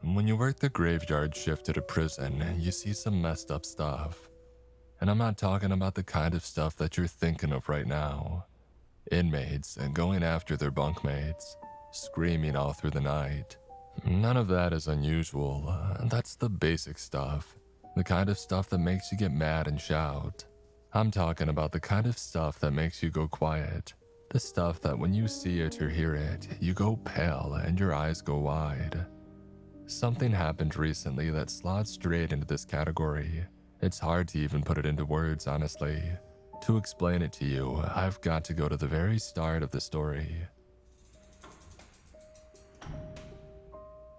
When you work the graveyard shift at a prison, you see some messed up stuff. And I'm not talking about the kind of stuff that you're thinking of right now. Inmates going after their bunkmates, screaming all through the night. None of that is unusual. That's the basic stuff. The kind of stuff that makes you get mad and shout. I'm talking about the kind of stuff that makes you go quiet. The stuff that when you see it or hear it, you go pale and your eyes go wide. Something happened recently that slots straight into this category. It's hard to even put it into words, honestly. To explain it to you, I've got to go to the very start of the story.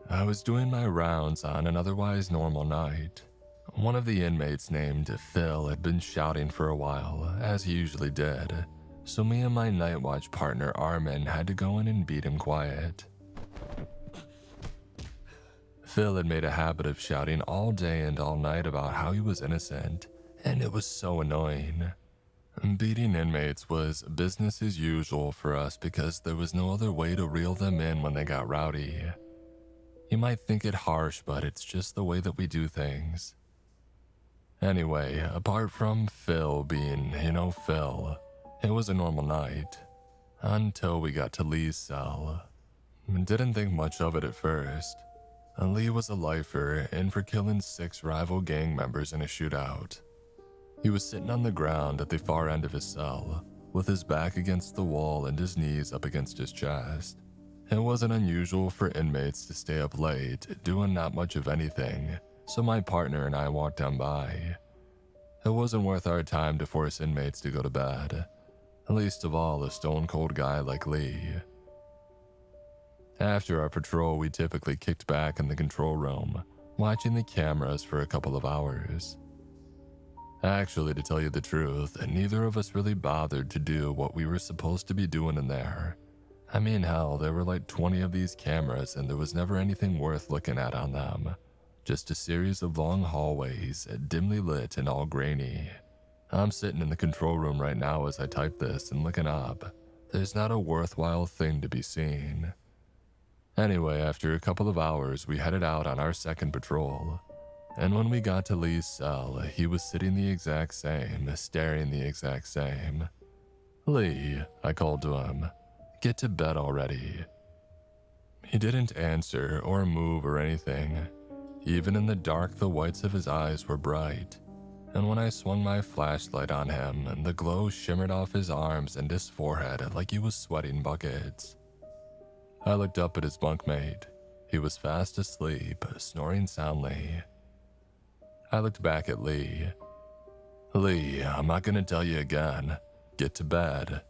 I was doing my rounds on an otherwise normal night. One of the inmates named Phil had been shouting for a while, as he usually did, so me and my night watch partner Armin had to go in and beat him quiet. Phil had made a habit of shouting all day and all night about how he was innocent, and it was so annoying. Beating inmates was business as usual for us because there was no other way to reel them in when they got rowdy. You might think it harsh, but it's just the way that we do things. Anyway, apart from Phil being, Phil, it was a normal night. Until we got to Lee's cell. Didn't think much of it at first. Lee was a lifer in for killing 6 rival gang members in a shootout. He was sitting on the ground at the far end of his cell, with his back against the wall and his knees up against his chest. It wasn't unusual for inmates to stay up late, doing not much of anything, so my partner and I walked down by. It wasn't worth our time to force inmates to go to bed, least of all a stone-cold guy like Lee. After our patrol, we typically kicked back in the control room, watching the cameras for a couple of hours. Actually, to tell you the truth, neither of us really bothered to do what we were supposed to be doing in there. I mean, hell, there were like 20 of these cameras and there was never anything worth looking at on them. Just a series of long hallways, dimly lit and all grainy. I'm sitting in the control room right now as I type this and looking up. There's not a worthwhile thing to be seen. Anyway, after a couple of hours, we headed out on our second patrol. And when we got to Lee's cell, he was sitting the exact same, staring the exact same. "Lee," I called to him, "get to bed already." He didn't answer or move or anything. Even in the dark, the whites of his eyes were bright. And when I swung my flashlight on him, the glow shimmered off his arms and his forehead like he was sweating buckets. I looked up at his bunkmate. He was fast asleep, snoring soundly. I looked back at Lee. "Lee, I'm not gonna tell you again. Get to bed.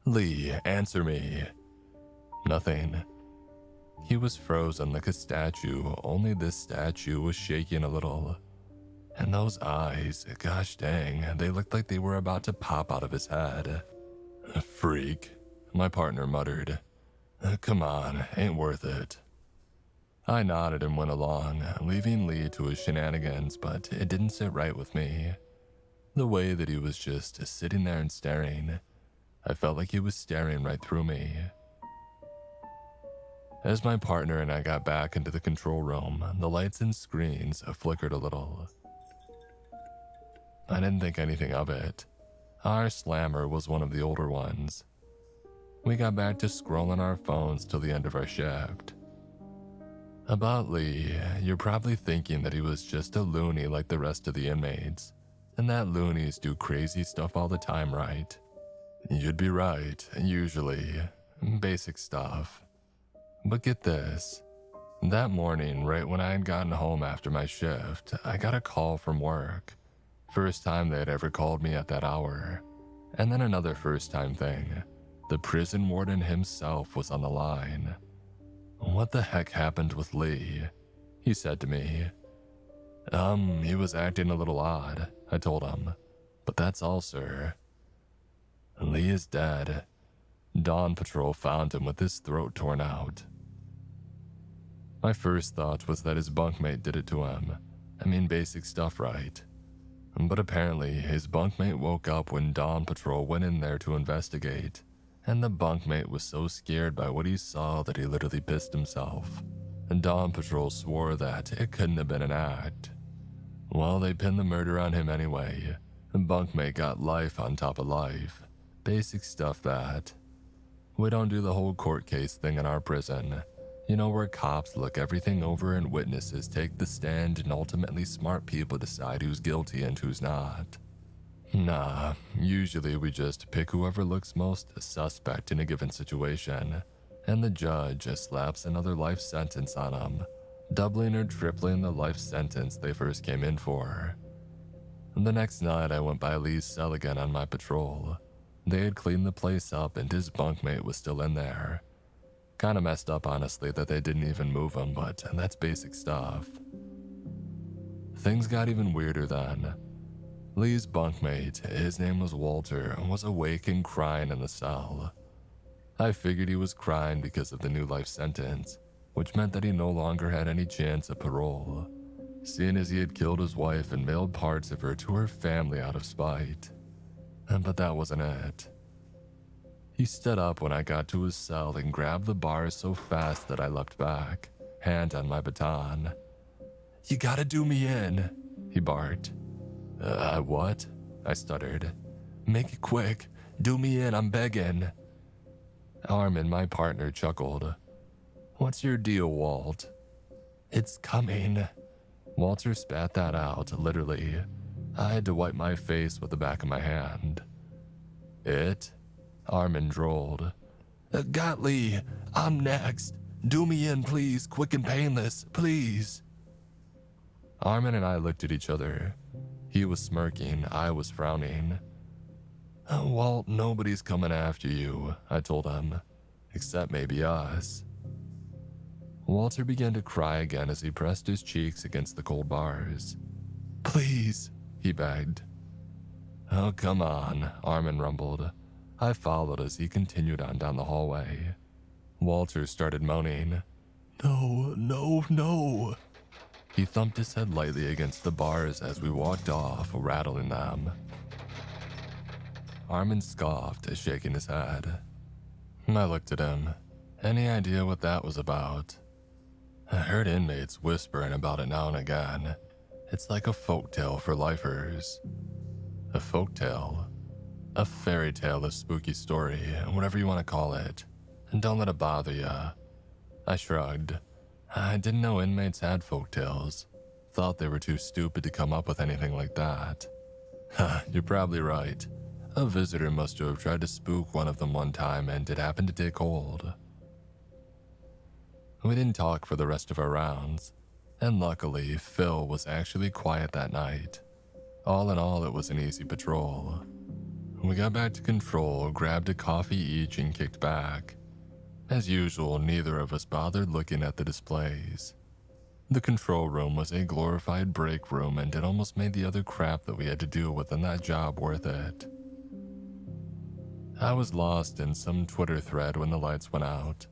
Lee, answer me." Nothing. He was frozen like a statue, only this statue was shaking a little. And those eyes, gosh dang, they looked like they were about to pop out of his head. "A freak," my partner muttered. "Come on, ain't worth it." I nodded and went along, leaving Lee to his shenanigans, but it didn't sit right with me. The way that he was just sitting there and staring, I felt like he was staring right through me. As my partner and I got back into the control room, the lights and screens flickered a little. I didn't think anything of it. Our slammer was one of the older ones. We got back to scrolling our phones till the end of our shift. About Lee, you're probably thinking that he was just a loony like the rest of the inmates, and that loonies do crazy stuff all the time, right? You'd be right, usually. Basic stuff. But get this. That morning, right when I had gotten home after my shift, I got a call from work. First time they had ever called me at that hour. And then another first time thing. The prison warden himself was on the line. "What the heck happened with Lee?" he said to me. He was acting a little odd," I told him. "But that's all, sir." "Lee is dead. Dawn Patrol found him with his throat torn out." My first thought was that his bunkmate did it to him. I mean, basic stuff, right? But apparently, his bunkmate woke up when Dawn Patrol went in there to investigate. And the bunkmate was so scared by what he saw that he literally pissed himself. and Dawn Patrol swore that it couldn't have been an act. Well, they pinned the murder on him anyway, and bunkmate got life on top of life. Basic stuff that. We don't do the whole court case thing in our prison. You know, where cops look everything over and witnesses take the stand and ultimately smart people decide who's guilty and who's not. Nah, usually we just pick whoever looks most suspect in a given situation, and the judge just slaps another life sentence on them, doubling or tripling the life sentence they first came in for. The next night I went by Lee's cell again on my patrol. They had cleaned the place up and his bunkmate was still in there. Kinda messed up honestly that they didn't even move him, but that's basic stuff. Things got even weirder then. Lee's bunkmate, his name was Walter, was awake and crying in the cell. I figured he was crying because of the new life sentence, which meant that he no longer had any chance of parole, seeing as he had killed his wife and mailed parts of her to her family out of spite. But that wasn't it. He stood up when I got to his cell and grabbed the bars so fast that I leapt back, hand on my baton. "You gotta do me in," he barked. What?" I stuttered. "Make it quick. Do me in, I'm begging." Armin, my partner, chuckled. "What's your deal, Walt?" "It's coming." Walter spat that out, literally. I had to wipe my face with the back of my hand. "It?" Armin drawled. "Got Lee. I'm next. Do me in, please. Quick and painless, please." Armin and I looked at each other. He was smirking, I was frowning. "Walt, nobody's coming after you," I told him. "Except maybe us." Walter began to cry again as he pressed his cheeks against the cold bars. "Please," he begged. "Oh, come on," Armin rumbled. I followed as he continued on down the hallway. Walter started moaning. "No, no, no." He thumped his head lightly against the bars as we walked off, rattling them. Armin scoffed, shaking his head. I looked at him. Any idea what that was about? I heard inmates whispering about it now and again. It's like a folktale for lifers. A folktale? A fairy tale, a spooky story, whatever you want to call it. And don't let it bother ya. I shrugged. I didn't know inmates had folktales. Thought they were too stupid to come up with anything like that. You're probably right. A visitor must have tried to spook one of them one time and it happened to take hold. We didn't talk for the rest of our rounds, and luckily Phil was actually quiet that night. All in all, it was an easy patrol. We got back to control, grabbed a coffee each and kicked back. As usual, neither of us bothered looking at the displays. The control room was a glorified break room and it almost made the other crap that we had to deal with in that job worth it. I was lost in some Twitter thread when the lights went out.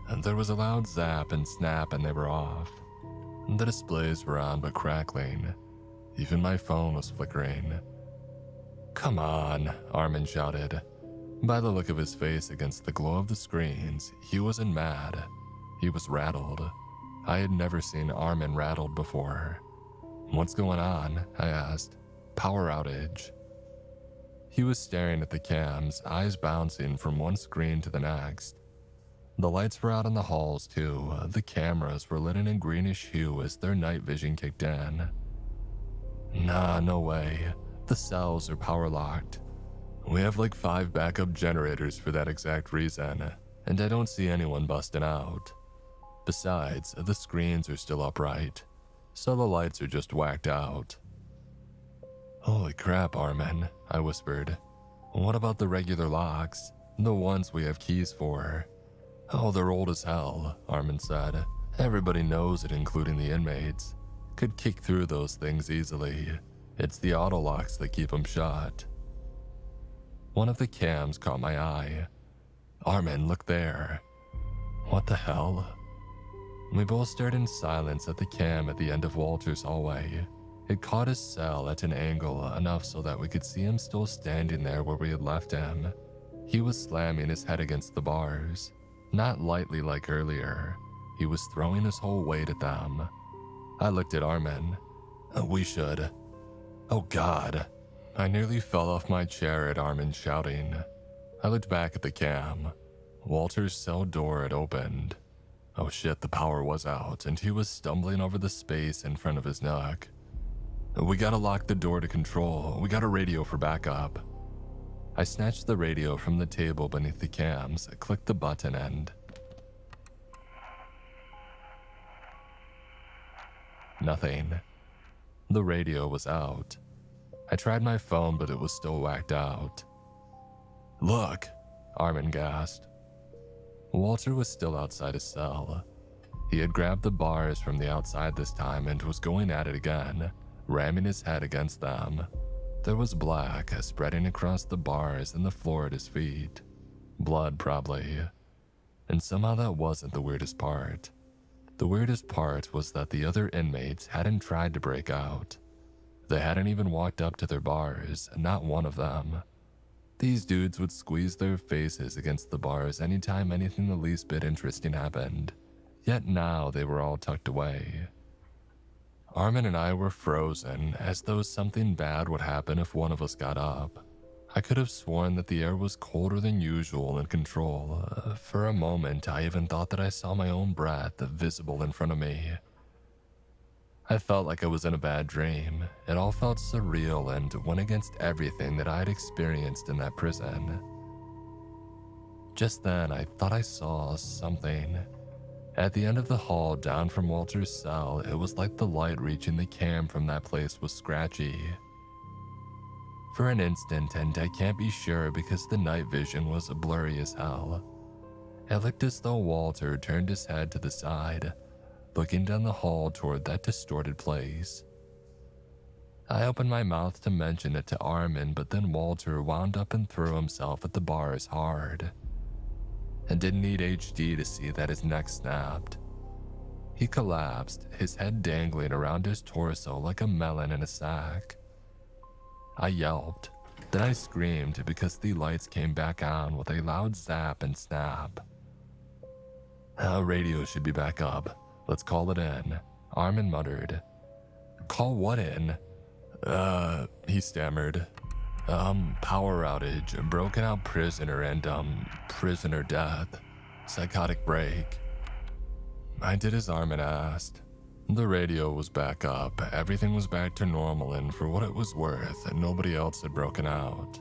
And there was a loud zap and snap and they were off. The displays were on but crackling. Even my phone was flickering. "Come on," Armin shouted. By the look of his face against the glow of the screens, he wasn't mad. He was rattled. I had never seen Armin rattled before. "What's going on?" I asked. "Power outage." He was staring at the cams, eyes bouncing from one screen to the next. The lights were out in the halls too. The cameras were lit in a greenish hue as their night vision kicked in. Nah, no way. The cells are power locked. We have like 5 backup generators for that exact reason, and I don't see anyone busting out. Besides, the screens are still upright, so the lights are just whacked out. "Holy crap, Armin," I whispered. "What about the regular locks? The ones we have keys for?" "Oh, they're old as hell," Armin said. "Everybody knows it, including the inmates. Could kick through those things easily. It's the auto locks that keep them shut." One of the cams caught my eye. "Armin, look there." What the hell? We both stared in silence at the cam at the end of Walter's hallway. It caught his cell at an angle enough so that we could see him still standing there where we had left him. He was slamming his head against the bars. Not lightly like earlier. He was throwing his whole weight at them. I looked at Armin. We should. Oh God. I nearly fell off my chair at Armin shouting. I looked back at the cam. Walter's cell door had opened. Oh shit, the power was out, and he was stumbling over the space in front of his nook. We gotta lock the door to control. We got a radio for backup. I snatched the radio from the table beneath the cams, clicked the button, and... nothing. The radio was out. I tried my phone, but it was still whacked out. Look, Armin gasped. Walter was still outside his cell. He had grabbed the bars from the outside this time and was going at it again, ramming his head against them. There was black spreading across the bars and the floor at his feet. Blood, probably. And somehow that wasn't the weirdest part. The weirdest part was that the other inmates hadn't tried to break out. They hadn't even walked up to their bars, not one of them. These dudes would squeeze their faces against the bars anytime anything the least bit interesting happened. Yet now they were all tucked away. Armin and I were frozen, as though something bad would happen if one of us got up. I could have sworn that the air was colder than usual in control. For a moment, I even thought that I saw my own breath visible in front of me. I felt like I was in a bad dream. It all felt surreal and went against everything that I had experienced in that prison. Just then, I thought I saw something. At the end of the hall down from Walter's cell, it was like the light reaching the cam from that place was scratchy. For an instant, and I can't be sure because the night vision was blurry as hell, it looked as though Walter turned his head to the side, looking down the hall toward that distorted place. I opened my mouth to mention it to Armin, but then Walter wound up and threw himself at the bars hard. And didn't need HD to see that his neck snapped. He collapsed, his head dangling around his torso like a melon in a sack. I yelped, then I screamed because the lights came back on with a loud zap and snap. Radio should be back up. Let's call it in, Armin muttered. Call what in? He stammered. Power outage, broken out prisoner, and, prisoner death. Psychotic break. I did as Armin asked. The radio was back up, everything was back to normal, and for what it was worth, nobody else had broken out.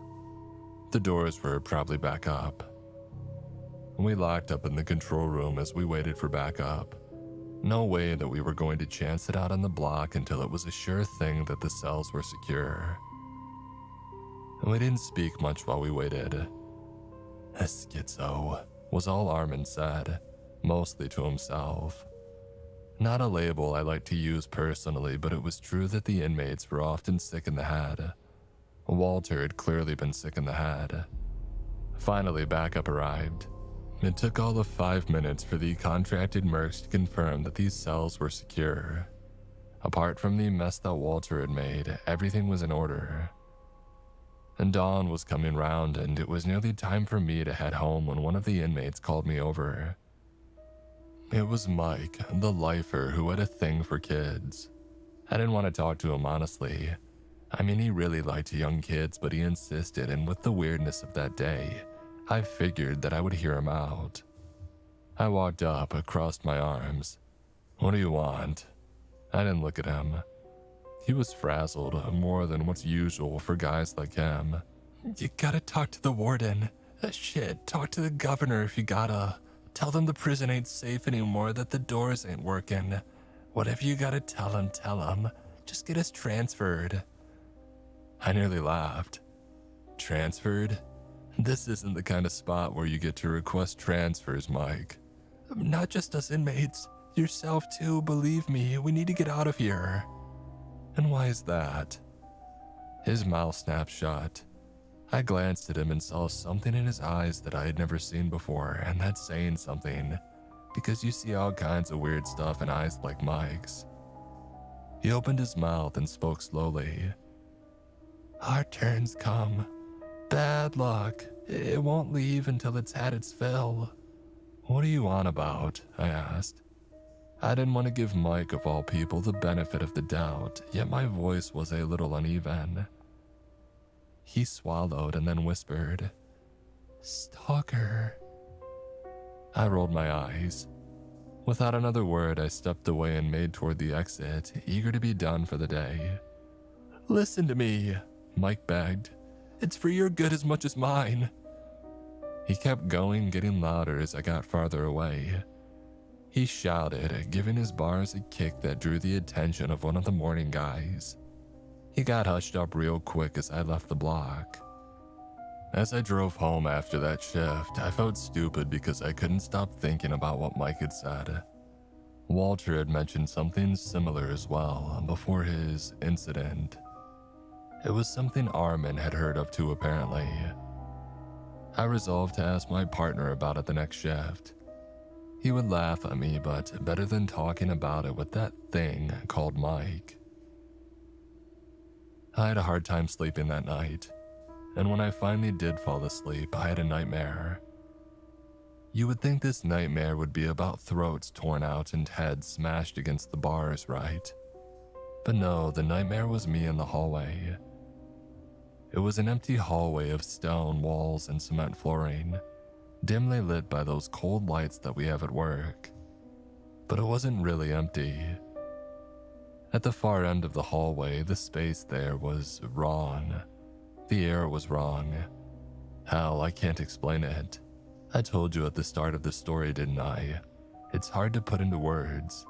The doors were probably back up. We locked up in the control room as we waited for backup. No way that we were going to chance it out on the block until it was a sure thing that the cells were secure. We didn't speak much while we waited. A schizo, was all Armin said, mostly to himself. Not a label I like to use personally, but it was true that the inmates were often sick in the head. Walter had clearly been sick in the head. Finally, backup arrived. It took all of 5 minutes for the contracted mercs to confirm that these cells were secure. Apart from the mess that Walter had made, everything was in order. And dawn was coming round, and it was nearly time for me to head home when one of the inmates called me over. It was Mike, the lifer who had a thing for kids. I didn't want to talk to him honestly. I mean, he really liked young kids, but he insisted, and with the weirdness of that day, I figured that I would hear him out. I walked up, crossed my arms. What do you want? I didn't look at him. He was frazzled, more than what's usual for guys like him. You gotta talk to the warden. Shit, talk to the governor if you gotta. Tell them the prison ain't safe anymore, that the doors ain't working. Whatever you gotta tell him. Just get us transferred. I nearly laughed. Transferred? This isn't the kind of spot where you get to request transfers, Mike. Not just us inmates. Yourself too, believe me, we need to get out of here. And why is that? His mouth snapped shut. I glanced at him and saw something in his eyes that I had never seen before, and that's saying something, because you see all kinds of weird stuff in eyes like Mike's. He opened his mouth and spoke slowly. Our turn's come. Bad luck. It won't leave until it's had its fill. "What are you on about?" I asked. I didn't want to give Mike, of all people, the benefit of the doubt, yet my voice was a little uneven. He swallowed and then whispered, "Stalker." I rolled my eyes. Without another word, I stepped away and made toward the exit, eager to be done for the day. "Listen to me," Mike begged. "It's for your good as much as mine." He kept going, getting louder as I got farther away. He shouted, giving his bars a kick that drew the attention of one of the morning guys. He got hushed up real quick as I left the block. As I drove home after that shift, I felt stupid because I couldn't stop thinking about what Mike had said. Walter had mentioned something similar as well before his incident. It was something Armin had heard of too, apparently. I resolved to ask my partner about it the next shift. He would laugh at me, but better than talking about it with that thing called Mike. I had a hard time sleeping that night, and when I finally did fall asleep, I had a nightmare. You would think this nightmare would be about throats torn out and heads smashed against the bars, right? But no, the nightmare was me in the hallway. It was an empty hallway of stone walls and cement flooring, dimly lit by those cold lights that we have at work. But it wasn't really empty. At the far end of the hallway, the space there was wrong. The air was wrong. Hell, I can't explain it. I told you at the start of the story, didn't I? It's hard to put into words.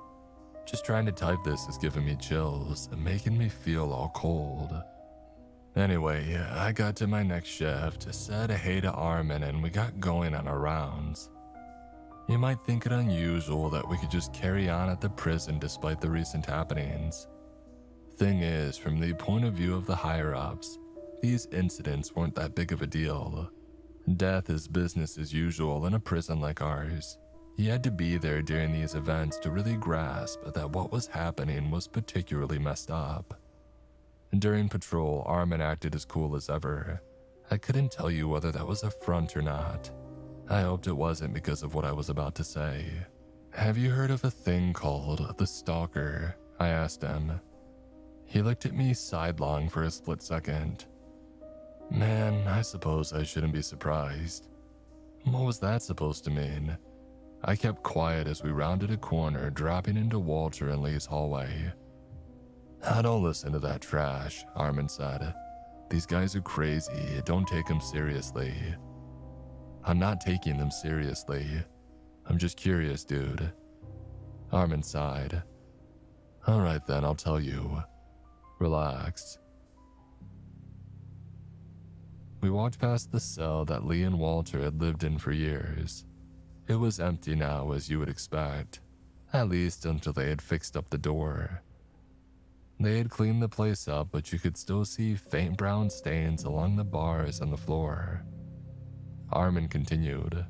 Just trying to type this is giving me chills and making me feel all cold. Anyway, I got to my next shift, said hey to Armin, and we got going on our rounds. You might think it unusual that we could just carry on at the prison despite the recent happenings. Thing is, from the point of view of the higher-ups, these incidents weren't that big of a deal. Death is business as usual in a prison like ours. You had to be there during these events to really grasp that what was happening was particularly messed up. During patrol, Armin acted as cool as ever. I couldn't tell you whether that was a front or not. I hoped it wasn't because of what I was about to say. "Have you heard of a thing called the Stalker?" I asked him. He looked at me sidelong for a split second. Man, I suppose I shouldn't be surprised. What was that supposed to mean? I kept quiet as we rounded a corner, dropping into Walter and Lee's hallway. "I don't listen to that trash," Armin said. "These guys are crazy, don't take them seriously." "I'm not taking them seriously. I'm just curious, dude." Armin sighed. "Alright then, I'll tell you. Relax." We walked past the cell that Lee and Walter had lived in for years. It was empty now, as you would expect, at least until they had fixed up the door. They had cleaned the place up, but you could still see faint brown stains along the bars and the floor. Armin continued.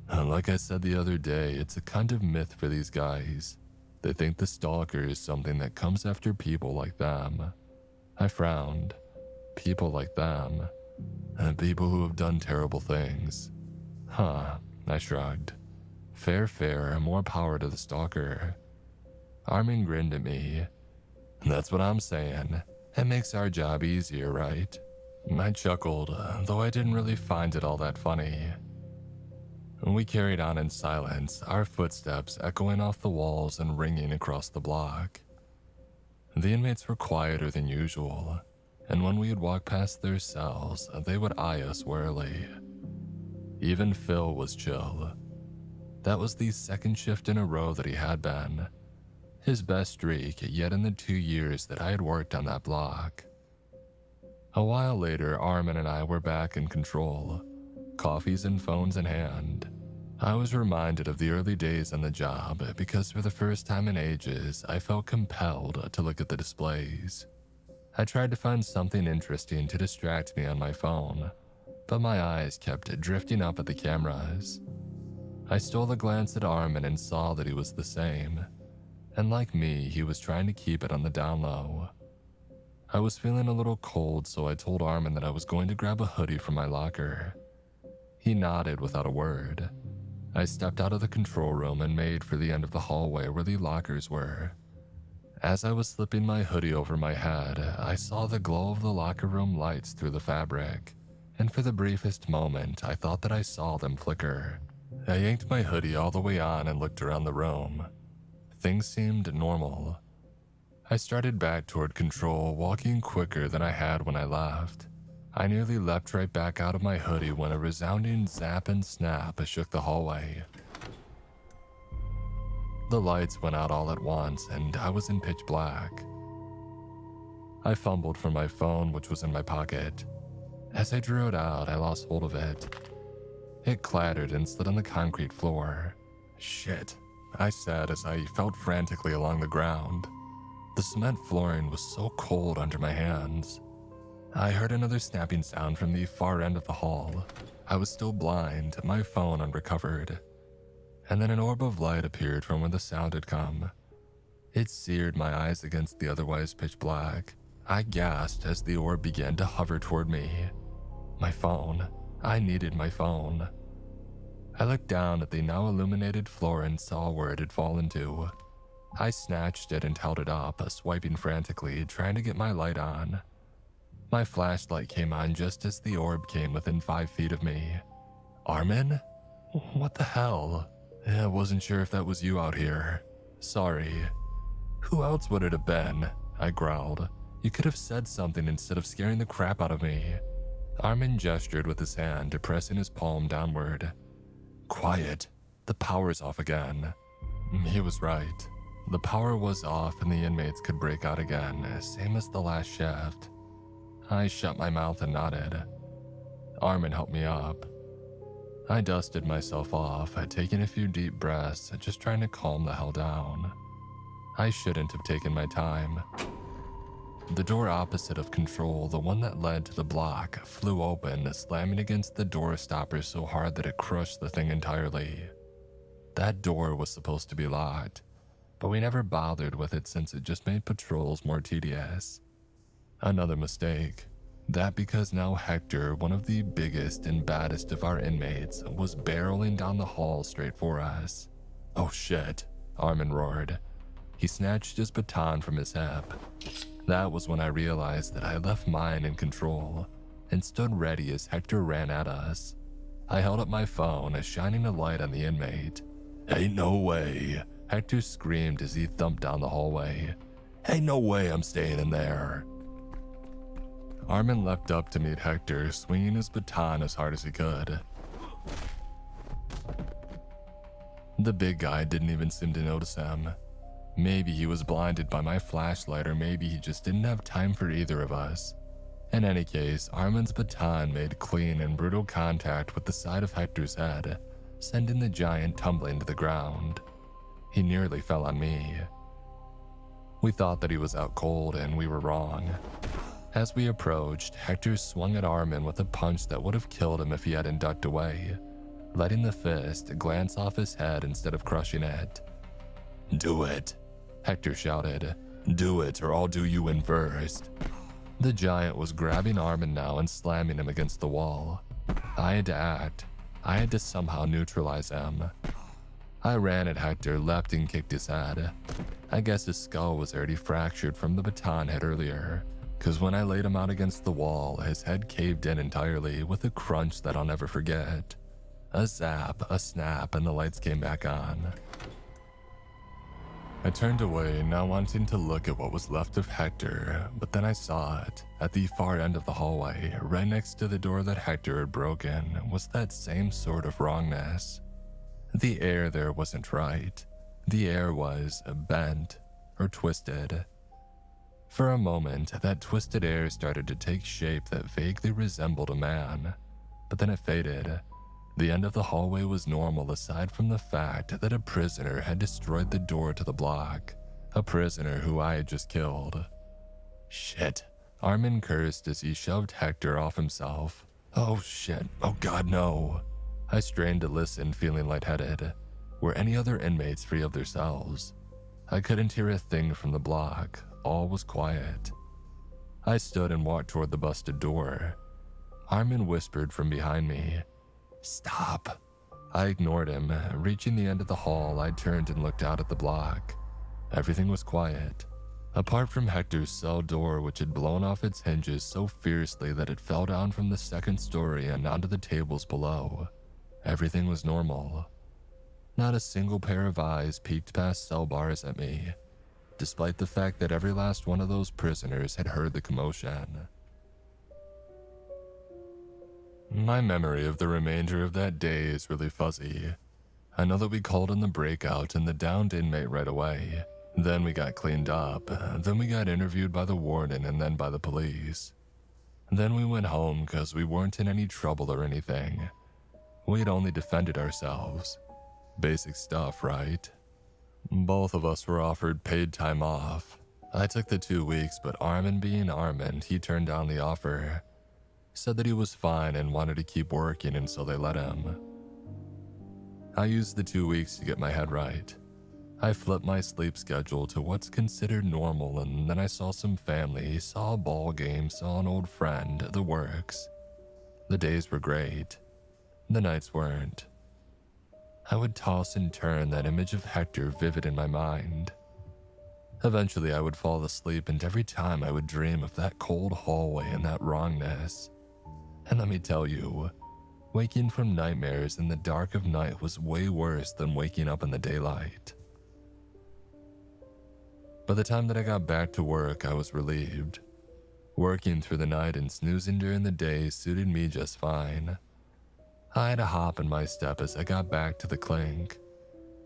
"Like I said the other day, it's a kind of myth for these guys. They think the Stalker is something that comes after people like them." I frowned. People like them. And people who have done terrible things. Huh, I shrugged. Fair, more power to the Stalker. Armin grinned at me. "That's what I'm saying. It makes our job easier, right?" I chuckled, though I didn't really find it all that funny. We carried on in silence, our footsteps echoing off the walls and ringing across the block. The inmates were quieter than usual, and when we would walk past their cells, they would eye us warily. Even Phil was chill. That was the second shift in a row that he had been. His best streak yet in the 2 years that I had worked on that block. A while later, Armin and I were back in control, coffees and phones in hand. I was reminded of the early days on the job because for the first time in ages, I felt compelled to look at the displays. I tried to find something interesting to distract me on my phone, but my eyes kept drifting up at the cameras. I stole a glance at Armin and saw that he was the same, and like me, he was trying to keep it on the down low. I was feeling a little cold, so I told Armin that I was going to grab a hoodie from my locker. He nodded without a word. I stepped out of the control room and made for the end of the hallway where the lockers were. As I was slipping my hoodie over my head, I saw the glow of the locker room lights through the fabric, and for the briefest moment, I thought that I saw them flicker. I yanked my hoodie all the way on and looked around the room. Things seemed normal. I started back toward control, walking quicker than I had when I left. I nearly leapt right back out of my hoodie when a resounding zap and snap shook the hallway. The lights went out all at once, and I was in pitch black. I fumbled for my phone, which was in my pocket. As I drew it out, I lost hold of it. It clattered and slid on the concrete floor. Shit, I said as I felt frantically along the ground. The cement flooring was so cold under my hands. I heard another snapping sound from the far end of the hall. I was still blind, my phone unrecovered. And then an orb of light appeared from where the sound had come. It seared my eyes against the otherwise pitch black. I gasped as the orb began to hover toward me. My phone. I needed my phone. I looked down at the now illuminated floor and saw where it had fallen to. I snatched it and held it up, swiping frantically, trying to get my light on. My flashlight came on just as the orb came within 5 feet of me. Armin? What the hell? I wasn't sure if that was you out here. Sorry. Who else would it have been? I growled. You could have said something instead of scaring the crap out of me. Armin gestured with his hand, pressing his palm downward. Quiet. The power's off again. He was right. The power was off and the inmates could break out again, same as the last shift. I shut my mouth and nodded. Armin helped me up. I dusted myself off, taking a few deep breaths, just trying to calm the hell down. I shouldn't have taken my time. The door opposite of control, the one that led to the block, flew open, slamming against the door stopper so hard that it crushed the thing entirely. That door was supposed to be locked, but we never bothered with it since it just made patrols more tedious. Another mistake. That because now Hector, one of the biggest and baddest of our inmates, was barreling down the hall straight for us. Oh shit, Armin roared. He snatched his baton from his hip. That was when I realized that I left mine in control and stood ready as Hector ran at us. I held up my phone, shining a light on the inmate. Ain't no way, Hector screamed as he thumped down the hallway. Ain't no way I'm staying in there. Armin leapt up to meet Hector, swinging his baton as hard as he could. The big guy didn't even seem to notice him. Maybe he was blinded by my flashlight, or maybe he just didn't have time for either of us. In any case, Armin's baton made clean and brutal contact with the side of Hector's head, sending the giant tumbling to the ground. He nearly fell on me. We thought that he was out cold, and we were wrong. As we approached, Hector swung at Armin with a punch that would have killed him if he hadn't ducked away, letting the fist glance off his head instead of crushing it. Do it, Hector shouted. Do it, or I'll do you in first. The giant was grabbing Armin now and slamming him against the wall. I had to act. I had to somehow neutralize him. I ran at Hector, leapt and kicked his head. I guess his skull was already fractured from the baton hit earlier, because when I laid him out against the wall, his head caved in entirely with a crunch that I'll never forget. A zap, a snap, and the lights came back on. I turned away, now wanting to look at what was left of Hector, but then I saw it. At the far end of the hallway, right next to the door that Hector had broken, was that same sort of wrongness. The air there wasn't right. The air was bent or twisted. For a moment, that twisted air started to take shape that vaguely resembled a man, but then it faded. The end of the hallway was normal aside from the fact that a prisoner had destroyed the door to the block, a prisoner who I had just killed. Shit, Armin cursed as he shoved Hector off himself. Oh shit, oh god no. I strained to listen, feeling lightheaded. Were any other inmates free of their cells? I couldn't hear a thing from the block. All was quiet. I stood and walked toward the busted door. Armin whispered from behind me, "Stop." I ignored him. Reaching the end of the hall, I turned and looked out at the block. Everything was quiet. Apart from Hector's cell door, which had blown off its hinges so fiercely that it fell down from the second story and onto the tables below, everything was normal. Not a single pair of eyes peeked past cell bars at me, despite the fact that every last one of those prisoners had heard the commotion. My memory of the remainder of that day is really fuzzy. I know that we called in the breakout and the downed inmate right away. Then we got cleaned up, then we got interviewed by the warden and then by the police. Then we went home because we weren't in any trouble or anything. We had only defended ourselves. Basic stuff, right? Both of us were offered paid time off. I took the 2 weeks, but Armin being Armin, he turned down the offer. Said that he was fine and wanted to keep working, and so they let him. I used the 2 weeks to get my head right. I flipped my sleep schedule to what's considered normal, and then I saw some family, saw a ball game, saw an old friend, the works. The days were great. The nights weren't. I would toss and turn, that image of Hector vivid in my mind. Eventually I would fall asleep, and every time I would dream of that cold hallway and that wrongness. And let me tell you, waking from nightmares in the dark of night was way worse than waking up in the daylight. By the time that I got back to work, I was relieved. Working through the night and snoozing during the day suited me just fine. I had a hop in my step as I got back to the clink.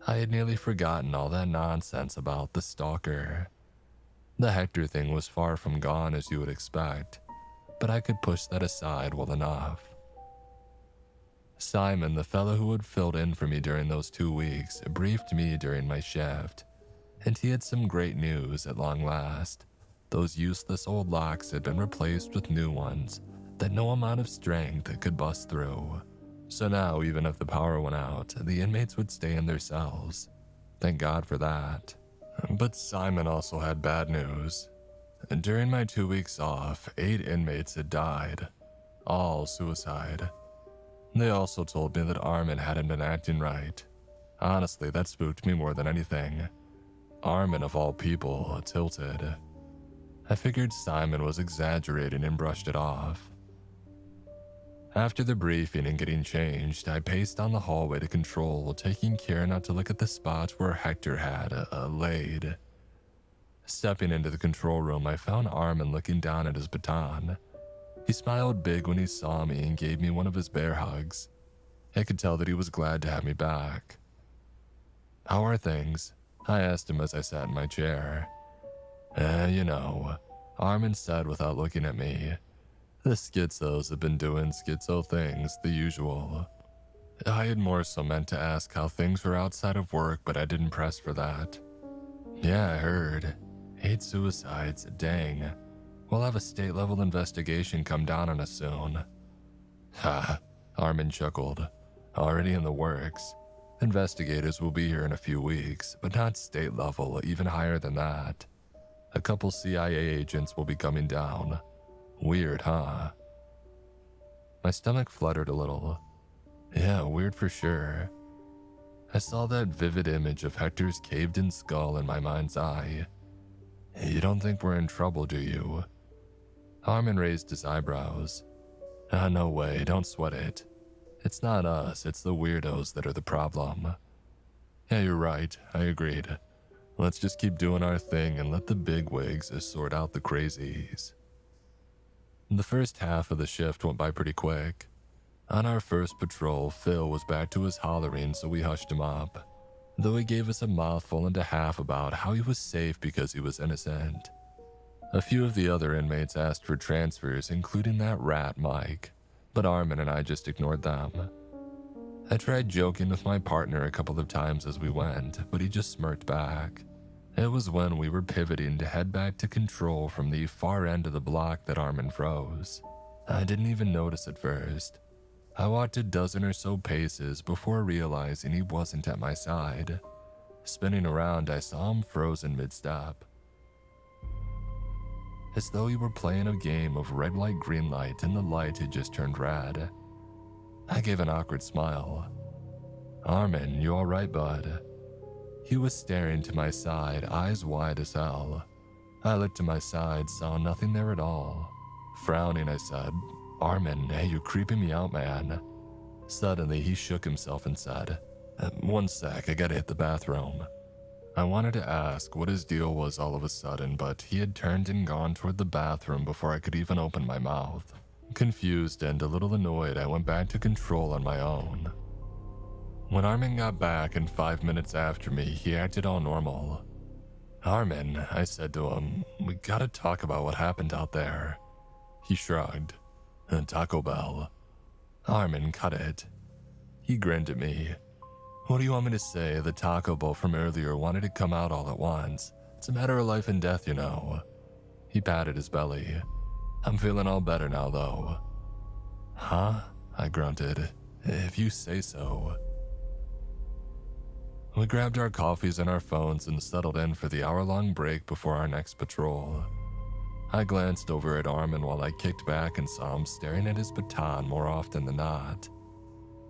I had nearly forgotten all that nonsense about the stalker. The Hector thing was far from gone as you would expect, but I could push that aside well enough. Simon, the fellow who had filled in for me during those 2 weeks, briefed me during my shift, and he had some great news at long last. Those useless old locks had been replaced with new ones that no amount of strength could bust through. So now, even if the power went out, the inmates would stay in their cells. Thank God for that. But Simon also had bad news. During my 2 weeks off, 8 inmates had died. All suicide. They also told me that Armin hadn't been acting right. Honestly, that spooked me more than anything. Armin, of all people, tilted. I figured Simon was exaggerating and brushed it off. After the briefing and getting changed, I paced down the hallway to control, taking care not to look at the spot where Hector had laid. Stepping into the control room, I found Armin looking down at his baton. He smiled big when he saw me and gave me one of his bear hugs. I could tell that he was glad to have me back. "How are things?" I asked him as I sat in my chair. You know," Armin said without looking at me. "The schizos have been doing schizo things, the usual." I had more so meant to ask how things were outside of work, but I didn't press for that. "Yeah, I heard. 8 suicides, dang. We'll have a state-level investigation come down on us soon." "Ha," Armin chuckled. "Already in the works. Investigators will be here in a few weeks, but not state level, even higher than that. A couple CIA agents will be coming down. Weird, huh?" My stomach fluttered a little. Yeah, weird for sure. I saw that vivid image of Hector's caved-in skull in my mind's eye. "You don't think we're in trouble, do you?" Armin raised his eyebrows. No way, don't sweat it. It's not us, it's the weirdos that are the problem." "Yeah, you're right, I agreed. Let's just keep doing our thing and let the bigwigs sort out the crazies." The first half of the shift went by pretty quick. On our first patrol, Phil was back to his hollering, so we hushed him up, though he gave us a mouthful and a half about how he was safe because he was innocent. A few of the other inmates asked for transfers, including that rat Mike, but Armin and I just ignored them. I tried joking with my partner a couple of times as we went, but he just smirked back. It was when we were pivoting to head back to control from the far end of the block that Armin froze. I didn't even notice at first. I walked a dozen or so paces before realizing he wasn't at my side. Spinning around, I saw him frozen mid-step. As though he were playing a game of red light, green light, and the light had just turned red. I gave an awkward smile. "Armin, you alright, bud?" He was staring to my side, eyes wide as hell. I looked to my side, saw nothing there at all. Frowning, I said, "Armin, hey, you're creeping me out, man." Suddenly, he shook himself and said, "One sec, I gotta hit the bathroom." I wanted to ask what his deal was all of a sudden, but he had turned and gone toward the bathroom before I could even open my mouth. Confused and a little annoyed, I went back to control on my own. When Armin got back and 5 minutes after me, he acted all normal. "Armin," I said to him, "we gotta talk about what happened out there." He shrugged. "Taco Bell." "Armin, cut it." He grinned at me. "What do you want me to say? The Taco Bell from earlier wanted to come out all at once. It's a matter of life and death, you know." He patted his belly. "I'm feeling all better now, though." "Huh?" I grunted. "If you say so." We grabbed our coffees and our phones and settled in for the hour-long break before our next patrol. I glanced over at Armin while I kicked back and saw him staring at his baton more often than not.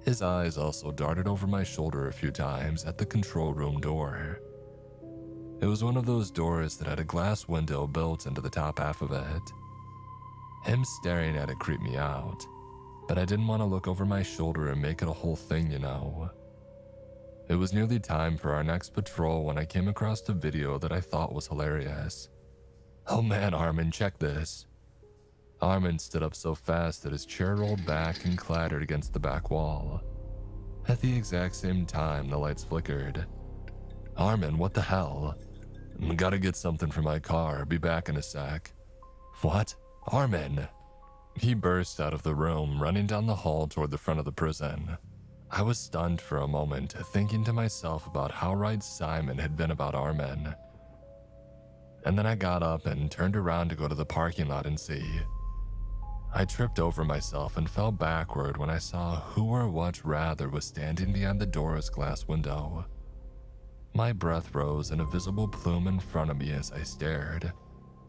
His eyes also darted over my shoulder a few times at the control room door. It was one of those doors that had a glass window built into the top half of it. Him staring at it creeped me out, but I didn't want to look over my shoulder and make it a whole thing, you know. It was nearly time for our next patrol when I came across a video that I thought was hilarious. "Oh man, Armin, check this." Armin stood up so fast that his chair rolled back and clattered against the back wall. At the exact same time, the lights flickered. "Armin, what the hell?" "Gotta get something for my car, be back in a sec." "What? Armin?" He burst out of the room, running down the hall toward the front of the prison. I was stunned for a moment, thinking to myself about how right Simon had been about Armin. And then I got up and turned around to go to the parking lot and see. I tripped over myself and fell backward when I saw who or what rather was standing behind the door's glass window. My breath rose in a visible plume in front of me as I stared.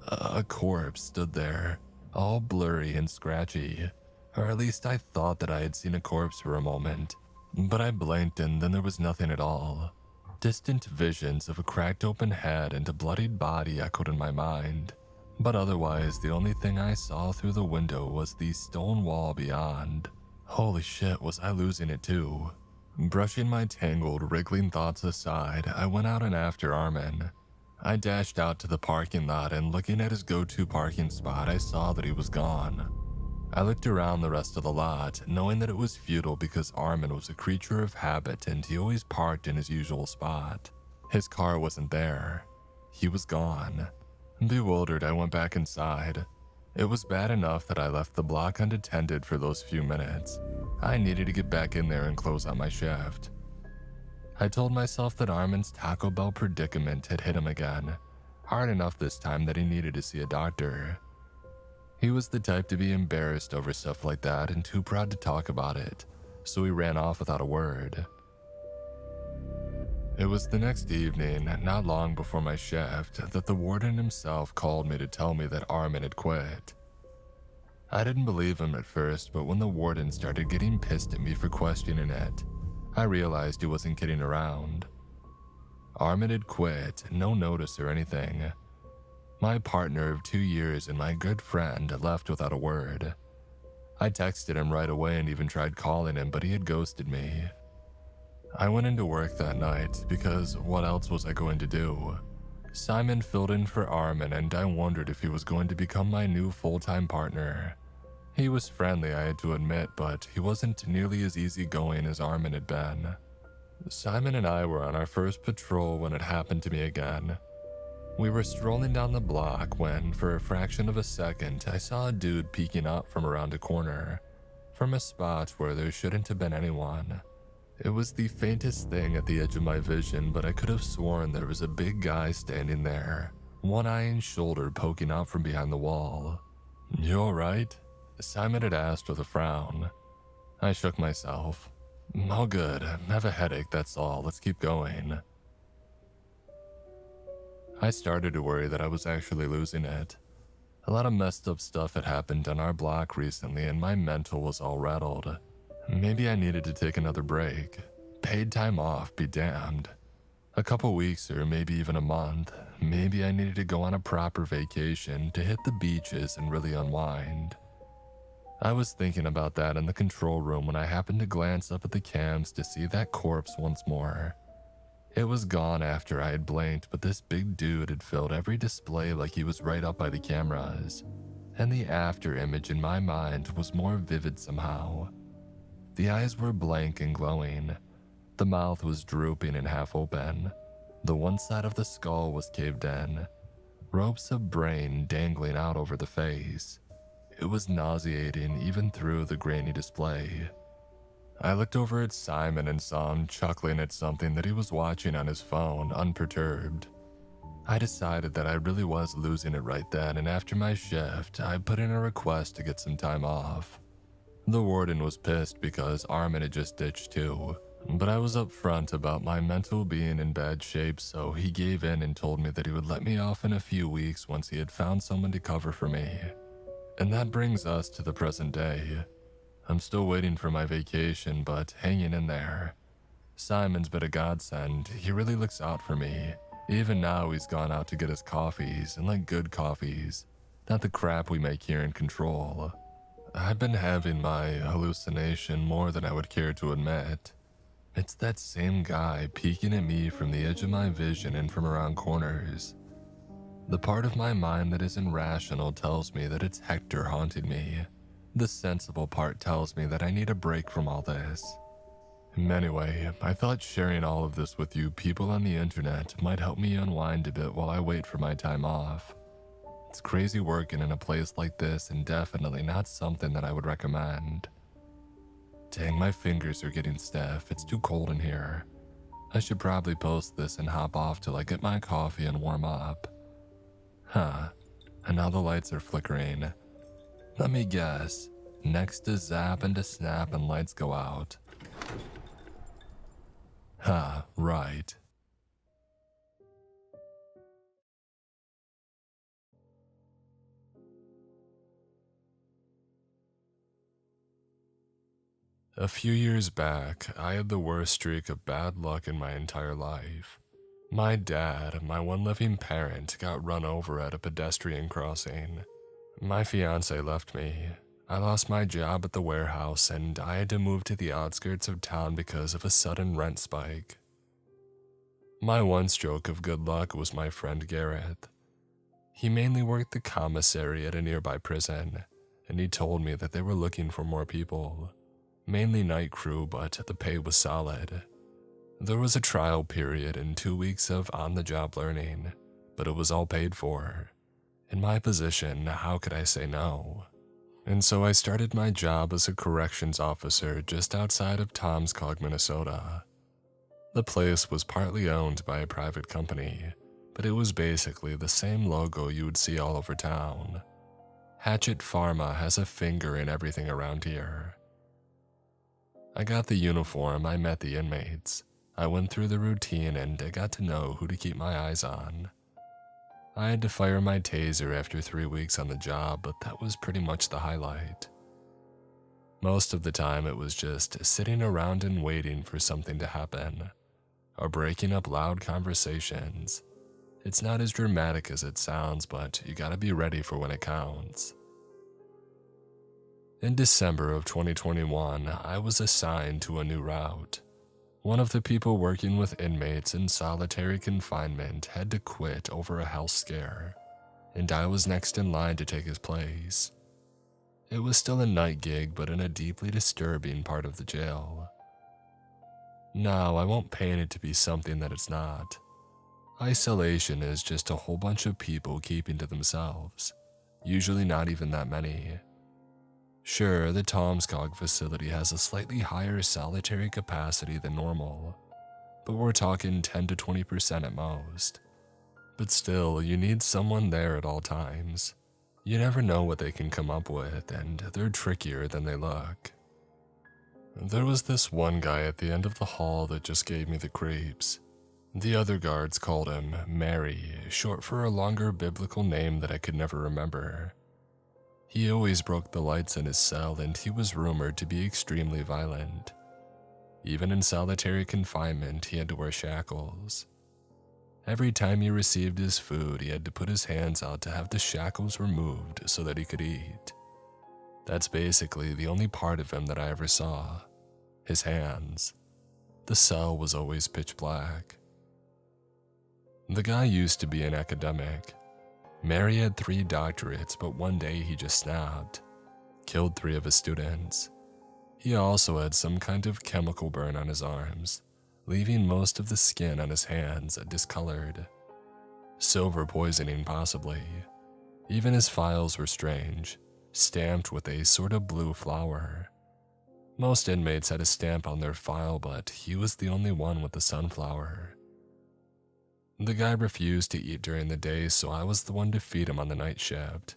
A corpse stood there, all blurry and scratchy, or at least I thought that I had seen a corpse for a moment, but I blinked and then there was nothing at all. Distant visions of a cracked open head and a bloodied body echoed in my mind, but otherwise the only thing I saw through the window was the stone wall beyond. Holy shit, was I losing it too? Brushing my tangled, wriggling thoughts aside, I went out and after Armin. I dashed out to the parking lot and looking at his go-to parking spot, I saw that he was gone. I looked around the rest of the lot, knowing that it was futile because Armin was a creature of habit and he always parked in his usual spot. His car wasn't there. He was gone. Bewildered, I went back inside. It was bad enough that I left the block unattended for those few minutes. I needed to get back in there and close out my shift. I told myself that Armin's Taco Bell predicament had hit him again, hard enough this time that he needed to see a doctor. He was the type to be embarrassed over stuff like that and too proud to talk about it, so he ran off without a word. It was the next evening, not long before my shift, that the warden himself called me to tell me that Armin had quit. I didn't believe him at first, but when the warden started getting pissed at me for questioning it, I realized he wasn't kidding around. Armin had quit, no notice or anything. My partner of 2 years and my good friend left without a word. I texted him right away and even tried calling him, but he had ghosted me. I went into work that night because what else was I going to do? Simon filled in for Armin and I wondered if he was going to become my new full-time partner. He was friendly, I had to admit, but he wasn't nearly as easygoing as Armin had been. Simon and I were on our first patrol when it happened to me again. We were strolling down the block when, for a fraction of a second, I saw a dude peeking up from around a corner, from a spot where there shouldn't have been anyone. It was the faintest thing at the edge of my vision, but I could have sworn there was a big guy standing there, one eye and shoulder poking out from behind the wall. "You alright?" Simon had asked with a frown. I shook myself. "All good. I have a headache, that's all. Let's keep going." I started to worry that I was actually losing it. A lot of messed up stuff had happened on our block recently and my mental was all rattled. Maybe I needed to take another break. paid time off be damned. A couple weeks or maybe even a month, maybe I needed to go on a proper vacation to hit the beaches and really unwind. I was thinking about that in the control room when I happened to glance up at the cams to see that corpse once more. It was gone after I had blinked, but this big dude had filled every display like he was right up by the cameras, and the after image in my mind was more vivid somehow. The eyes were blank and glowing. The mouth was drooping and half open. The one side of the skull was caved in. Ropes of brain dangling out over the face. It was nauseating even through the grainy display. I looked over at Simon and saw him chuckling at something that he was watching on his phone, unperturbed. I decided that I really was losing it right then, and after my shift, I put in a request to get some time off. The warden was pissed because Armin had just ditched too, but I was upfront about my mental being in bad shape, so he gave in and told me that he would let me off in a few weeks once he had found someone to cover for me. And that brings us to the present day. I'm still waiting for my vacation, but hanging in there. Simon's been a godsend. He really looks out for me. Even now he's gone out to get us coffees, and like good coffees, not the crap we make here in Control. I've been having my hallucination more than I would care to admit. It's that same guy peeking at me from the edge of my vision and from around corners. The part of my mind that isn't rational tells me that it's Hector haunting me. The sensible part tells me that I need a break from all this. Anyway, I thought sharing all of this with you people on the internet might help me unwind a bit while I wait for my time off. It's crazy working in a place like this and definitely not something that I would recommend. Dang, my fingers are getting stiff. It's too cold in here. I should probably post this and hop off till I get my coffee and warm up. Huh, and now the lights are flickering. Let me guess, next to zap and to snap and lights go out. Huh, right. A few years back, I had the worst streak of bad luck in my entire life. My dad, my one living parent, got run over at a pedestrian crossing. My fiance left me. I lost my job at the warehouse and I had to move to the outskirts of town because of a sudden rent spike. My one stroke of good luck was my friend Gareth. He mainly worked the commissary at a nearby prison, and he told me that they were looking for more people. Mainly night crew, but the pay was solid. There was a trial period and 2 weeks of on-the-job learning, but it was all paid for. In my position, how could I say no? And so I started my job as a corrections officer just outside of Tomskog, Minnesota. The place was partly owned by a private company, but it was basically the same logo you would see all over town. Hatchet Pharma has a finger in everything around here. I got the uniform, I met the inmates. I went through the routine and I got to know who to keep my eyes on. I had to fire my taser after 3 weeks on the job, but that was pretty much the highlight. Most of the time it was just sitting around and waiting for something to happen, or breaking up loud conversations. It's not as dramatic as it sounds, but you gotta be ready for when it counts. In December of 2021, I was assigned to a new route. One of the people working with inmates in solitary confinement had to quit over a health scare, and I was next in line to take his place. It was still a night gig, but in a deeply disturbing part of the jail. Now, I won't paint it to be something that it's not. Isolation is just a whole bunch of people keeping to themselves, usually not even that many. Sure, the Tomskog facility has a slightly higher solitary capacity than normal, but we're talking 10 to 20% at most. But still, you need someone there at all times. You never know what they can come up with, and they're trickier than they look. There was this one guy at the end of the hall that just gave me the creeps. The other guards called him Mary, short for a longer biblical name that I could never remember. He always broke the lights in his cell, and he was rumored to be extremely violent. Even in solitary confinement, he had to wear shackles. Every time he received his food, he had to put his hands out to have the shackles removed so that he could eat. That's basically the only part of him that I ever saw, his hands. The cell was always pitch black. The guy used to be an academic. Mary had 3 doctorates, but one day he just snapped, killed 3 of his students. He also had some kind of chemical burn on his arms, leaving most of the skin on his hands discolored. Silver poisoning, possibly. Even his files were strange, stamped with a sort of blue flower. Most inmates had a stamp on their file, but he was the only one with the sunflower. The guy refused to eat during the day, so I was the one to feed him on the night shift.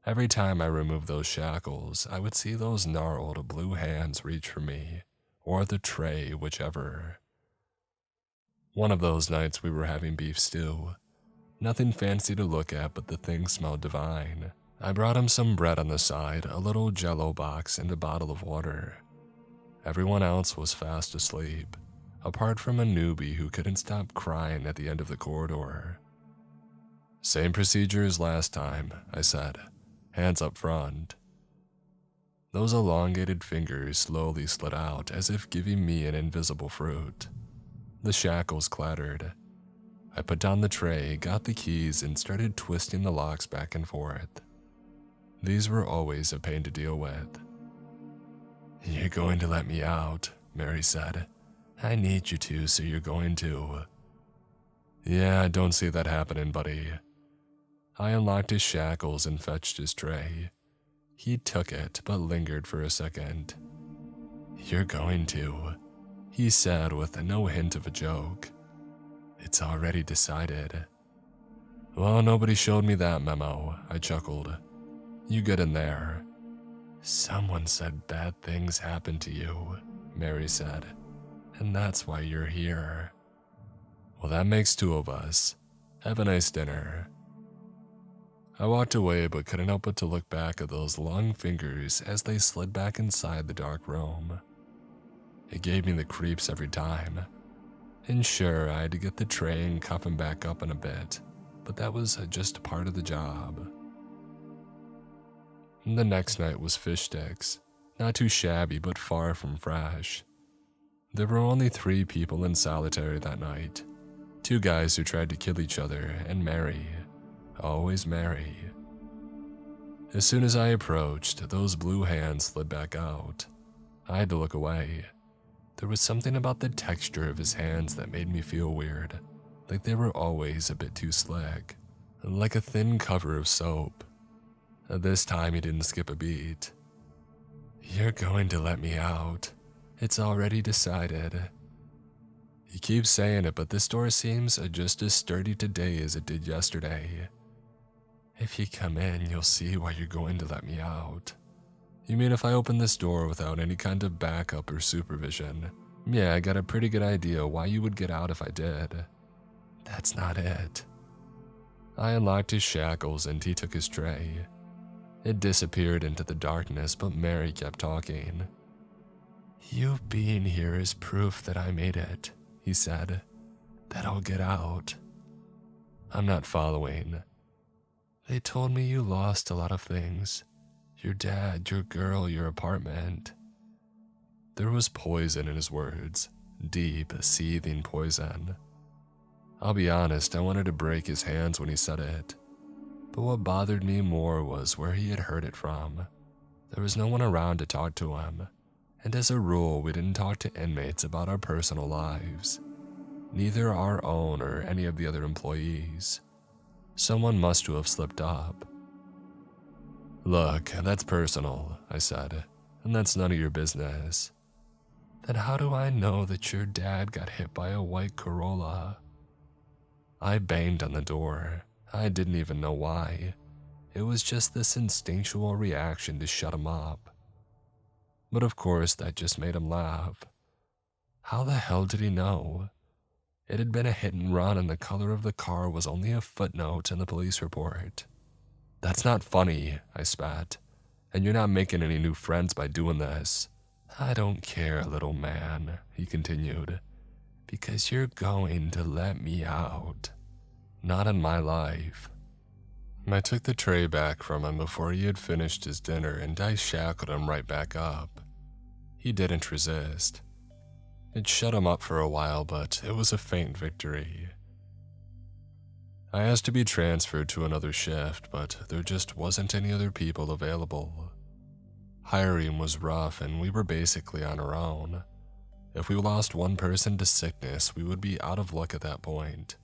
Every time I removed those shackles, I would see those gnarled blue hands reach for me, or the tray, whichever. One of those nights we were having beef stew. Nothing fancy to look at, but the thing smelled divine. I brought him some bread on the side, a little jello box, and a bottle of water. Everyone else was fast asleep, apart from a newbie who couldn't stop crying at the end of the corridor. "Same procedure as last time," I said, hands up front. Those elongated fingers slowly slid out as if giving me an invisible fruit. The shackles clattered. I put down the tray, got the keys, and started twisting the locks back and forth. These were always a pain to deal with. "You're going to let me out," Mary said. "I need you to, so you're going to." "Yeah, I don't see that happening, buddy." I unlocked his shackles and fetched his tray. He took it, but lingered for a second. "You're going to," he said with no hint of a joke. "It's already decided." "Well, nobody showed me that memo," I chuckled. "You get in there." "Someone said bad things happened to you," Mary said, "and that's why you're here." "Well, that makes 2 of us. Have a nice dinner." I walked away, but couldn't help but to look back at those long fingers as they slid back inside the dark room. It gave me the creeps every time. And sure, I had to get the tray and cuff him back up in a bit, but that was just part of the job. The next night was fish sticks, not too shabby but far from fresh. There were only 3 people in solitary that night, 2 guys who tried to kill each other, and Mary. Always Mary. As soon as I approached, those blue hands slid back out. I had to look away. There was something about the texture of his hands that made me feel weird, like they were always a bit too slick, like a thin cover of soap. This time he didn't skip a beat. "You're going to let me out. It's already decided." You keep saying it, but this door seems just as sturdy today as it did yesterday. "If you come in, you'll see why you're going to let me out." "You mean if I open this door without any kind of backup or supervision?" "Yeah, I got a pretty good idea why you would get out if I did." "That's not it." I unlocked his shackles and he took his tray. It disappeared into the darkness, but Mary kept talking. "You being here is proof that I made it," he said. "That I'll get out." "I'm not following." "They told me you lost a lot of things. Your dad, your girl, your apartment." There was poison in his words, deep, seething poison. I'll be honest, I wanted to break his hands when he said it. But what bothered me more was where he had heard it from. There was no one around to talk to him, and as a rule, we didn't talk to inmates about our personal lives. Neither our own or any of the other employees. Someone must have slipped up. "Look, that's personal," I said, "and that's none of your business." "Then how do I know that your dad got hit by a white Corolla?" I banged on the door. I didn't even know why. It was just this instinctual reaction to shut him up. But of course, that just made him laugh. How the hell did he know? It had been a hit and run, and the color of the car was only a footnote in the police report. "That's not funny," I spat. "And you're not making any new friends by doing this. I don't care, little man, he continued, because you're going to let me out. Not in my life. I took the tray back from him before he had finished his dinner, and I shackled him right back up. He didn't resist. It shut him up for a while, but it was a faint victory. I asked to be transferred to another shift, but there just wasn't any other people available. Hiring was rough, and we were basically on our own. If we lost one person to sickness, we would be out of luck at that point.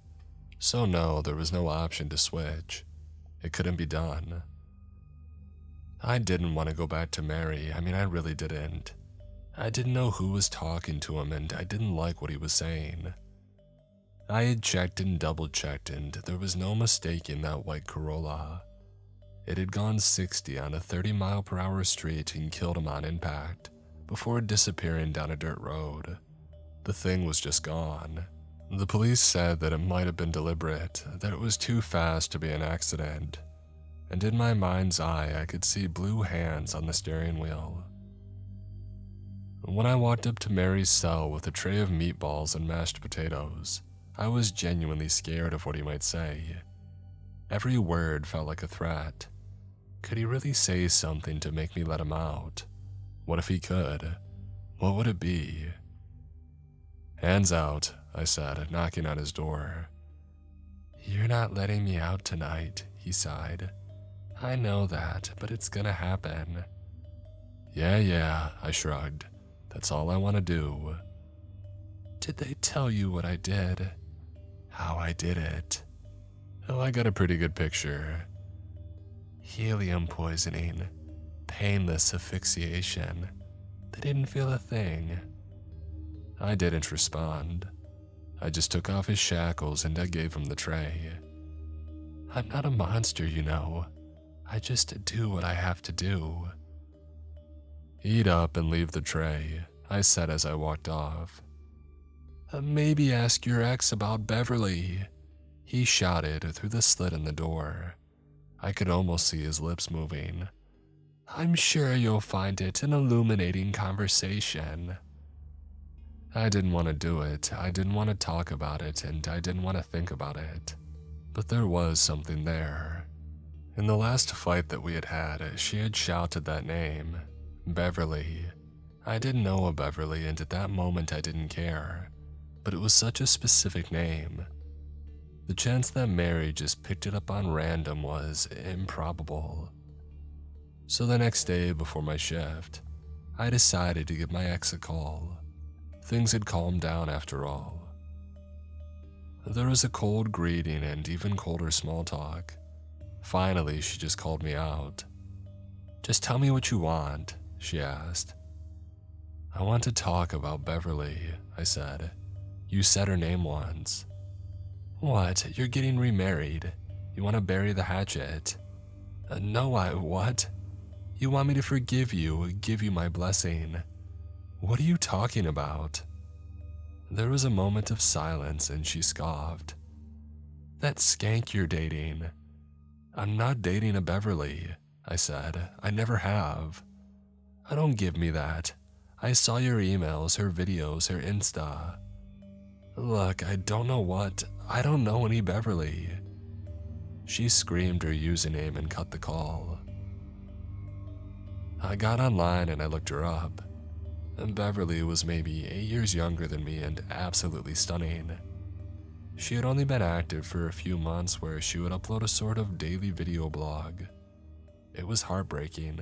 So no, there was no option to switch. It couldn't be done. I didn't want to go back to Mary. I really didn't. I didn't know who was talking to him, and I didn't like what he was saying. I had checked and double-checked, and there was no mistaking that white Corolla. It had gone 60 on a 30-mile-per-hour street and killed him on impact, before disappearing down a dirt road. The thing was just gone. The police said that it might have been deliberate, that it was too fast to be an accident, and in my mind's eye I could see blue hands on the steering wheel. When I walked up to Mary's cell with a tray of meatballs and mashed potatoes, I was genuinely scared of what he might say. Every word felt like a threat. Could he really say something to make me let him out? What if he could? What would it be? Hands out, I said, knocking on his door. You're not letting me out tonight, he sighed. I know that, but it's gonna happen. Yeah, I shrugged. That's all I want to do. Did they tell you what I did? How I did it? Oh, I got a pretty good picture. Helium poisoning. Painless asphyxiation. They didn't feel a thing. I didn't respond. I just took off his shackles and I gave him the tray. I'm not a monster, you know. I just do what I have to do. Eat up and leave the tray, I said as I walked off. Maybe ask your ex about Beverly, he shouted through the slit in the door. I could almost see his lips moving. I'm sure you'll find it an illuminating conversation. I didn't want to do it, I didn't want to talk about it, and I didn't want to think about it. But there was something there. In the last fight that we had had, she had shouted that name. Beverly. I didn't know a Beverly, and at that moment I didn't care. But it was such a specific name. The chance that Mary just picked it up on random was improbable. So the next day before my shift, I decided to give my ex a call. Things had calmed down after all. There was a cold greeting and even colder small talk. Finally, she just called me out. Just tell me what you want, she asked. I want to talk about Beverly, I said. You said her name once. What? You're getting remarried. You want to bury the hatchet? No, what? You want me to forgive you, give you my blessing. What are you talking about? There was a moment of silence and she scoffed. That skank you're dating. I'm not dating a Beverly, I said. I never have. Don't give me that. I saw your emails, her videos, her Insta. Look, I don't know any Beverly. She screamed her username and cut the call. I got online and I looked her up. Beverly was maybe 8 years younger than me and absolutely stunning. She had only been active for a few months where she would upload a sort of daily video blog. It was heartbreaking.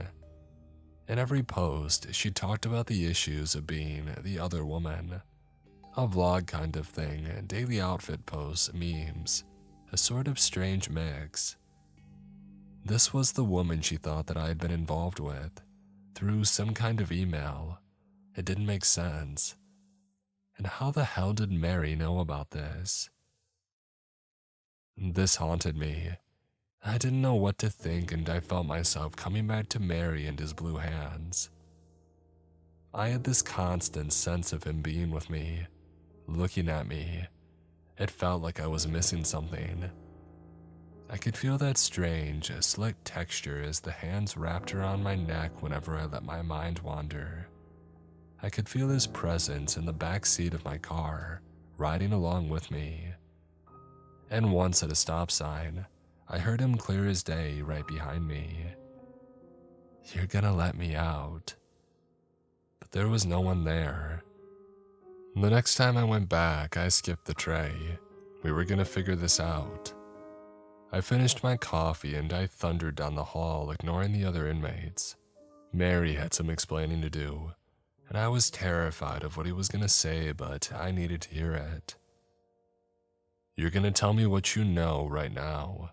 In every post, she talked about the issues of being the other woman. A vlog kind of thing, daily outfit posts, memes, a sort of strange mix. This was the woman she thought that I had been involved with, through some kind of email. It didn't make sense. And how the hell did Mary know about this? This haunted me. I didn't know what to think and I felt myself coming back to Mary and his blue hands. I had this constant sense of him being with me, looking at me. It felt like I was missing something. I could feel that strange, slick texture as the hands wrapped around my neck whenever I let my mind wander. I could feel his presence in the back seat of my car, riding along with me. And once at a stop sign, I heard him clear his day right behind me. "You're gonna let me out." But there was no one there. The next time I went back, I skipped the tray. We were gonna figure this out. I finished my coffee and I thundered down the hall, ignoring the other inmates. Mary had some explaining to do, and I was terrified of what he was gonna say, but I needed to hear it. "You're gonna tell me what you know right now.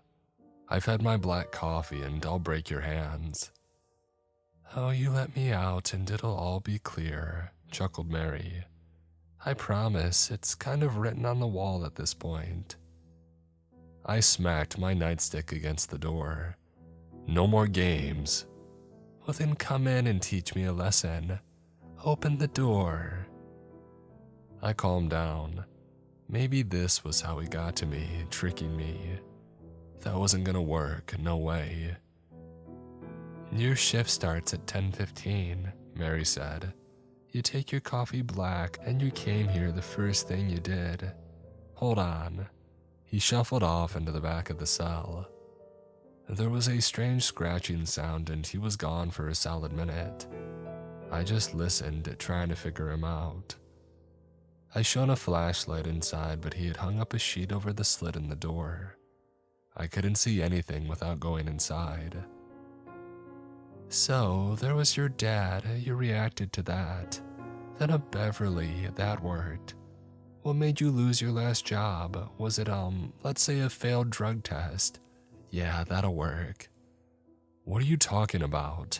I've had my black coffee and I'll break your hands." "Oh, you let me out and it'll all be clear," chuckled Mary. "I promise, it's kind of written on the wall at this point." I smacked my nightstick against the door. "No more games." "Well then come in and teach me a lesson. Open the door." I calmed down. Maybe this was how he got to me, tricking me. That wasn't gonna work, no way. "Your shift starts at 10:15, Mary said. "You take your coffee black and you came here the first thing you did. Hold on." He shuffled off into the back of the cell. There was a strange scratching sound and he was gone for a solid minute. I just listened, trying to figure him out. I shone a flashlight inside, but he had hung up a sheet over the slit in the door. I couldn't see anything without going inside. "So, there was your dad, you reacted to that. Then a Beverly, that worked. What made you lose your last job? Was it, let's say a failed drug test? Yeah, that'll work." "What are you talking about?"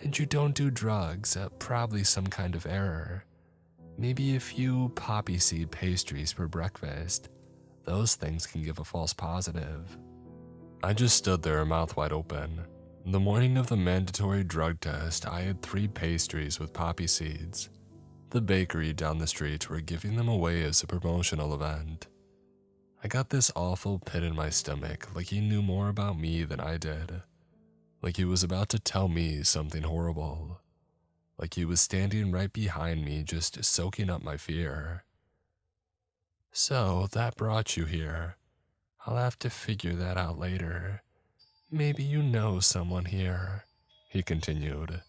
"And you don't do drugs, probably some kind of error. Maybe a few poppy seed pastries for breakfast. Those things can give a false positive." I just stood there, mouth wide open. The morning of the mandatory drug test, I had 3 pastries with poppy seeds. The bakery down the street were giving them away as a promotional event. I got this awful pit in my stomach, like he knew more about me than I did. Like he was about to tell me something horrible. Like he was standing right behind me, just soaking up my fear. "So, that brought you here. I'll have to figure that out later. Maybe you know someone here," he continued.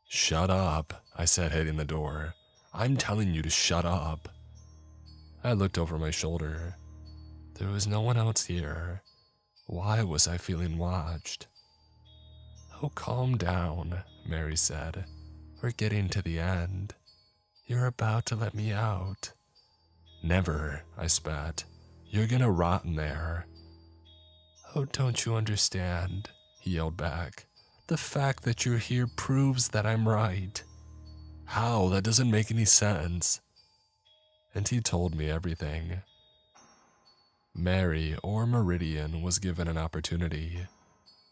"Shut up," I said, hitting the door. "I'm telling you to shut up." I looked over my shoulder. There was no one else here. Why was I feeling watched? "Oh, calm down," Mary said. "We're getting to the end. You're about to let me out." "Never," I spat. "You're gonna rot in there." "Oh, don't you understand?" he yelled back. "The fact that you're here proves that I'm right." "How? That doesn't make any sense." And he told me everything. Mary, or Meridian, was given an opportunity.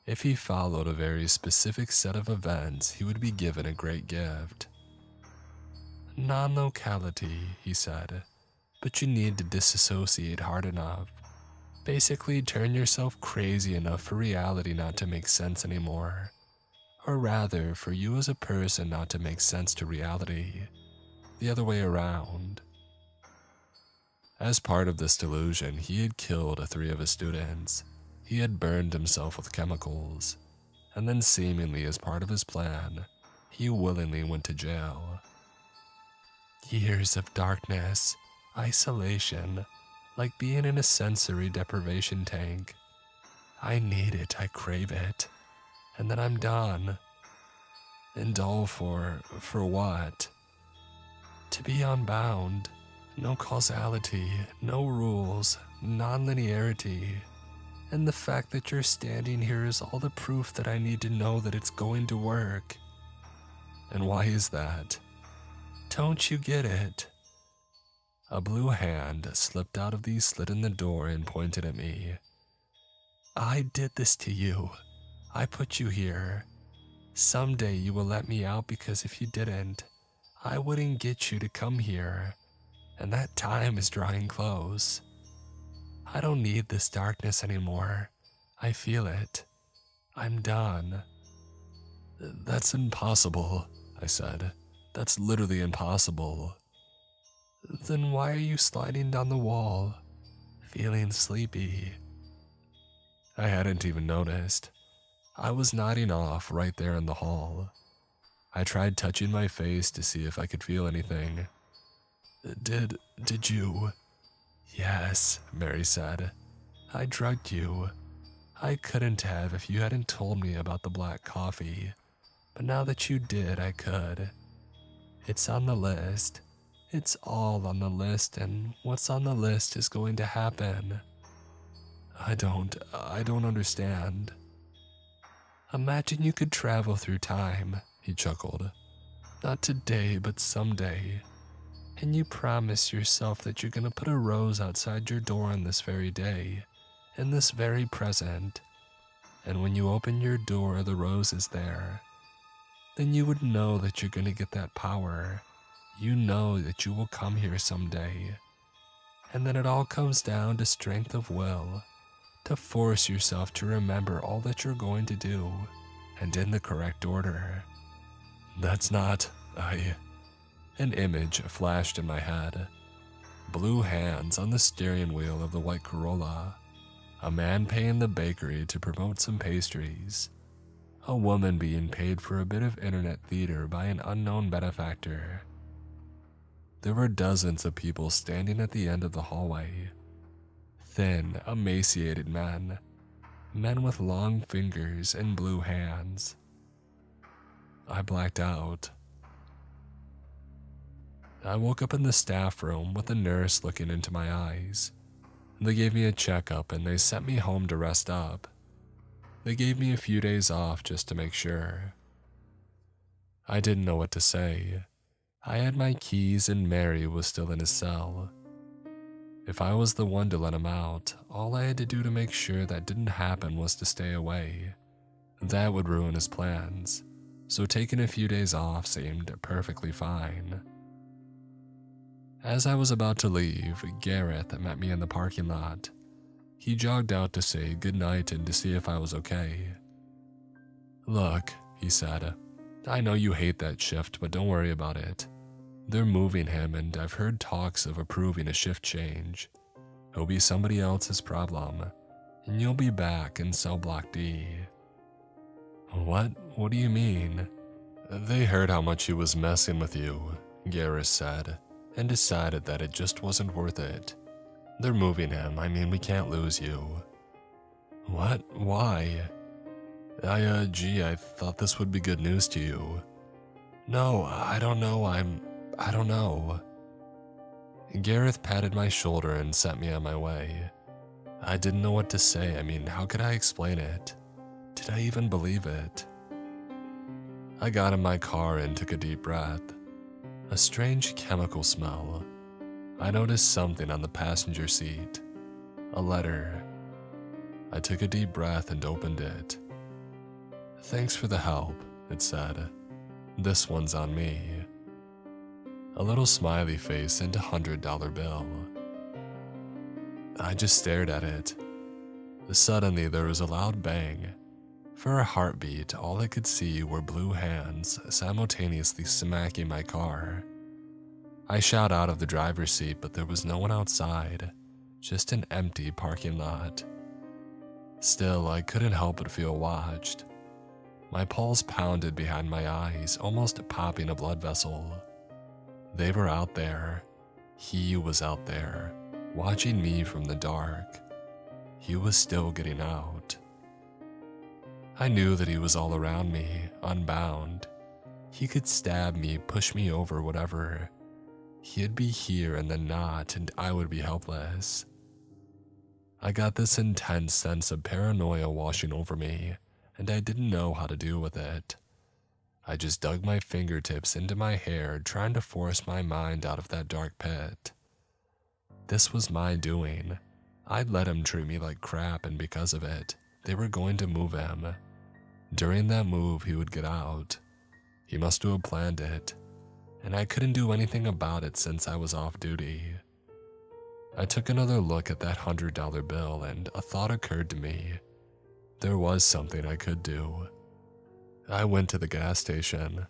If he followed a very specific set of events, he would be given a great gift. "Non-locality," he said, "but you need to disassociate hard enough. Basically, turn yourself crazy enough for reality not to make sense anymore. Or rather, for you as a person not to make sense to reality. The other way around." As part of this delusion, he had killed 3 of his students. He had burned himself with chemicals. And then, seemingly as part of his plan, he willingly went to jail. Years of darkness, isolation, like being in a sensory deprivation tank. I need it, I crave it. And then I'm done. And all for what? To be unbound. No causality, no rules, non-linearity. And the fact that you're standing here is all the proof that I need to know that it's going to work. And why is that? Don't you get it? A blue hand slipped out of the slit in the door and pointed at me. "I did this to you. I put you here. Someday you will let me out, because if you didn't, I wouldn't get you to come here. And that time is drawing close. I don't need this darkness anymore. I feel it. I'm done." "That's impossible," I said. That's literally impossible. Then why are you sliding down the wall, feeling sleepy? I hadn't even noticed. I was nodding off right there in the hall. I tried touching my face to see if I could feel anything. Did you? Yes, Mary said. I drugged you. I couldn't have if you hadn't told me about the black coffee, but now that you did, I could. It's on the list. It's all on the list, and what's on the list is going to happen. I don't understand. Imagine you could travel through time, he chuckled. Not today, but someday. And you promise yourself that you're gonna put a rose outside your door on this very day, in this very present. And when you open your door, the rose is there. Then you would know that you're gonna get that power. You know that you will come here someday. And then it all comes down to strength of will, to force yourself to remember all that you're going to do, and in the correct order. That's not, An image flashed in my head. Blue hands on the steering wheel of the white Corolla. A man paying the bakery to promote some pastries. A woman being paid for a bit of internet theater by an unknown benefactor. There were dozens of people standing at the end of the hallway. Thin, emaciated men. Men with long fingers and blue hands. I blacked out. I woke up in the staff room with a nurse looking into my eyes. They gave me a checkup and they sent me home to rest up. They gave me a few days off just to make sure. I didn't know what to say. I had my keys and Mary was still in his cell. If I was the one to let him out, all I had to do to make sure that didn't happen was to stay away. That would ruin his plans, so taking a few days off seemed perfectly fine. As I was about to leave, Gareth met me in the parking lot. He jogged out to say goodnight and to see if I was okay. Look, he said, I know you hate that shift, but don't worry about it. They're moving him and I've heard talks of approving a shift change. It'll be somebody else's problem, and you'll be back in cell block D. What? What do you mean? They heard how much he was messing with you, Gareth said, and decided that it just wasn't worth it. They're moving him, we can't lose you. What? Why? I thought this would be good news to you. No, I don't know, I don't know. Gareth patted my shoulder and sent me on my way. I didn't know what to say, how could I explain it? Did I even believe it? I got in my car and took a deep breath. A strange chemical smell. I noticed something on the passenger seat. A letter. I took a deep breath and opened it. Thanks for the help, it said. This one's on me. A little smiley face and $100 bill. I just stared at it. Suddenly there was a loud bang. For a heartbeat, all I could see were blue hands simultaneously smacking my car. I shot out of the driver's seat, but there was no one outside, just an empty parking lot. Still, I couldn't help but feel watched. My pulse pounded behind my eyes, almost popping a blood vessel. They were out there. He was out there, watching me from the dark. He was still getting out. I knew that he was all around me, unbound. He could stab me, push me over, whatever. He'd be here and then not, and I would be helpless. I got this intense sense of paranoia washing over me, and I didn't know how to deal with it. I just dug my fingertips into my hair, trying to force my mind out of that dark pit. This was my doing. I'd let him treat me like crap, and because of it, they were going to move him. During that move, he would get out. He must have planned it, and I couldn't do anything about it since I was off duty. I took another look at that $100 bill, and a thought occurred to me. There was something I could do. I went to the gas station.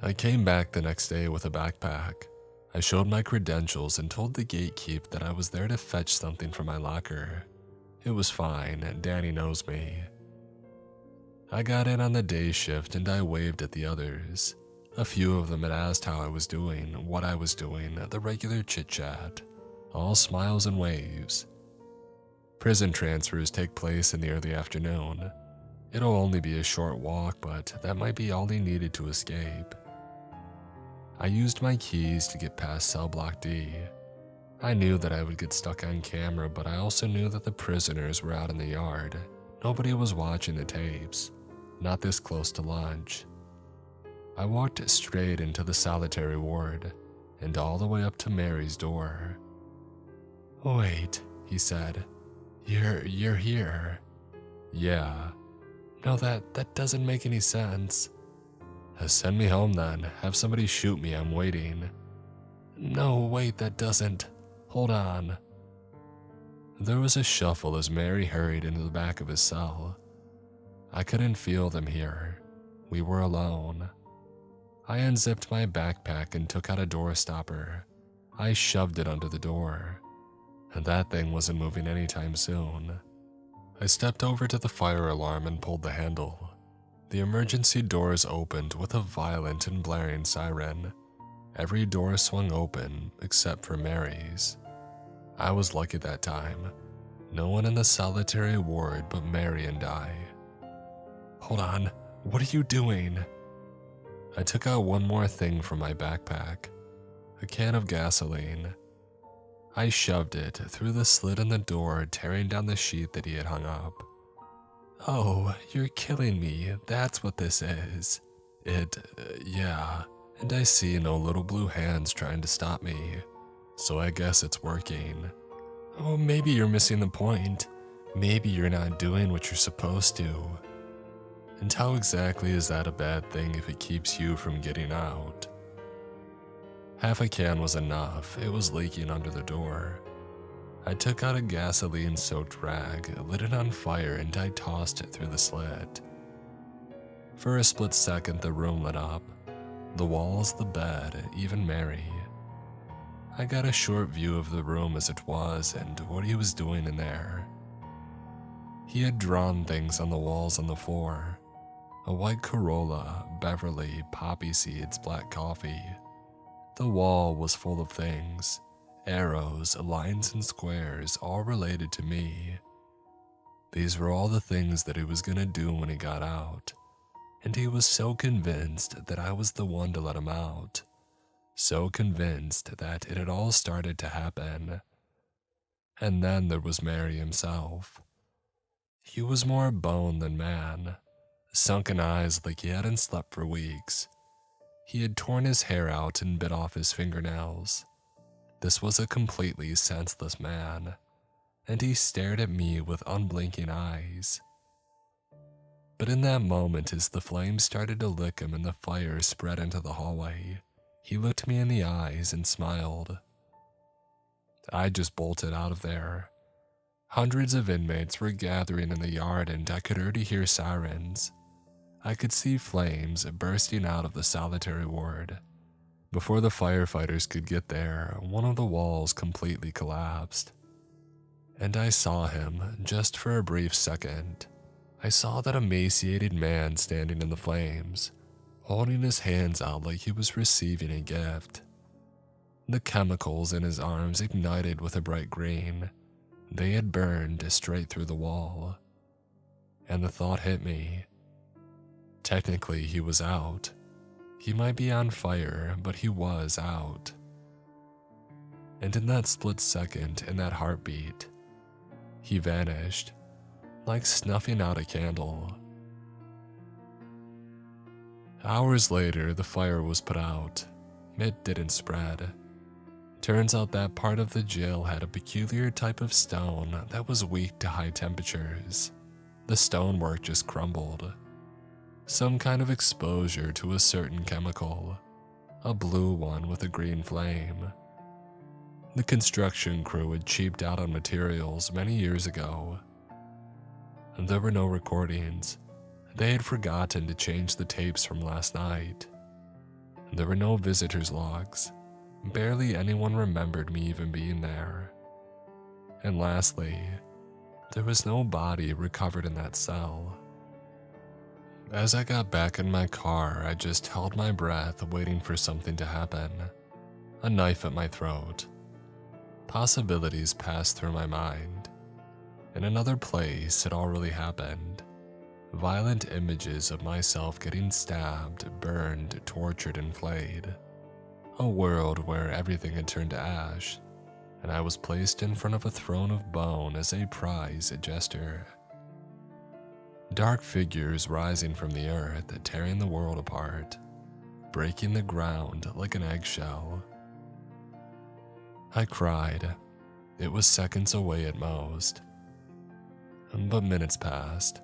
I came back the next day with a backpack. I showed my credentials and told the gatekeep that I was there to fetch something from my locker. It was fine, Danny knows me. I got in on the day shift and I waved at the others. A few of them had asked how I was doing, what I was doing, the regular chit-chat. All smiles and waves. Prison transfers take place in the early afternoon. It'll only be a short walk, but that might be all he needed to escape. I used my keys to get past cell block D. I knew that I would get stuck on camera, but I also knew that the prisoners were out in the yard. Nobody was watching the tapes, not this close to lunch. I walked straight into the solitary ward, and all the way up to Mary's door. "Wait," he said. You're here." "Yeah." "No, that doesn't make any sense." "Send me home then. Have somebody shoot me, I'm waiting." "No, wait, that doesn't. Hold on." There was a shuffle as Mary hurried into the back of his cell. I couldn't feel them here. We were alone. I unzipped my backpack and took out a door stopper. I shoved it under the door. That thing wasn't moving anytime soon. I stepped over to the fire alarm and pulled the handle. The emergency doors opened with a violent and blaring siren. Every door swung open except for Mary's. I was lucky that time. No one in the solitary ward but Mary and I. "Hold on, what are you doing?" I took out one more thing from my backpack, a can of gasoline. I shoved it through the slit in the door, tearing down the sheet that he had hung up. "Oh, you're killing me, that's what this is." Yeah, and I see no little blue hands trying to stop me, so I guess it's working. "Oh, maybe you're missing the point. Maybe you're not doing what you're supposed to." And how exactly is that a bad thing if it keeps you from getting out? Half a can was enough. It was leaking under the door. I took out a gasoline-soaked rag, lit it on fire, and I tossed it through the slit. For a split second, the room lit up. The walls, the bed, even Mary. I got a short view of the room as it was and what he was doing in there. He had drawn things on the walls and the floor. A white Corolla, Beverly, poppy seeds, black coffee. The wall was full of things. Arrows, lines, and squares, all related to me. These were all the things that he was gonna do when he got out. And he was so convinced that I was the one to let him out. So convinced that it had all started to happen. And then there was Mary himself. He was more bone than man. Sunken eyes like he hadn't slept for weeks. He had torn his hair out and bit off his fingernails. This was a completely senseless man, and he stared at me with unblinking eyes. But in that moment, as the flames started to lick him and the fire spread into the hallway, he looked me in the eyes and smiled. I just bolted out of there. Hundreds of inmates were gathering in the yard and I could already hear sirens. I could see flames bursting out of the solitary ward. Before the firefighters could get there, one of the walls completely collapsed. And I saw him, just for a brief second. I saw that emaciated man standing in the flames, holding his hands out like he was receiving a gift. The chemicals in his arms ignited with a bright green. They had burned straight through the wall. And the thought hit me. Technically, he was out. He might be on fire, but he was out. And in that split second, in that heartbeat, he vanished, like snuffing out a candle. Hours later, the fire was put out. It didn't spread. Turns out that part of the jail had a peculiar type of stone that was weak to high temperatures. The stonework just crumbled. Some kind of exposure to a certain chemical, a blue one with a green flame. The construction crew had cheaped out on materials many years ago. There were no recordings. They had forgotten to change the tapes from last night. There were no visitors logs. Barely anyone remembered me even being there. And lastly, there was no body recovered in that cell. As I got back in my car, I just held my breath, waiting for something to happen. A knife at my throat. Possibilities passed through my mind. In another place, it all really happened. Violent images of myself getting stabbed, burned, tortured, and flayed. A world where everything had turned to ash, and I was placed in front of a throne of bone as a prize gesture. Dark figures rising from the earth, tearing the world apart, breaking the ground like an eggshell. I cried. It was seconds away at most. But minutes passed.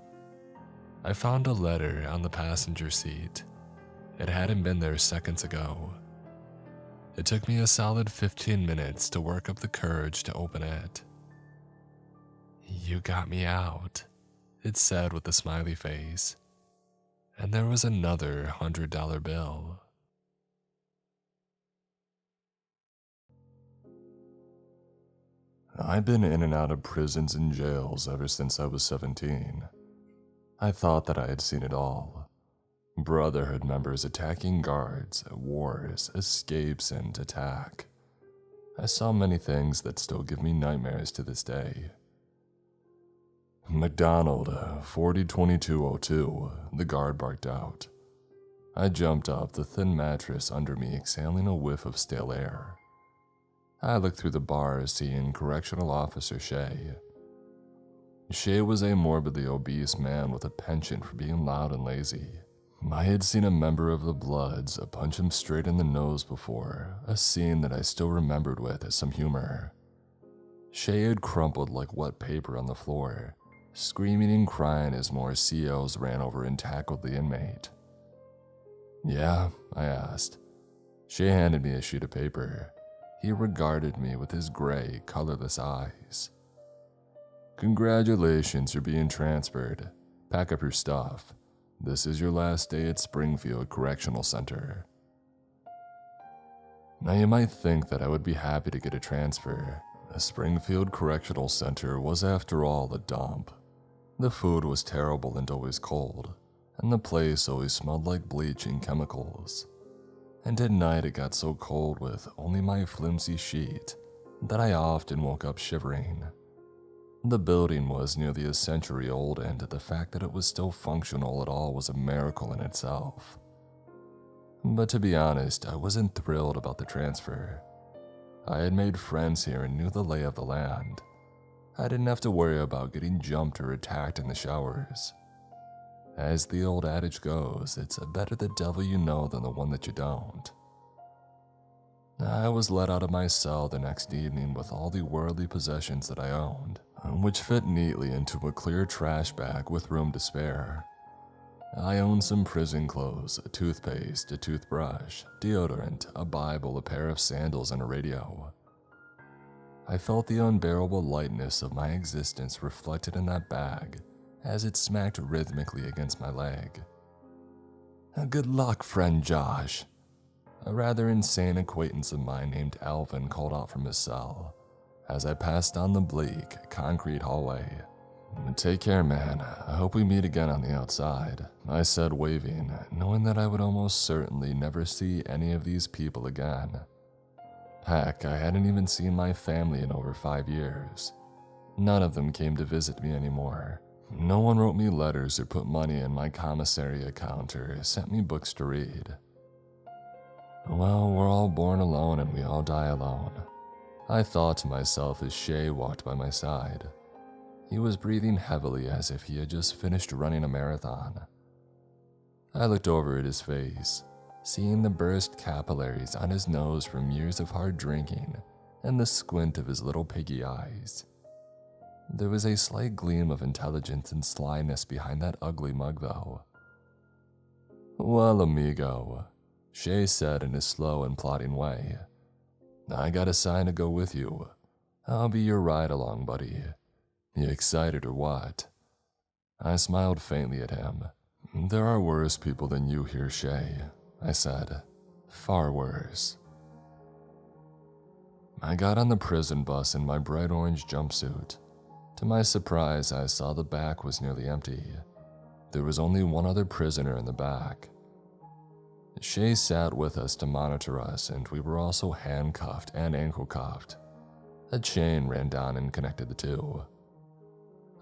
I found a letter on the passenger seat. It hadn't been there seconds ago. It took me a solid 15 minutes to work up the courage to open it. "You got me out," it said with a smiley face. And there was another $100 bill. I've been in and out of prisons and jails ever since I was 17. I thought that I had seen it all. Brotherhood members attacking guards, wars, escapes, and attack. I saw many things that still give me nightmares to this day. "McDonald, 402202, the guard barked out. I jumped up, the thin mattress under me exhaling a whiff of stale air. I looked through the bars, seeing Correctional Officer Shay. Shay was a morbidly obese man with a penchant for being loud and lazy. I had seen a member of the Bloods punch him straight in the nose before, a scene that I still remembered with some humor. Shay had crumpled like wet paper on the floor, screaming and crying as more COs ran over and tackled the inmate. "Yeah?" I asked. Shay handed me a sheet of paper. He regarded me with his gray, colorless eyes. "Congratulations, you're being transferred. Pack up your stuff. This is your last day at Springfield Correctional Center." Now you might think that I would be happy to get a transfer. The Springfield Correctional Center was after all a dump. The food was terrible and always cold, and the place always smelled like bleach and chemicals. And at night it got so cold with only my flimsy sheet that I often woke up shivering. The building was nearly a century old, and the fact that it was still functional at all was a miracle in itself. But to be honest, I wasn't thrilled about the transfer. I had made friends here and knew the lay of the land. I didn't have to worry about getting jumped or attacked in the showers. As the old adage goes, it's better the devil you know than the one that you don't. I was let out of my cell the next evening with all the worldly possessions that I owned, which fit neatly into a clear trash bag with room to spare. I owned some prison clothes, a toothpaste, a toothbrush, deodorant, a Bible, a pair of sandals, and a radio. I felt the unbearable lightness of my existence reflected in that bag as it smacked rhythmically against my leg. "Good luck, friend Josh," a rather insane acquaintance of mine named Alvin called out from his cell as I passed down the bleak, concrete hallway. "Take care, man. I hope we meet again on the outside," I said, waving, knowing that I would almost certainly never see any of these people again. Heck, I hadn't even seen my family in over 5 years. None of them came to visit me anymore. No one wrote me letters or put money in my commissary account or sent me books to read. Well, we're all born alone and we all die alone, I thought to myself as Shay walked by my side. He was breathing heavily as if he had just finished running a marathon. I looked over at his face, seeing the burst capillaries on his nose from years of hard drinking and the squint of his little piggy eyes. There was a slight gleam of intelligence and slyness behind that ugly mug, though. "Well, amigo," Shay said in his slow and plodding way. "I got a sign to go with you. I'll be your ride-along buddy. You excited or what?" I smiled faintly at him. "There are worse people than you here, Shay," I said. Far worse. I got on the prison bus in my bright orange jumpsuit. To my surprise, I saw the back was nearly empty. There was only one other prisoner in the back. Shay sat with us to monitor us, and we were also handcuffed and ankle cuffed. A chain ran down and connected the two.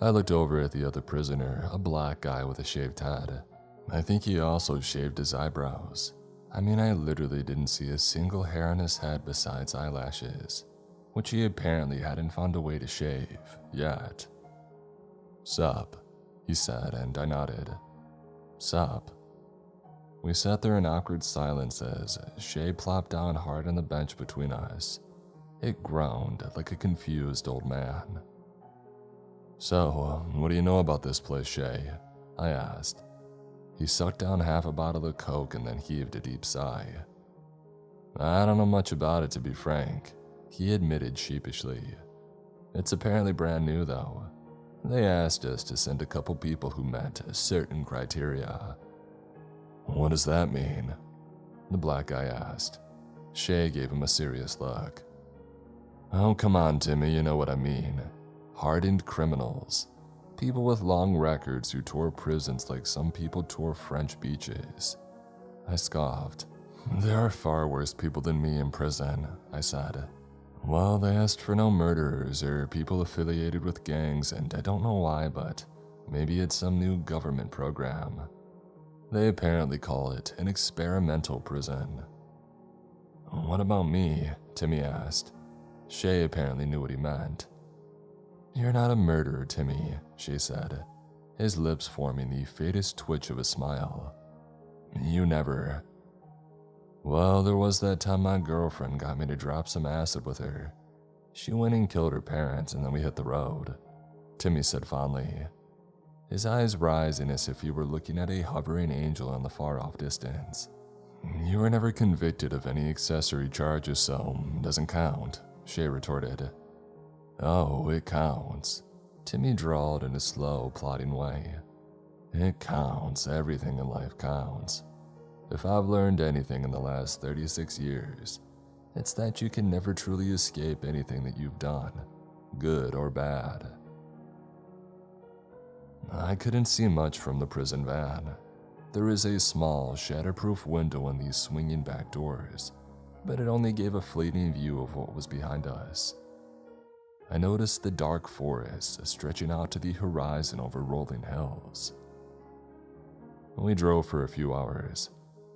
I looked over at the other prisoner, a black guy with a shaved head. I think he also shaved his eyebrows. I mean, I literally didn't see a single hair on his head besides eyelashes, which he apparently hadn't found a way to shave yet. "Sup," he said, and I nodded. "Sup." We sat there in awkward silence as Shay plopped down hard on the bench between us. It groaned like a confused old man. "So, what do you know about this place, Shay?" I asked. He sucked down half a bottle of Coke and then heaved a deep sigh. "I don't know much about it, to be frank," he admitted sheepishly. "It's apparently brand new, though. They asked us to send a couple people who met certain criteria." "What does that mean?" the black guy asked. Shay gave him a serious look. "Oh, come on, Timmy, you know what I mean. Hardened criminals. People with long records who tour prisons like some people tour French beaches." I scoffed. "There are far worse people than me in prison," I said. "Well, they asked for no murderers or people affiliated with gangs, and I don't know why, but maybe it's some new government program. They apparently call it an experimental prison." "What about me?" Timmy asked. Shay apparently knew what he meant. "You're not a murderer, Timmy," Shay said, his lips forming the faintest twitch of a smile. "You never." "Well, there was that time my girlfriend got me to drop some acid with her. She went and killed her parents, and then we hit the road," Timmy said fondly, his eyes rising as if he were looking at a hovering angel in the far-off distance. "You were never convicted of any accessory charges, so doesn't count," Shay retorted. "Oh, it counts," Timmy drawled in a slow, plodding way. "It counts. Everything in life counts. If I've learned anything in the last 36 years, it's that you can never truly escape anything that you've done, good or bad." I couldn't see much from the prison van. There is a small, shatterproof window in these swinging back doors, but it only gave a fleeting view of what was behind us. I noticed the dark forest stretching out to the horizon over rolling hills. We drove for a few hours.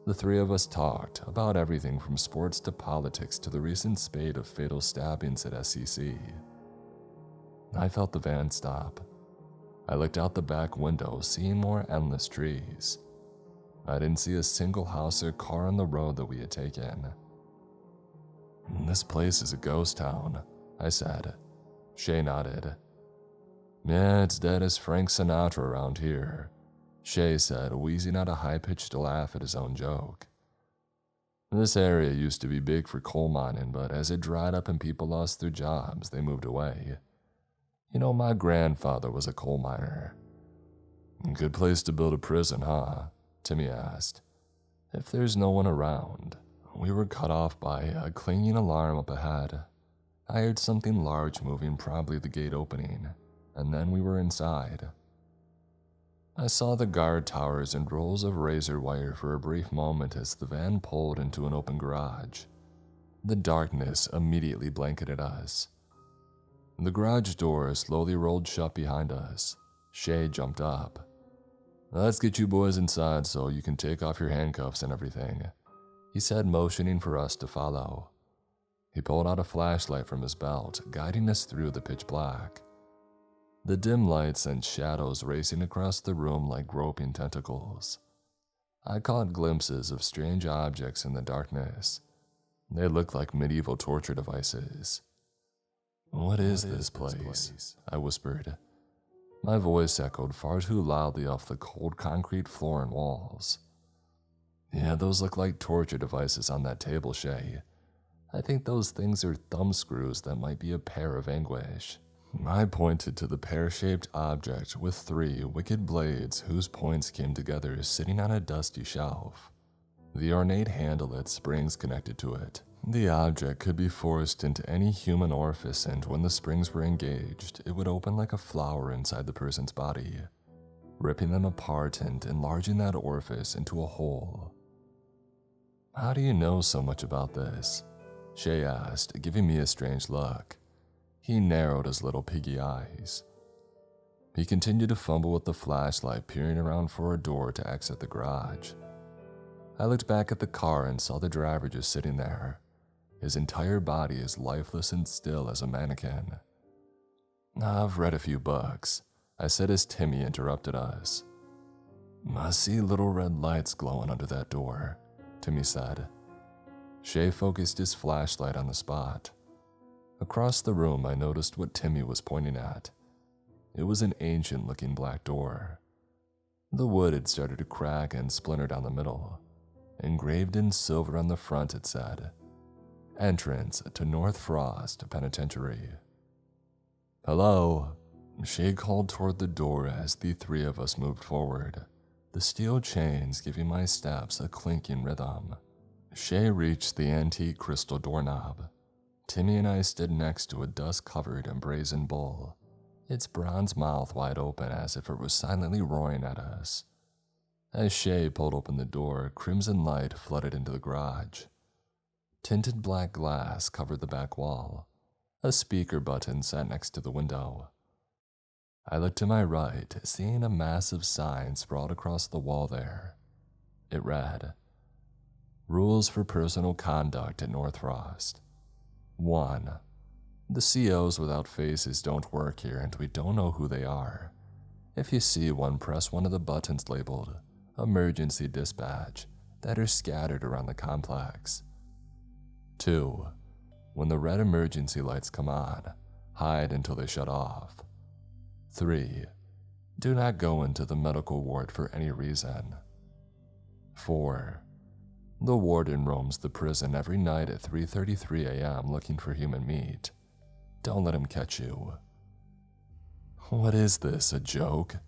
The three of us talked about everything from sports to politics to the recent spate of fatal stabbings at SCC. I felt the van stop. I looked out the back window, seeing more endless trees. I didn't see a single house or car on the road that we had taken. "This place is a ghost town," I said. Shay nodded. "Yeah, it's dead as Frank Sinatra around here," Shay said, wheezing out a high-pitched laugh at his own joke. "This area used to be big for coal mining, but as it dried up and people lost their jobs, they moved away. You know, my grandfather was a coal miner." "Good place to build a prison, huh?" Timmy asked. "If there's no one around." We were cut off by a clanging alarm up ahead. I heard something large moving, probably the gate opening, and then we were inside. I saw the guard towers and rolls of razor wire for a brief moment as the van pulled into an open garage. The darkness immediately blanketed us. The garage door slowly rolled shut behind us. Shay jumped up. "Let's get you boys inside so you can take off your handcuffs and everything," he said, motioning for us to follow. He pulled out a flashlight from his belt, guiding us through the pitch black. The dim light sent shadows racing across the room like groping tentacles. I caught glimpses of strange objects in the darkness. They looked like medieval torture devices. What is this place?" I whispered. My voice echoed far too loudly off the cold concrete floor and walls. "Yeah, those look like torture devices on that table, Shay. I think those things are thumb screws that might be a pair of anguish." I pointed to the pear-shaped object with 3 wicked blades whose points came together sitting on a dusty shelf. The ornate handle had springs connected to it. The object could be forced into any human orifice, and when the springs were engaged, it would open like a flower inside the person's body, ripping them apart and enlarging that orifice into a hole. "How do you know so much about this?" Shay asked, giving me a strange look. He narrowed his little piggy eyes. He continued to fumble with the flashlight, peering around for a door to exit the garage. I looked back at the car and saw the driver just sitting there, his entire body as lifeless and still as a mannequin. "I've read a few books," I said as Timmy interrupted us. "I see little red lights glowing under that door," Timmy said. Shay focused his flashlight on the spot. Across the room, I noticed what Timmy was pointing at. It was an ancient-looking black door. The wood had started to crack and splinter down the middle. Engraved in silver on the front, it said, "Entrance to North Frost Penitentiary." "Hello," Shay called toward the door as the three of us moved forward, the steel chains giving my steps a clinking rhythm. Shay reached the antique crystal doorknob. Timmy and I stood next to a dust-covered and brazen bull, its bronze mouth wide open as if it was silently roaring at us. As Shay pulled open the door, crimson light flooded into the garage. Tinted black glass covered the back wall. A speaker button sat next to the window. I looked to my right, seeing a massive sign sprawled across the wall there. It read, "Rules for Personal Conduct at North Frost. 1. The COs without faces don't work here and we don't know who they are. If you see one, press one of the buttons labeled Emergency Dispatch that are scattered around the complex. 2. When the red emergency lights come on, hide until they shut off. 3. Do not go into the medical ward for any reason. 4. The warden roams the prison every night at 3:33 a.m. looking for human meat. Don't let him catch you." "What is this, a joke?"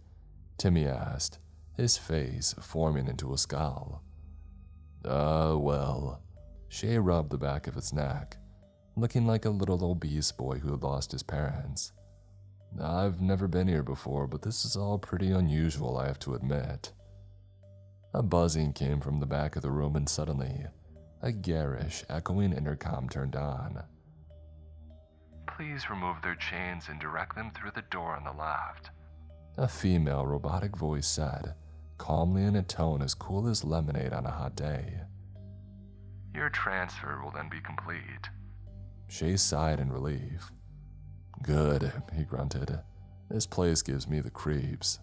Timmy asked, his face forming into a scowl. Well," Shay rubbed the back of his neck, looking like a little obese boy who had lost his parents. "I've never been here before, but this is all pretty unusual, I have to admit." A buzzing came from the back of the room and suddenly, a garish, echoing intercom turned on. "Please remove their chains and direct them through the door on the left," a female robotic voice said, calmly in a tone as cool as lemonade on a hot day. "Your transfer will then be complete." Shay sighed in relief. "Good," he grunted. "This place gives me the creeps."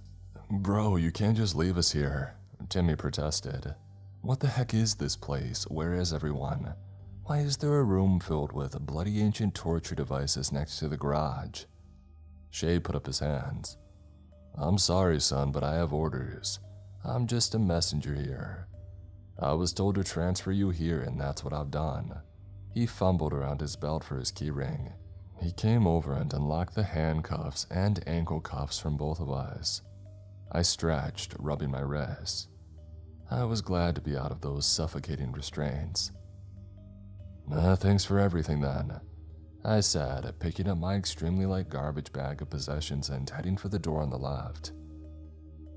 "Bro, you can't just leave us here," Timmy protested. "What the heck is this place? Where is everyone? Why is there a room filled with bloody ancient torture devices next to the garage?" Shay put up his hands. "I'm sorry, son, but I have orders. I'm just a messenger here. I was told to transfer you here, and that's what I've done." He fumbled around his belt for his keyring. He came over and unlocked the handcuffs and ankle cuffs from both of us. I stretched, rubbing my wrists. I was glad to be out of those suffocating restraints. Thanks for everything then," I said, picking up my extremely light garbage bag of possessions and heading for the door on the left.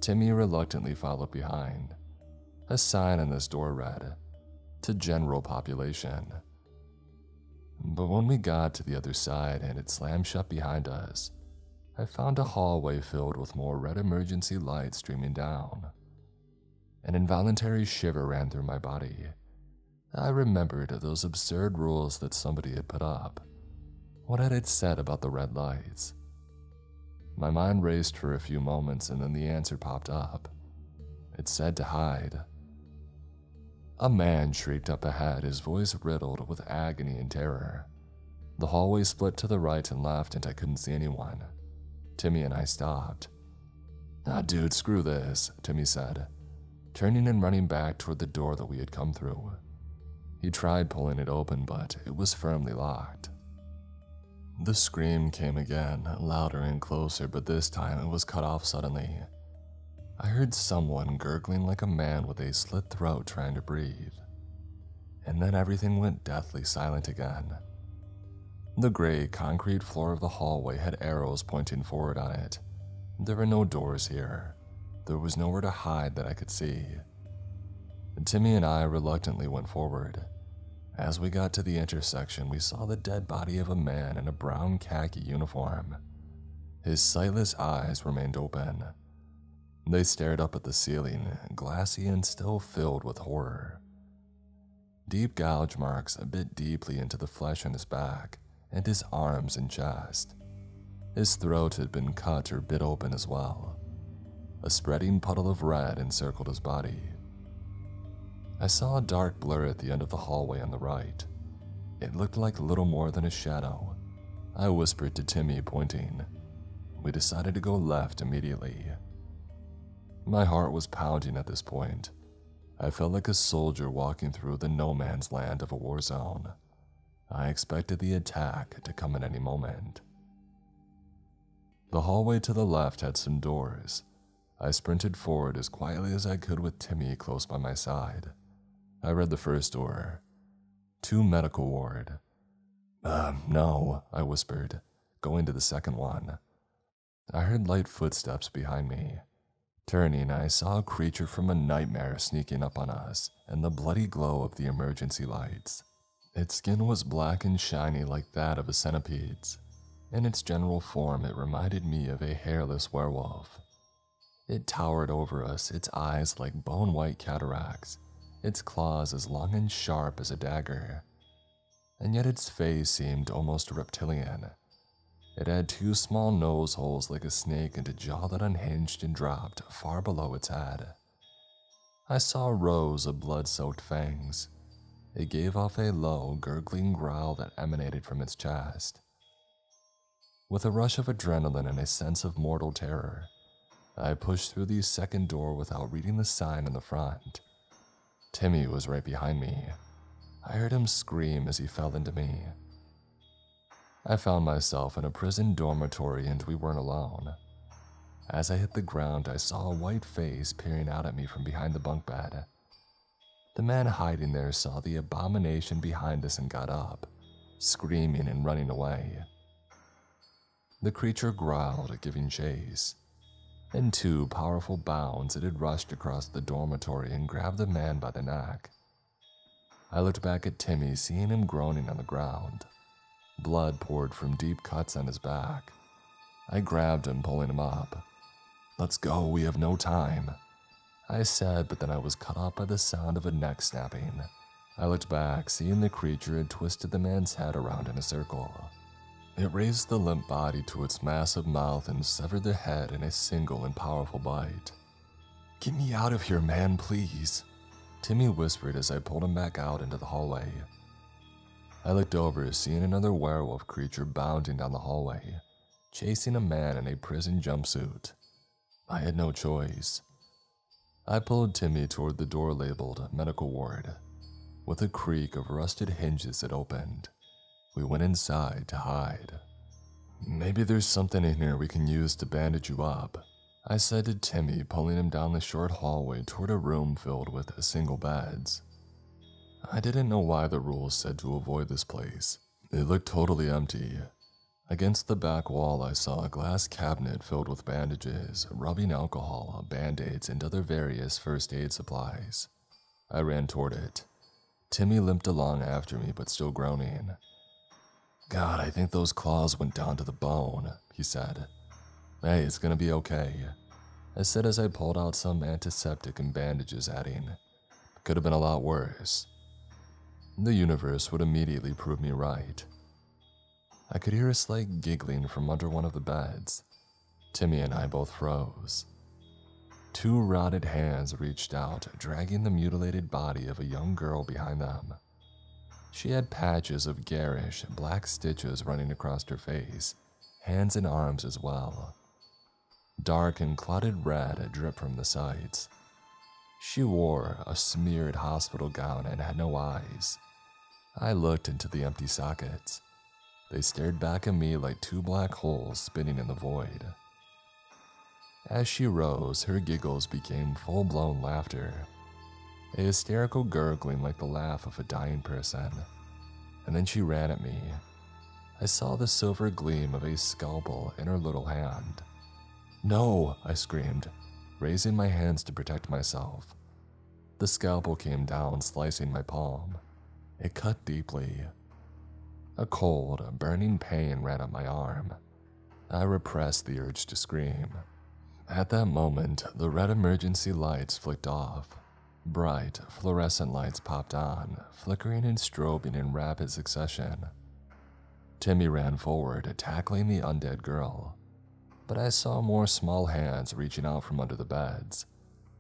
Timmy reluctantly followed behind. A sign on this door read, "To General Population." But when we got to the other side and it slammed shut behind us, I found a hallway filled with more red emergency lights streaming down. An involuntary shiver ran through my body. I remembered those absurd rules that somebody had put up. What had it said about the red lights? My mind raced for a few moments and then the answer popped up. It said to hide. A man shrieked up ahead, his voice riddled with agony and terror. The hallway split to the right and left and I couldn't see anyone. Timmy and I stopped. Dude, screw this," Timmy said, turning and running back toward the door that we had come through. He tried pulling it open, but it was firmly locked. The scream came again, louder and closer, but this time it was cut off suddenly. I heard someone gurgling like a man with a slit throat trying to breathe. And then everything went deathly silent again. The gray concrete floor of the hallway had arrows pointing forward on it. There were no doors here. There was nowhere to hide that I could see. Timmy and I reluctantly went forward. As we got to the intersection, we saw the dead body of a man in a brown khaki uniform. His sightless eyes remained open. They stared up at the ceiling, glassy and still filled with horror. Deep gouge marks bit deeply into the flesh on his back and his arms and chest. His throat had been cut or bit open as well. A spreading puddle of red encircled his body. I saw a dark blur at the end of the hallway on the right. It looked like little more than a shadow. I whispered to Timmy, pointing. We decided to go left immediately. My heart was pounding at this point. I felt like a soldier walking through the no man's land of a war zone. I expected the attack to come at any moment. The hallway to the left had some doors. I sprinted forward as quietly as I could with Timmy close by my side. I read the first door. To medical ward. No, I whispered, going to the second one. I heard light footsteps behind me. Turning, I saw a creature from a nightmare sneaking up on us and the bloody glow of the emergency lights. Its skin was black and shiny like that of a centipede's. In its general form, it reminded me of a hairless werewolf. It towered over us, its eyes like bone-white cataracts, its claws as long and sharp as a dagger. And yet its face seemed almost reptilian. It had two small nose holes like a snake and a jaw that unhinged and dropped far below its head. I saw rows of blood-soaked fangs. It gave off a low, gurgling growl that emanated from its chest. With a rush of adrenaline and a sense of mortal terror, I pushed through the second door without reading the sign in the front. Timmy was right behind me. I heard him scream as he fell into me. I found myself in a prison dormitory and we weren't alone. As I hit the ground, I saw a white face peering out at me from behind the bunk bed. The man hiding there saw the abomination behind us and got up, screaming and running away. The creature growled, giving chase. In two powerful bounds, it had rushed across the dormitory and grabbed the man by the neck. I looked back at Timmy, seeing him groaning on the ground. Blood poured from deep cuts on his back. I grabbed him, pulling him up. "Let's go, we have no time," I said, but then I was cut off by the sound of a neck snapping. I looked back, seeing the creature had twisted the man's head around in a circle. It raised the limp body to its massive mouth and severed the head in a single and powerful bite. "Get me out of here, man, please," Timmy whispered as I pulled him back out into the hallway. I looked over, seeing another werewolf creature bounding down the hallway, chasing a man in a prison jumpsuit. I had no choice. I pulled Timmy toward the door labeled medical ward. With a creak of rusted hinges, it opened. We went inside to hide. "Maybe there's something in here we can use to bandage you up," I said to Timmy, pulling him down the short hallway toward a room filled with single beds. I didn't know why the rules said to avoid this place. It looked totally empty. Against the back wall, I saw a glass cabinet filled with bandages, rubbing alcohol, band-aids, and other various first aid supplies. I ran toward it. Timmy limped along after me, but still groaning. "God, I think those claws went down to the bone," he said. "Hey, it's gonna be okay," I said as I pulled out some antiseptic and bandages, adding, "Could have been a lot worse." The universe would immediately prove me right. I could hear a slight giggling from under one of the beds. Timmy and I both froze. Two rotted hands reached out, dragging the mutilated body of a young girl behind them. She had patches of garish, black stitches running across her face, hands and arms as well. Dark and clotted red dripped from the sides. She wore a smeared hospital gown and had no eyes. I looked into the empty sockets. They stared back at me like two black holes spinning in the void. As she rose, her giggles became full-blown laughter, a hysterical gurgling like the laugh of a dying person. And then she ran at me. I saw the silver gleam of a scalpel in her little hand. "No!" I screamed, raising my hands to protect myself. The scalpel came down, slicing my palm. It cut deeply. A cold, burning pain ran up my arm. I repressed the urge to scream. At that moment, the red emergency lights flicked off. Bright, fluorescent lights popped on, flickering and strobing in rapid succession. Timmy ran forward, tackling the undead girl. But I saw more small hands reaching out from under the beds,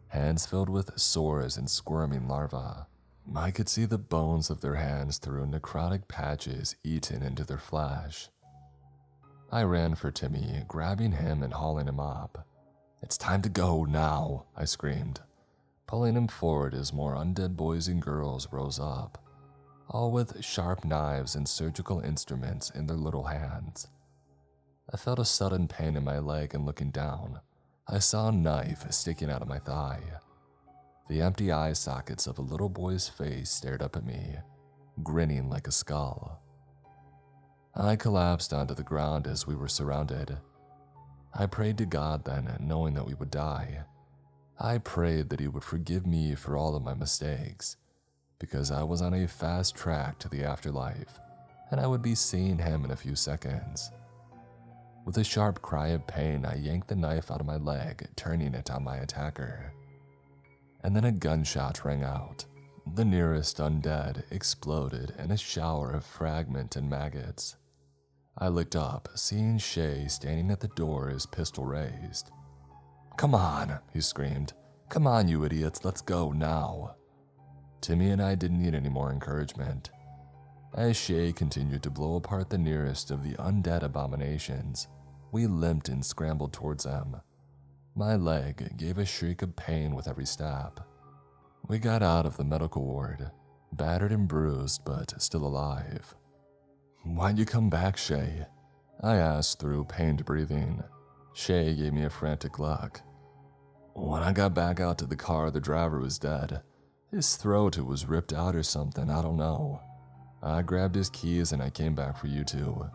hands filled with sores and squirming larvae. I could see the bones of their hands through necrotic patches eaten into their flesh. I ran for Timmy, grabbing him and hauling him up. "It's time to go now," I screamed, pulling him forward as more undead boys and girls rose up, all with sharp knives and surgical instruments in their little hands. I felt a sudden pain in my leg, and looking down, I saw a knife sticking out of my thigh. The empty eye sockets of a little boy's face stared up at me, grinning like a skull. I collapsed onto the ground as we were surrounded. I prayed to God then, knowing that we would die. I prayed that he would forgive me for all of my mistakes, because I was on a fast track to the afterlife, and I would be seeing him in a few seconds. With a sharp cry of pain, I yanked the knife out of my leg, turning it on my attacker. And then a gunshot rang out. The nearest undead exploded in a shower of fragment and maggots. I looked up, seeing Shay standing at the door, his pistol raised. "Come on," he screamed. "Come on, you idiots, let's go now." Timmy and I didn't need any more encouragement. As Shay continued to blow apart the nearest of the undead abominations, we limped and scrambled towards them. My leg gave a shriek of pain with every step. We got out of the medical ward, battered and bruised, but still alive. "Why'd you come back, Shay?" I asked through pained breathing. Shay gave me a frantic look. "When I got back out to the car, the driver was dead. His throat was ripped out or something, I don't know. I grabbed his keys and I came back for you two.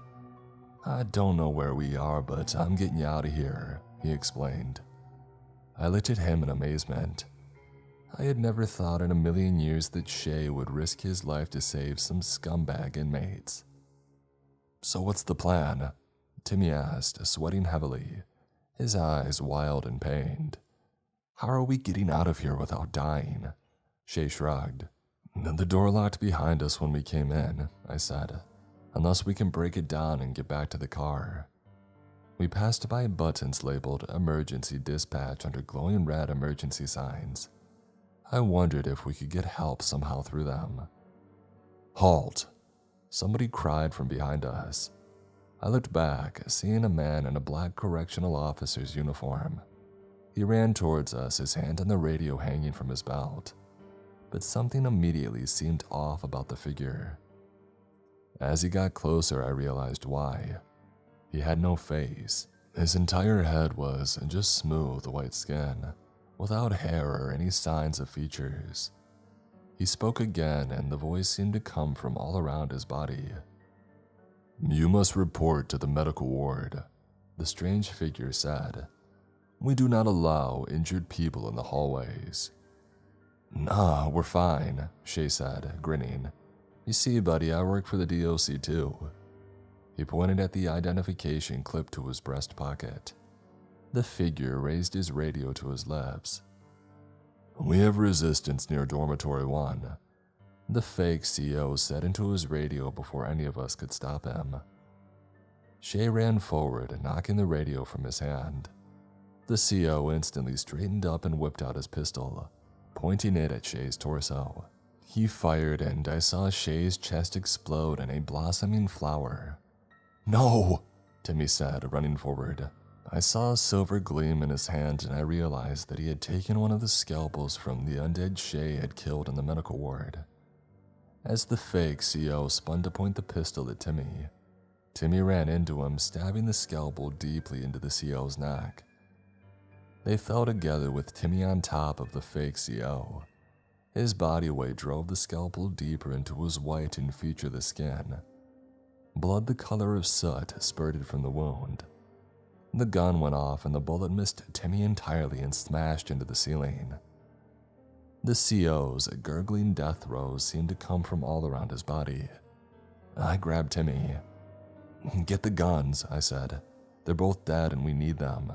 I don't know where we are, but I'm getting you out of here," he explained. I looked at him in amazement. I had never thought in a million years that Shay would risk his life to save some scumbag inmates. "So what's the plan?" Timmy asked, sweating heavily, his eyes wild and pained. "How are we getting out of here without dying?" Shay shrugged. "The door locked behind us when we came in," I said, "unless we can break it down and get back to the car." We passed by buttons labeled emergency dispatch under glowing red emergency signs. I wondered if we could get help somehow through them. "Halt!" Somebody cried from behind us. I looked back, seeing a man in a black correctional officer's uniform. He ran towards us, his hand on the radio hanging from his belt. But something immediately seemed off about the figure. As he got closer, I realized why. He had no face. His entire head was just smooth white skin, without hair or any signs of features. He spoke again, and the voice seemed to come from all around his body. "You must report to the medical ward," the strange figure said. "We do not allow injured people in the hallways." "Nah, we're fine," Shay said, grinning. "You see, buddy, I work for the DOC too." He pointed at the identification clipped to his breast pocket. The figure raised his radio to his lips. "We have resistance near Dormitory 1, the fake CO said into his radio before any of us could stop him. Shay ran forward, knocking the radio from his hand. The CO instantly straightened up and whipped out his pistol, pointing it at Shay's torso. He fired, and I saw Shay's chest explode in a blossoming flower. "No!" Timmy said, running forward. I saw a silver gleam in his hand, and I realized that he had taken one of the scalpels from the undead Shay had killed in the medical ward. As the fake CO spun to point the pistol at Timmy, Timmy ran into him, stabbing the scalpel deeply into the CO's neck. They fell together with Timmy on top of the fake CO. His body weight drove the scalpel deeper into his white and featureless skin. Blood the color of soot spurted from the wound. The gun went off and the bullet missed Timmy entirely and smashed into the ceiling. The CO's gurgling death throes seemed to come from all around his body. I grabbed Timmy. "Get the guns," I said. "They're both dead and we need them."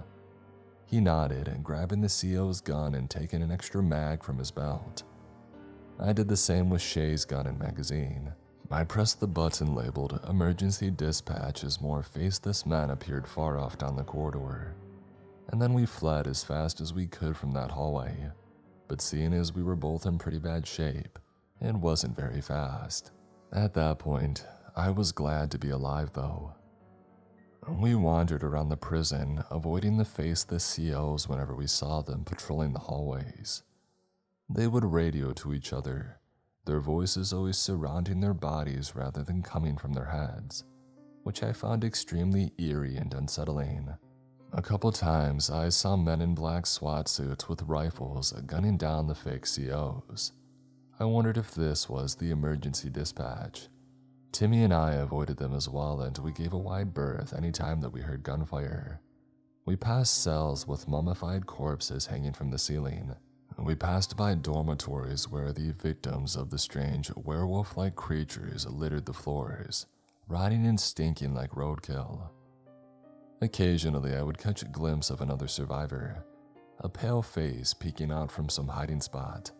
He nodded, grabbing the CO's gun and taking an extra mag from his belt. I did the same with Shay's gun and magazine. I pressed the button labeled Emergency Dispatch as more faceless men appeared far off down the corridor. And then we fled as fast as we could from that hallway. But seeing as we were both in pretty bad shape, it wasn't very fast. At that point, I was glad to be alive though. We wandered around the prison, avoiding the faceless COs whenever we saw them patrolling the hallways. They would radio to each other, their voices always surrounding their bodies rather than coming from their heads, which I found extremely eerie and unsettling. A couple times I saw men in black SWAT suits with rifles gunning down the fake COs. I wondered if this was the emergency dispatch. Timmy and I avoided them as well, and we gave a wide berth any time that we heard gunfire. We passed cells with mummified corpses hanging from the ceiling. We passed by dormitories where the victims of the strange werewolf-like creatures littered the floors, rotting and stinking like roadkill. Occasionally I would catch a glimpse of another survivor, a pale face peeking out from some hiding spot,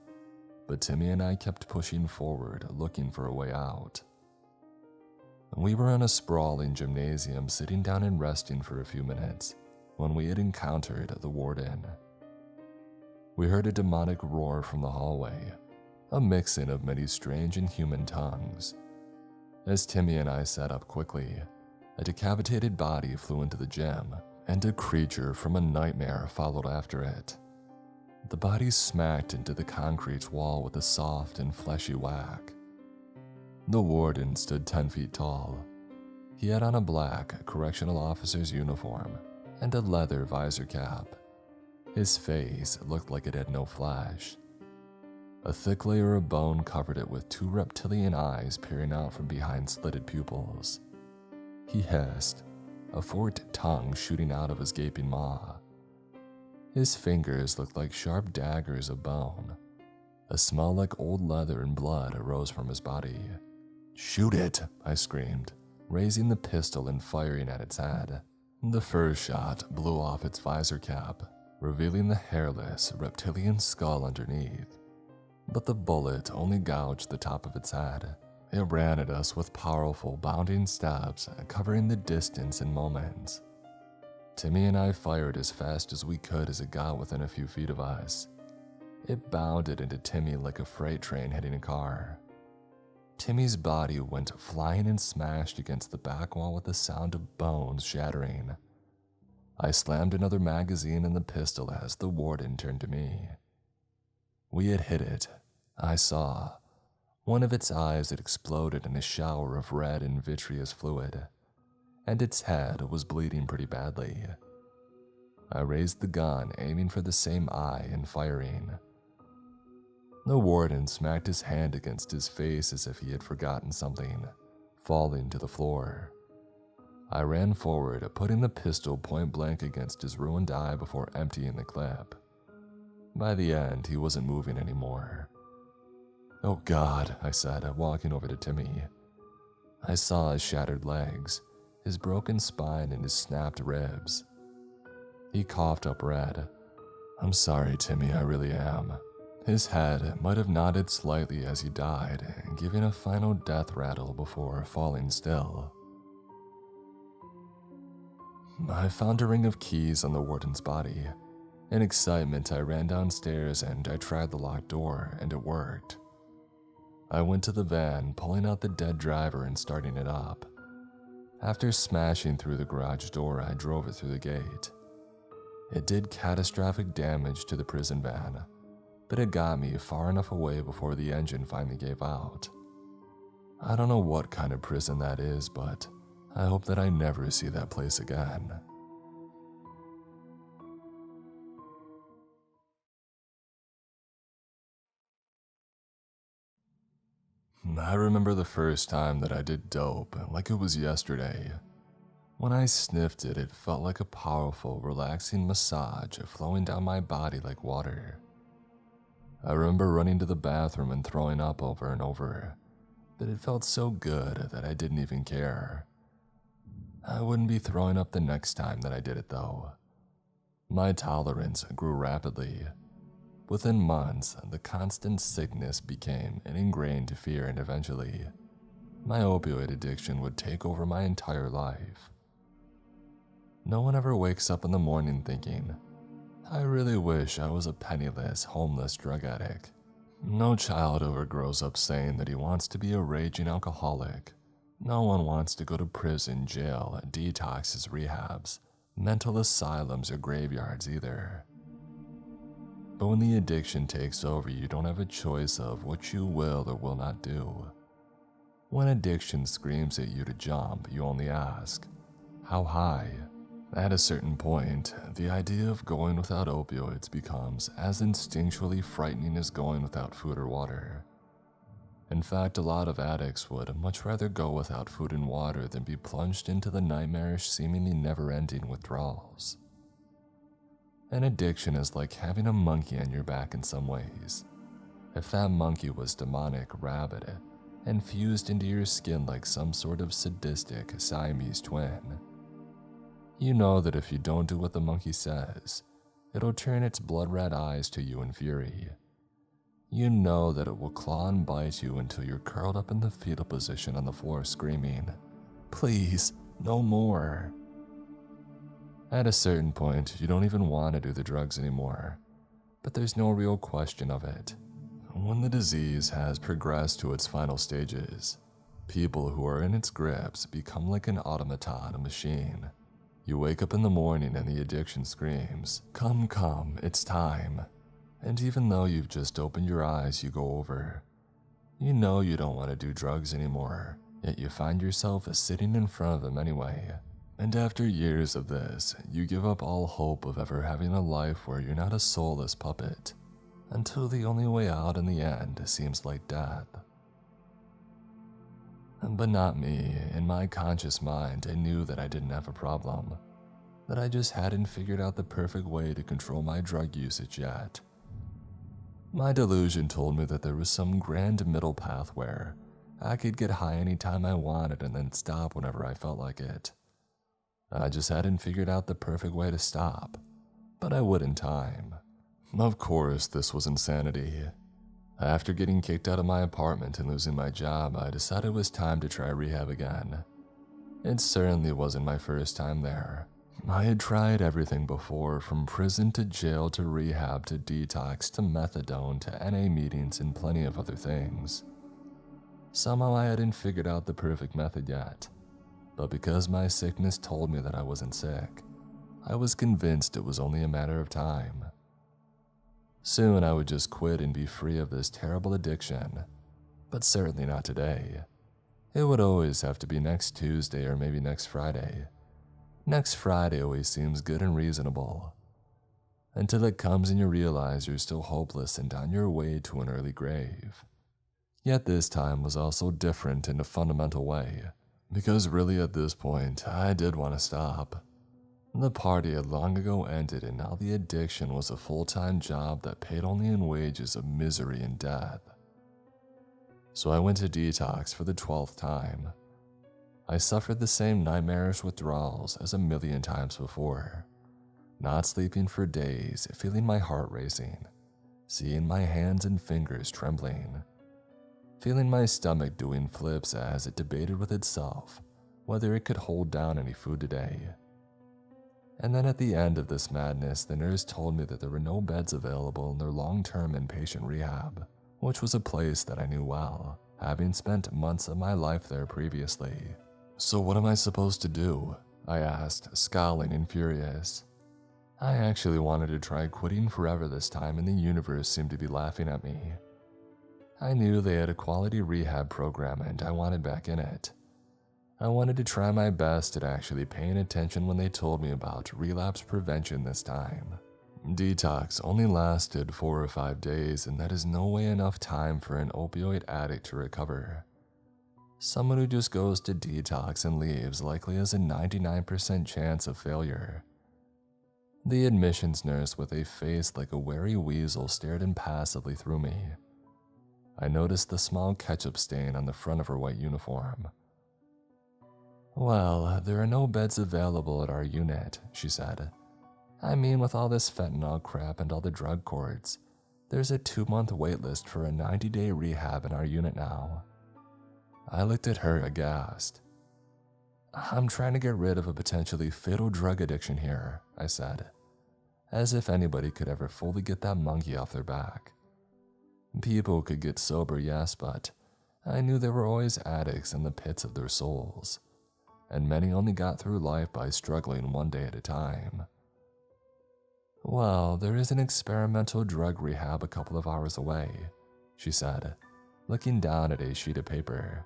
but Timmy and I kept pushing forward, looking for a way out. We were in a sprawling gymnasium sitting down and resting for a few minutes when we had encountered the warden. We heard a demonic roar from the hallway, a mixing of many strange and human tongues. As Timmy and I sat up quickly, a decapitated body flew into the gym, and a creature from a nightmare followed after it. The body smacked into the concrete wall with a soft and fleshy whack. The warden stood 10 feet tall. He had on a black correctional officer's uniform and a leather visor cap. His face looked like it had no flesh. A thick layer of bone covered it with 2 reptilian eyes peering out from behind slitted pupils. He hissed, a forked tongue shooting out of his gaping maw. His fingers looked like sharp daggers of bone. A smell like old leather and blood arose from his body. "Shoot it!" I screamed, raising the pistol and firing at its head. The first shot blew off its visor cap, revealing the hairless, reptilian skull underneath. But the bullet only gouged the top of its head. It ran at us with powerful, bounding stabs, covering the distance in moments. Timmy and I fired as fast as we could as it got within a few feet of us. It bounded into Timmy like a freight train hitting a car. Timmy's body went flying and smashed against the back wall with the sound of bones shattering. I slammed another magazine in the pistol as the warden turned to me. We had hit it. I saw. One of its eyes had exploded in a shower of red and vitreous fluid, and its head was bleeding pretty badly. I raised the gun, aiming for the same eye and firing. The warden smacked his hand against his face as if he had forgotten something, falling to the floor. I ran forward, putting the pistol point blank against his ruined eye before emptying the clip. By the end, he wasn't moving anymore. "Oh God," I said, walking over to Timmy. I saw his shattered legs, his broken spine, and his snapped ribs. He coughed up red. "I'm sorry, Timmy, I really am." His head might have nodded slightly as he died, giving a final death rattle before falling still. I found a ring of keys on the warden's body. In excitement, I ran downstairs and I tried the locked door, and it worked. I went to the van, pulling out the dead driver and starting it up. After smashing through the garage door, I drove it through the gate. It did catastrophic damage to the prison van, but it got me far enough away before the engine finally gave out. I don't know what kind of prison that is, but I hope that I never see that place again. I remember the first time that I did dope like it was yesterday. When I sniffed it, it felt like a powerful, relaxing massage flowing down my body like water. I remember running to the bathroom and throwing up over and over, but it felt so good that I didn't even care. I wouldn't be throwing up the next time that I did it though. My tolerance grew rapidly. Within months, the constant sickness became an ingrained fear, and eventually, my opioid addiction would take over my entire life. No one ever wakes up in the morning thinking, I really wish I was a penniless, homeless drug addict. No child ever grows up saying that he wants to be a raging alcoholic. No one wants to go to prison, jail, detoxes, rehabs, mental asylums, or graveyards either. But when the addiction takes over, you don't have a choice of what you will or will not do. When addiction screams at you to jump, you only ask, how high? At a certain point, the idea of going without opioids becomes as instinctually frightening as going without food or water. In fact, a lot of addicts would much rather go without food and water than be plunged into the nightmarish, seemingly never-ending withdrawals. An addiction is like having a monkey on your back in some ways. If that monkey was demonic, rabid, and fused into your skin like some sort of sadistic Siamese twin, you know that if you don't do what the monkey says, it'll turn its blood-red eyes to you in fury. You know that it will claw and bite you until you're curled up in the fetal position on the floor screaming, please, no more. At a certain point, you don't even want to do the drugs anymore, but there's no real question of it. When the disease has progressed to its final stages, people who are in its grips become like an automaton, a machine. You wake up in the morning and the addiction screams, come, come, it's time. And even though you've just opened your eyes, you go over. You know you don't want to do drugs anymore, yet you find yourself sitting in front of them anyway. And after years of this, you give up all hope of ever having a life where you're not a soulless puppet, until the only way out in the end seems like death. But not me. In my conscious mind, I knew that I didn't have a problem, that I just hadn't figured out the perfect way to control my drug usage yet. My delusion told me that there was some grand middle path where I could get high anytime I wanted and then stop whenever I felt like it. I just hadn't figured out the perfect way to stop, but I would in time. Of course, this was insanity. After getting kicked out of my apartment and losing my job, I decided it was time to try rehab again. It certainly wasn't my first time there. I had tried everything before, from prison to jail to rehab to detox to methadone to NA meetings and plenty of other things. Somehow I hadn't figured out the perfect method yet, but because my sickness told me that I wasn't sick, I was convinced it was only a matter of time. Soon I would just quit and be free of this terrible addiction, but certainly not today. It would always have to be next Tuesday or maybe next Friday. Next Friday always seems good and reasonable, until it comes and you realize you're still hopeless and on your way to an early grave. Yet this time was also different in a fundamental way, because really at this point, I did want to stop. The party had long ago ended and now the addiction was a full-time job that paid only in wages of misery and death. So I went to detox for the 12th time. I suffered the same nightmarish withdrawals as a million times before. Not sleeping for days, feeling my heart racing, seeing my hands and fingers trembling, feeling my stomach doing flips as it debated with itself whether it could hold down any food today. And then at the end of this madness, the nurse told me that there were no beds available in their long-term inpatient rehab, which was a place that I knew well, having spent months of my life there previously. So what am I supposed to do? I asked, scowling and furious. I actually wanted to try quitting forever this time, and the universe seemed to be laughing at me. I knew they had a quality rehab program and I wanted back in it. I wanted to try my best at actually paying attention when they told me about relapse prevention this time. Detox only lasted 4 or 5 days, and that is no way enough time for an opioid addict to recover. Someone who just goes to detox and leaves likely has a 99% chance of failure. The admissions nurse with a face like a wary weasel stared impassively through me. I noticed the small ketchup stain on the front of her white uniform. "Well, there are no beds available at our unit," she said. "I mean, with all this fentanyl crap and all the drug courts, there's a 2-month waitlist for a 90-day rehab in our unit now." I looked at her aghast. "I'm trying to get rid of a potentially fatal drug addiction here," I said, as if anybody could ever fully get that monkey off their back. People could get sober, yes, but I knew there were always addicts in the pits of their souls, and many only got through life by struggling one day at a time. "Well, there is an experimental drug rehab a couple of hours away," she said, looking down at a sheet of paper.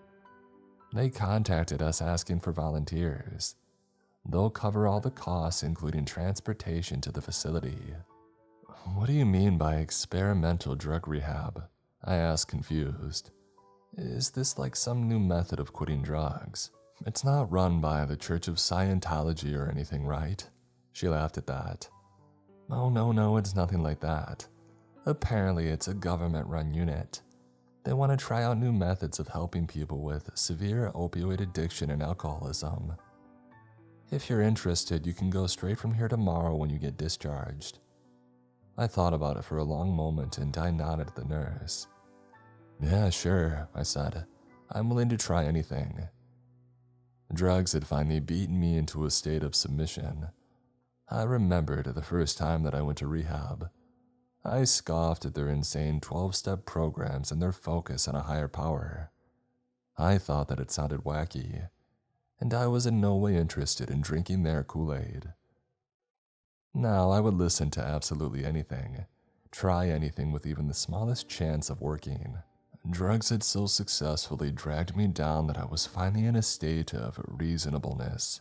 "They contacted us asking for volunteers. They'll cover all the costs, including transportation to the facility." "What do you mean by experimental drug rehab?" I asked, confused. "Is this like some new method of quitting drugs? It's not run by the Church of Scientology or anything, right?" She laughed at that. "Oh, no, it's nothing like that. Apparently it's a government-run unit. They want to try out new methods of helping people with severe opioid addiction and alcoholism. If you're interested, you can go straight from here tomorrow when you get discharged." I thought about it for a long moment and I nodded at the nurse. "Yeah, sure," I said. "I'm willing to try anything." Drugs had finally beaten me into a state of submission. I remembered the first time that I went to rehab. I scoffed at their insane 12-step programs and their focus on a higher power. I thought that it sounded wacky, and I was in no way interested in drinking their Kool-Aid. Now I would listen to absolutely anything, try anything with even the smallest chance of working. Drugs had so successfully dragged me down that I was finally in a state of reasonableness,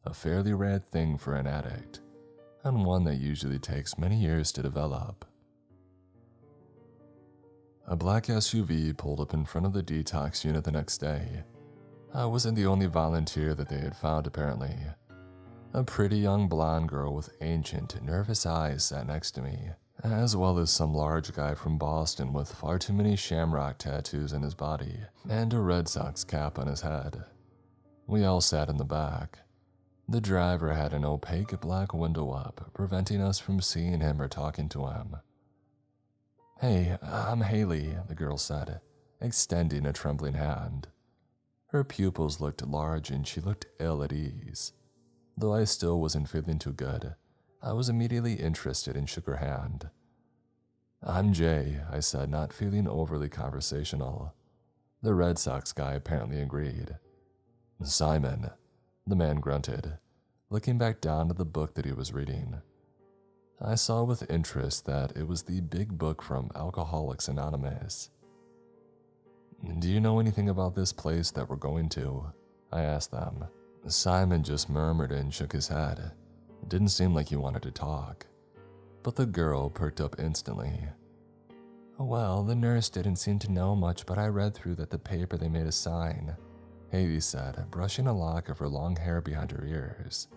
a fairly rare thing for an addict, and one that usually takes many years to develop. A black SUV pulled up in front of the detox unit the next day. I wasn't the only volunteer that they had found, apparently. A pretty young blonde girl with ancient, nervous eyes sat next to me, as well as some large guy from Boston with far too many shamrock tattoos in his body and a Red Sox cap on his head. We all sat in the back. The driver had an opaque black window up, preventing us from seeing him or talking to him. "Hey, I'm Haley," the girl said, extending a trembling hand. Her pupils looked large and she looked ill at ease. Though I still wasn't feeling too good, I was immediately interested and shook her hand. "I'm Jay," I said, not feeling overly conversational. The Red Sox guy apparently agreed. "Simon," the man grunted, looking back down to the book that he was reading. I saw with interest that it was the big book from Alcoholics Anonymous. "Do you know anything about this place that we're going to?" I asked them. Simon just murmured and shook his head. It didn't seem like he wanted to talk. But the girl perked up instantly. "Well, the nurse didn't seem to know much, but I read through that the paper they made us sign," Haley said, brushing a lock of her long hair behind her ears.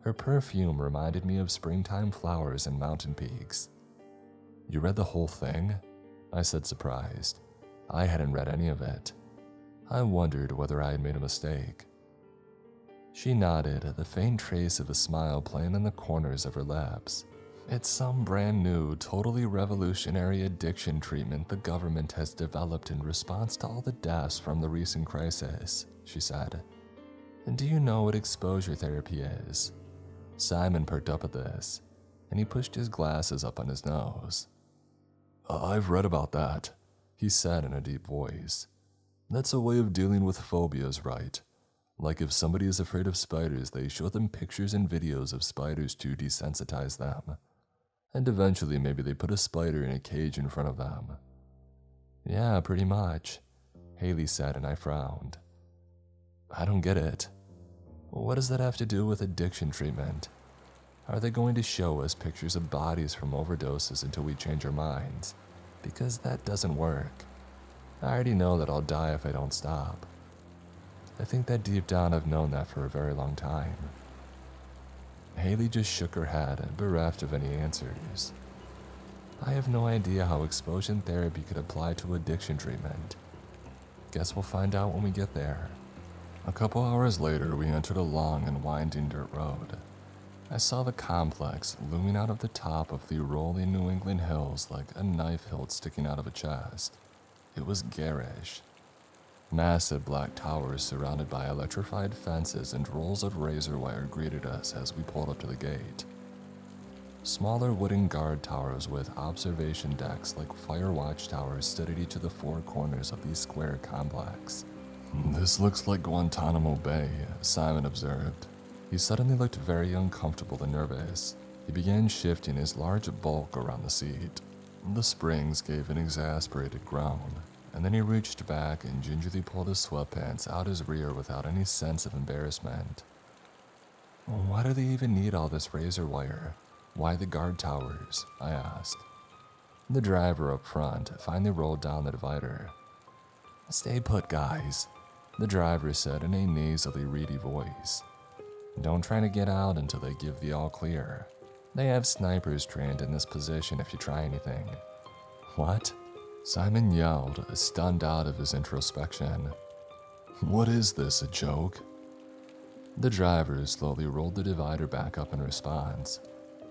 Her perfume reminded me of springtime flowers and mountain peaks. "You read the whole thing?" I said, surprised. I hadn't read any of it. I wondered whether I had made a mistake. She nodded, the faint trace of a smile playing in the corners of her lips. "It's some brand new, totally revolutionary addiction treatment the government has developed in response to all the deaths from the recent crisis," she said. "And do you know what exposure therapy is?" Simon perked up at this, and he pushed his glasses up on his nose. "I've read about that," he said in a deep voice. "That's a way of dealing with phobias, right? Like if somebody is afraid of spiders, they show them pictures and videos of spiders to desensitize them. And eventually maybe they put a spider in a cage in front of them." "Yeah, pretty much," Haley said, and I frowned. "I don't get it. What does that have to do with addiction treatment?" Are they going to show us pictures of bodies from overdoses until we change our minds? Because that doesn't work. I already know that I'll die if I don't stop. I think that deep down I've known that for a very long time. Haley just shook her head, bereft of any answers. I have no idea how exposure therapy could apply to addiction treatment. Guess we'll find out when we get there. A couple hours later, we entered a long and winding dirt road. I saw the complex looming out of the top of the rolling New England hills like a knife hilt sticking out of a chest. It was garish. Massive black towers surrounded by electrified fences and rolls of razor wire greeted us as we pulled up to the gate. Smaller wooden guard towers with observation decks like fire watchtowers stood at each of the four corners of the square complex. "This looks like Guantanamo Bay," Simon observed. He suddenly looked very uncomfortable and nervous. He began shifting his large bulk around the seat. The springs gave an exasperated groan, and then he reached back and gingerly pulled his sweatpants out his rear without any sense of embarrassment. "Why do they even need all this razor wire? Why the guard towers?" I asked. The driver up front finally rolled down the divider. "Stay put, guys," the driver said in a nasally reedy voice. "Don't try to get out until they give the all clear. They have snipers trained in this position if you try anything." "What?" Simon yelled, stunned out of his introspection. "What is this, a joke?" The driver slowly rolled the divider back up in response.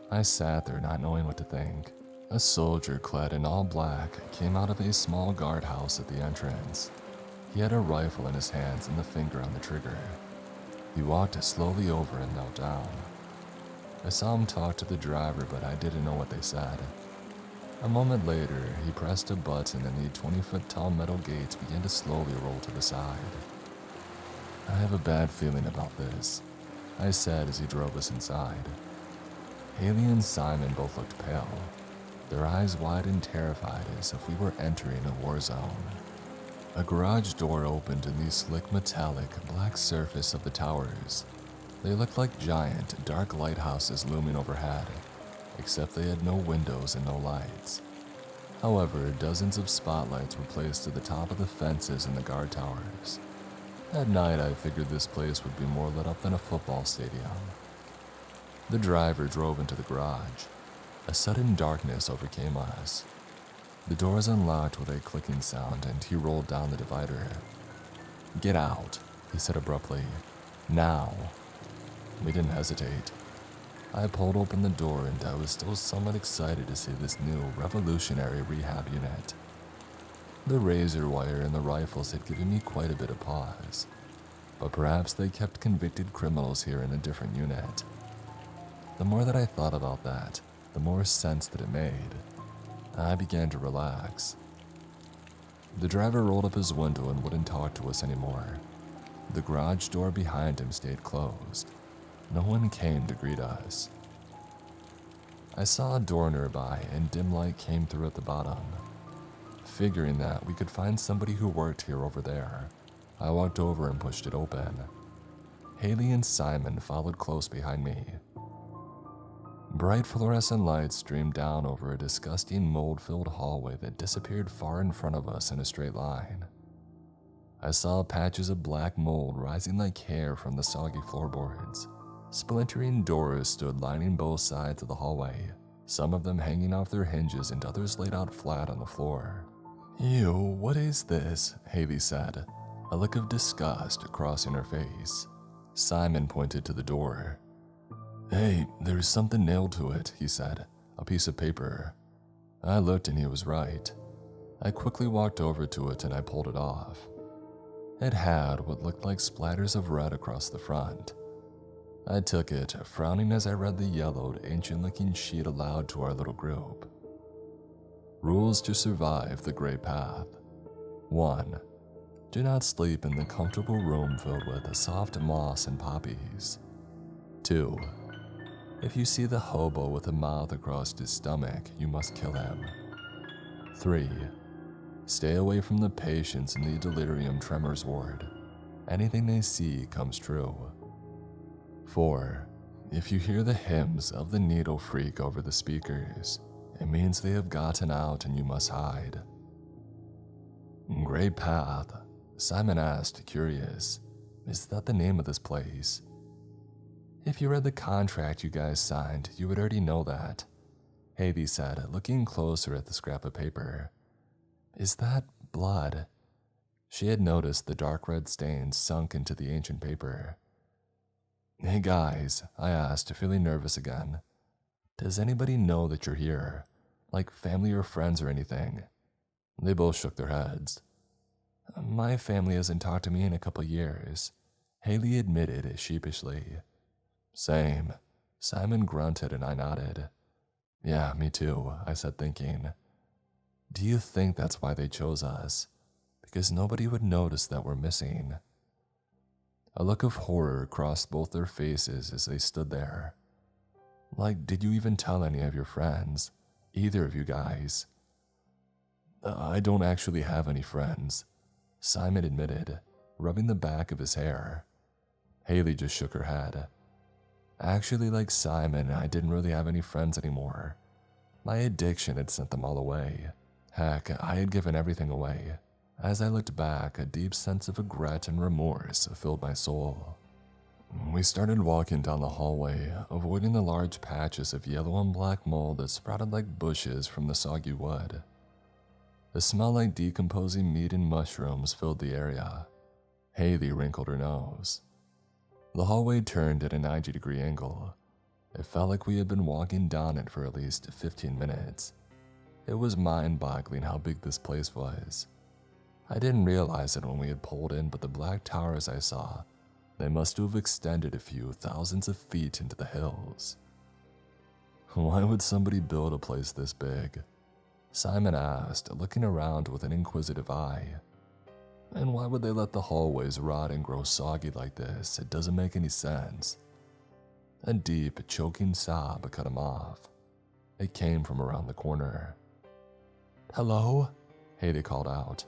I sat there not knowing what to think. A soldier clad in all black came out of a small guardhouse at the entrance. He had a rifle in his hands and the finger on the trigger. He walked slowly over and knelt down. I saw him talk to the driver, but I didn't know what they said. A moment later, he pressed a button and the 20-foot-tall metal gates began to slowly roll to the side. "I have a bad feeling about this," I said as he drove us inside. Haley and Simon both looked pale, their eyes wide and terrified as if we were entering a war zone. A garage door opened in the slick metallic black surface of the towers. They looked like giant, dark lighthouses looming overhead, except they had no windows and no lights. However, dozens of spotlights were placed to the top of the fences in the guard towers. At night, I figured this place would be more lit up than a football stadium. The driver drove into the garage. A sudden darkness overcame us. The doors unlocked with a clicking sound, and he rolled down the divider. "Get out," he said abruptly. "Now." We didn't hesitate. I pulled open the door, and I was still somewhat excited to see this new revolutionary rehab unit. The razor wire and the rifles had given me quite a bit of pause, but perhaps they kept convicted criminals here in a different unit. The more that I thought about that, the more sense that it made. I began to relax. The driver rolled up his window and wouldn't talk to us anymore. The garage door behind him stayed closed. No one came to greet us. I saw a door nearby and dim light came through at the bottom. Figuring that we could find somebody who worked here over there, I walked over and pushed it open. Haley and Simon followed close behind me. Bright fluorescent lights streamed down over a disgusting mold-filled hallway that disappeared far in front of us in a straight line. I saw patches of black mold rising like hair from the soggy floorboards. Splintering doors stood lining both sides of the hallway, some of them hanging off their hinges and others laid out flat on the floor. "Ew, what is this?" Haley said, a look of disgust crossing her face. Simon pointed to the door. "Hey, there's something nailed to it," he said, "a piece of paper." I looked and he was right. I quickly walked over to it and I pulled it off. It had what looked like splatters of red across the front. I took it, frowning as I read the yellowed, ancient-looking sheet aloud to our little group. Rules to survive the Great Path. 1. Do not sleep in the comfortable room filled with soft moss and poppies. 2. If you see the hobo with a mouth across his stomach, you must kill him. 3. Stay away from the patients in the delirium tremors ward. Anything they see comes true. 4. If you hear the hymns of the needle freak over the speakers, it means they have gotten out and you must hide. Great Path, Simon asked, curious. Is that the name of this place? If you read the contract you guys signed, you would already know that, Haley said, looking closer at the scrap of paper. Is that blood? She had noticed the dark red stains sunk into the ancient paper. Hey guys, I asked, feeling nervous again. Does anybody know that you're here? Like family or friends or anything? They both shook their heads. My family hasn't talked to me in a couple years, Haley admitted sheepishly. Same. Simon grunted and I nodded. Yeah, me too, I said, thinking. Do you think that's why they chose us? Because nobody would notice that we're missing. A look of horror crossed both their faces as they stood there. Like, did you even tell any of your friends? Either of you guys? I don't actually have any friends, Simon admitted, rubbing the back of his hair. Haley just shook her head. Actually, like Simon, I didn't really have any friends anymore. My addiction had sent them all away. Heck, I had given everything away. As I looked back, a deep sense of regret and remorse filled my soul. We started walking down the hallway, avoiding the large patches of yellow and black mold that sprouted like bushes from the soggy wood. The smell like decomposing meat and mushrooms filled the area. Haley wrinkled her nose. The hallway turned at a 90-degree angle. It felt like we had been walking down it for at least 15 minutes. It was mind-boggling how big this place was. I didn't realize it when we had pulled in, but the black towers I saw, they must have extended a few thousands of feet into the hills. Why would somebody build a place this big? Simon asked, looking around with an inquisitive eye. And why would they let the hallways rot and grow soggy like this? It doesn't make any sense. A deep, choking sob cut him off. It came from around the corner. Hello? Haley called out.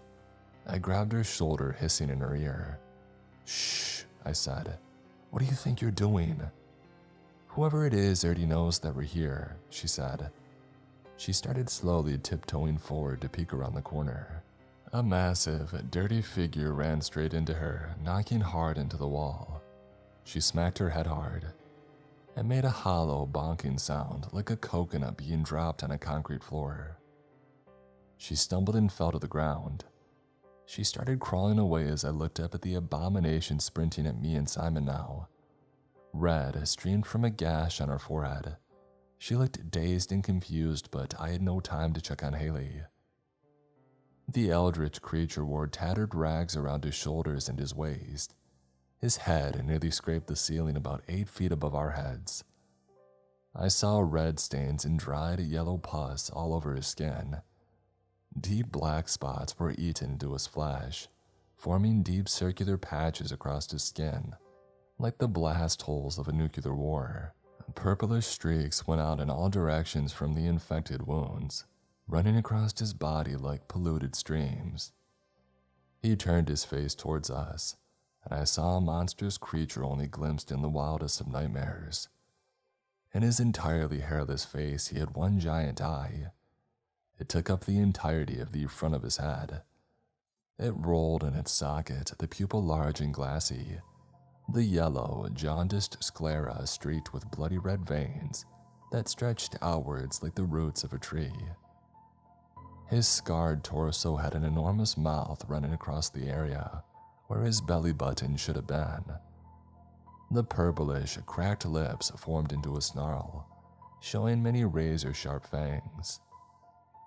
I grabbed her shoulder, hissing in her ear. Shh, I said. What do you think you're doing? Whoever it is already knows that we're here, she said. She started slowly tiptoeing forward to peek around the corner. A massive, dirty figure ran straight into her, knocking hard into the wall. She smacked her head hard. It made a hollow, bonking sound like a coconut being dropped on a concrete floor. She stumbled and fell to the ground. She started crawling away as I looked up at the abomination sprinting at me and Simon now. Red streamed from a gash on her forehead. She looked dazed and confused, but I had no time to check on Haley. The eldritch creature wore tattered rags around his shoulders and his waist. His head nearly scraped the ceiling about 8 feet above our heads. I saw red stains and dried yellow pus all over his skin. Deep black spots were eaten into his flesh, forming deep circular patches across his skin, like the blast holes of a nuclear war. Purplish streaks went out in all directions from the infected wounds, running across his body like polluted streams. He turned his face towards us, and I saw a monstrous creature only glimpsed in the wildest of nightmares. In his entirely hairless face, he had one giant eye. It took up the entirety of the front of his head. It rolled in its socket, the pupil large and glassy, the yellow, jaundiced sclera streaked with bloody red veins that stretched outwards like the roots of a tree. His scarred torso had an enormous mouth running across the area where his belly button should have been. The purplish, cracked lips formed into a snarl, showing many razor-sharp fangs.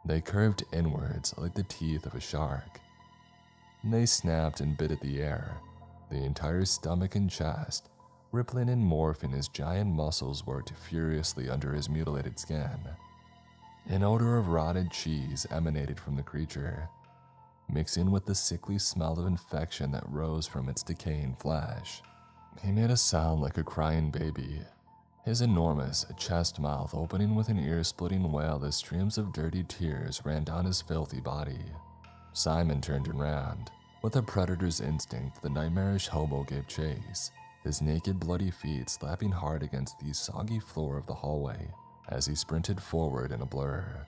They curved inwards like the teeth of a shark. They snapped and bit at the air, the entire stomach and chest, rippling and morphing as giant muscles worked furiously under his mutilated skin. An odor of rotted cheese emanated from the creature, mixing with the sickly smell of infection that rose from its decaying flesh. He made a sound like a crying baby, his enormous chest mouth opening with an ear-splitting wail as streams of dirty tears ran down his filthy body. Simon turned and ran. With a predator's instinct, the nightmarish hobo gave chase, his naked bloody feet slapping hard against the soggy floor of the hallway as he sprinted forward in a blur.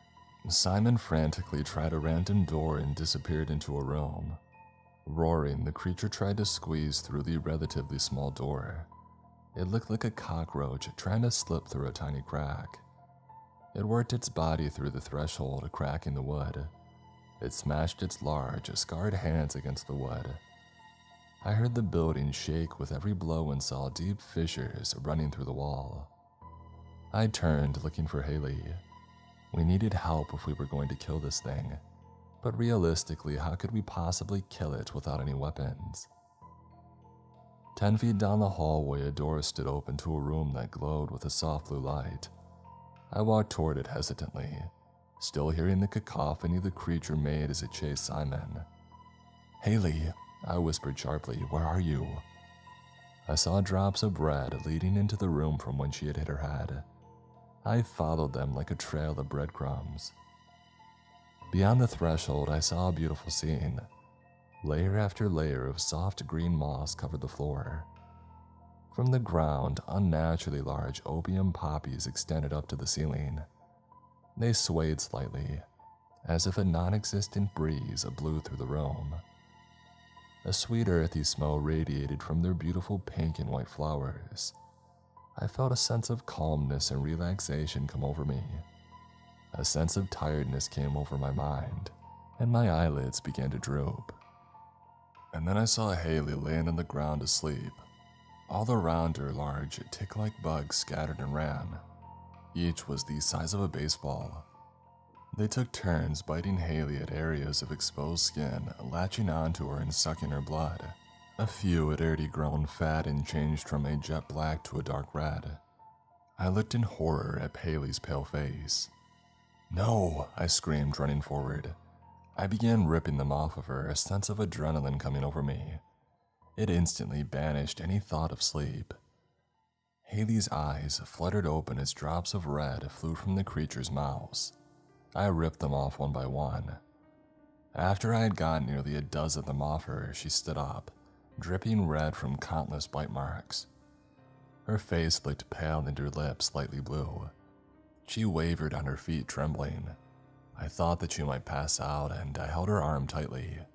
Simon frantically tried a random door and disappeared into a room. Roaring, the creature tried to squeeze through the relatively small door. It looked like a cockroach trying to slip through a tiny crack. It worked its body through the threshold, cracking the wood. It smashed its large, scarred hands against the wood. I heard the building shake with every blow and saw deep fissures running through the wall. I turned, looking for Haley. We needed help if we were going to kill this thing, but realistically, how could we possibly kill it without any weapons? 10 feet down the hallway, a door stood open to a room that glowed with a soft blue light. I walked toward it hesitantly, still hearing the cacophony the creature made as it chased Simon. "Haley," I whispered sharply, "where are you?" I saw drops of red leading into the room from when she had hit her head. I followed them like a trail of breadcrumbs. Beyond the threshold, I saw a beautiful scene. Layer after layer of soft green moss covered the floor. From the ground, unnaturally large opium poppies extended up to the ceiling. They swayed slightly, as if a non-existent breeze blew through the room. A sweet earthy smell radiated from their beautiful pink and white flowers. I felt a sense of calmness and relaxation come over me. A sense of tiredness came over my mind, and my eyelids began to droop. And then I saw Haley laying on the ground asleep. All around her, large, tick-like bugs scattered and ran. Each was the size of a baseball. They took turns biting Haley at areas of exposed skin, latching onto her and sucking her blood. A few had already grown fat and changed from a jet black to a dark red. I looked in horror at Haley's pale face. "No!" I screamed, running forward. I began ripping them off of her, a sense of adrenaline coming over me. It instantly banished any thought of sleep. Haley's eyes fluttered open as drops of red flew from the creature's mouths. I ripped them off one by one. After I had gotten nearly a dozen of them off her, she stood up, dripping red from countless bite marks. Her face looked pale and her lips slightly blue. She wavered on her feet, trembling. I thought that she might pass out, and I held her arm tightly.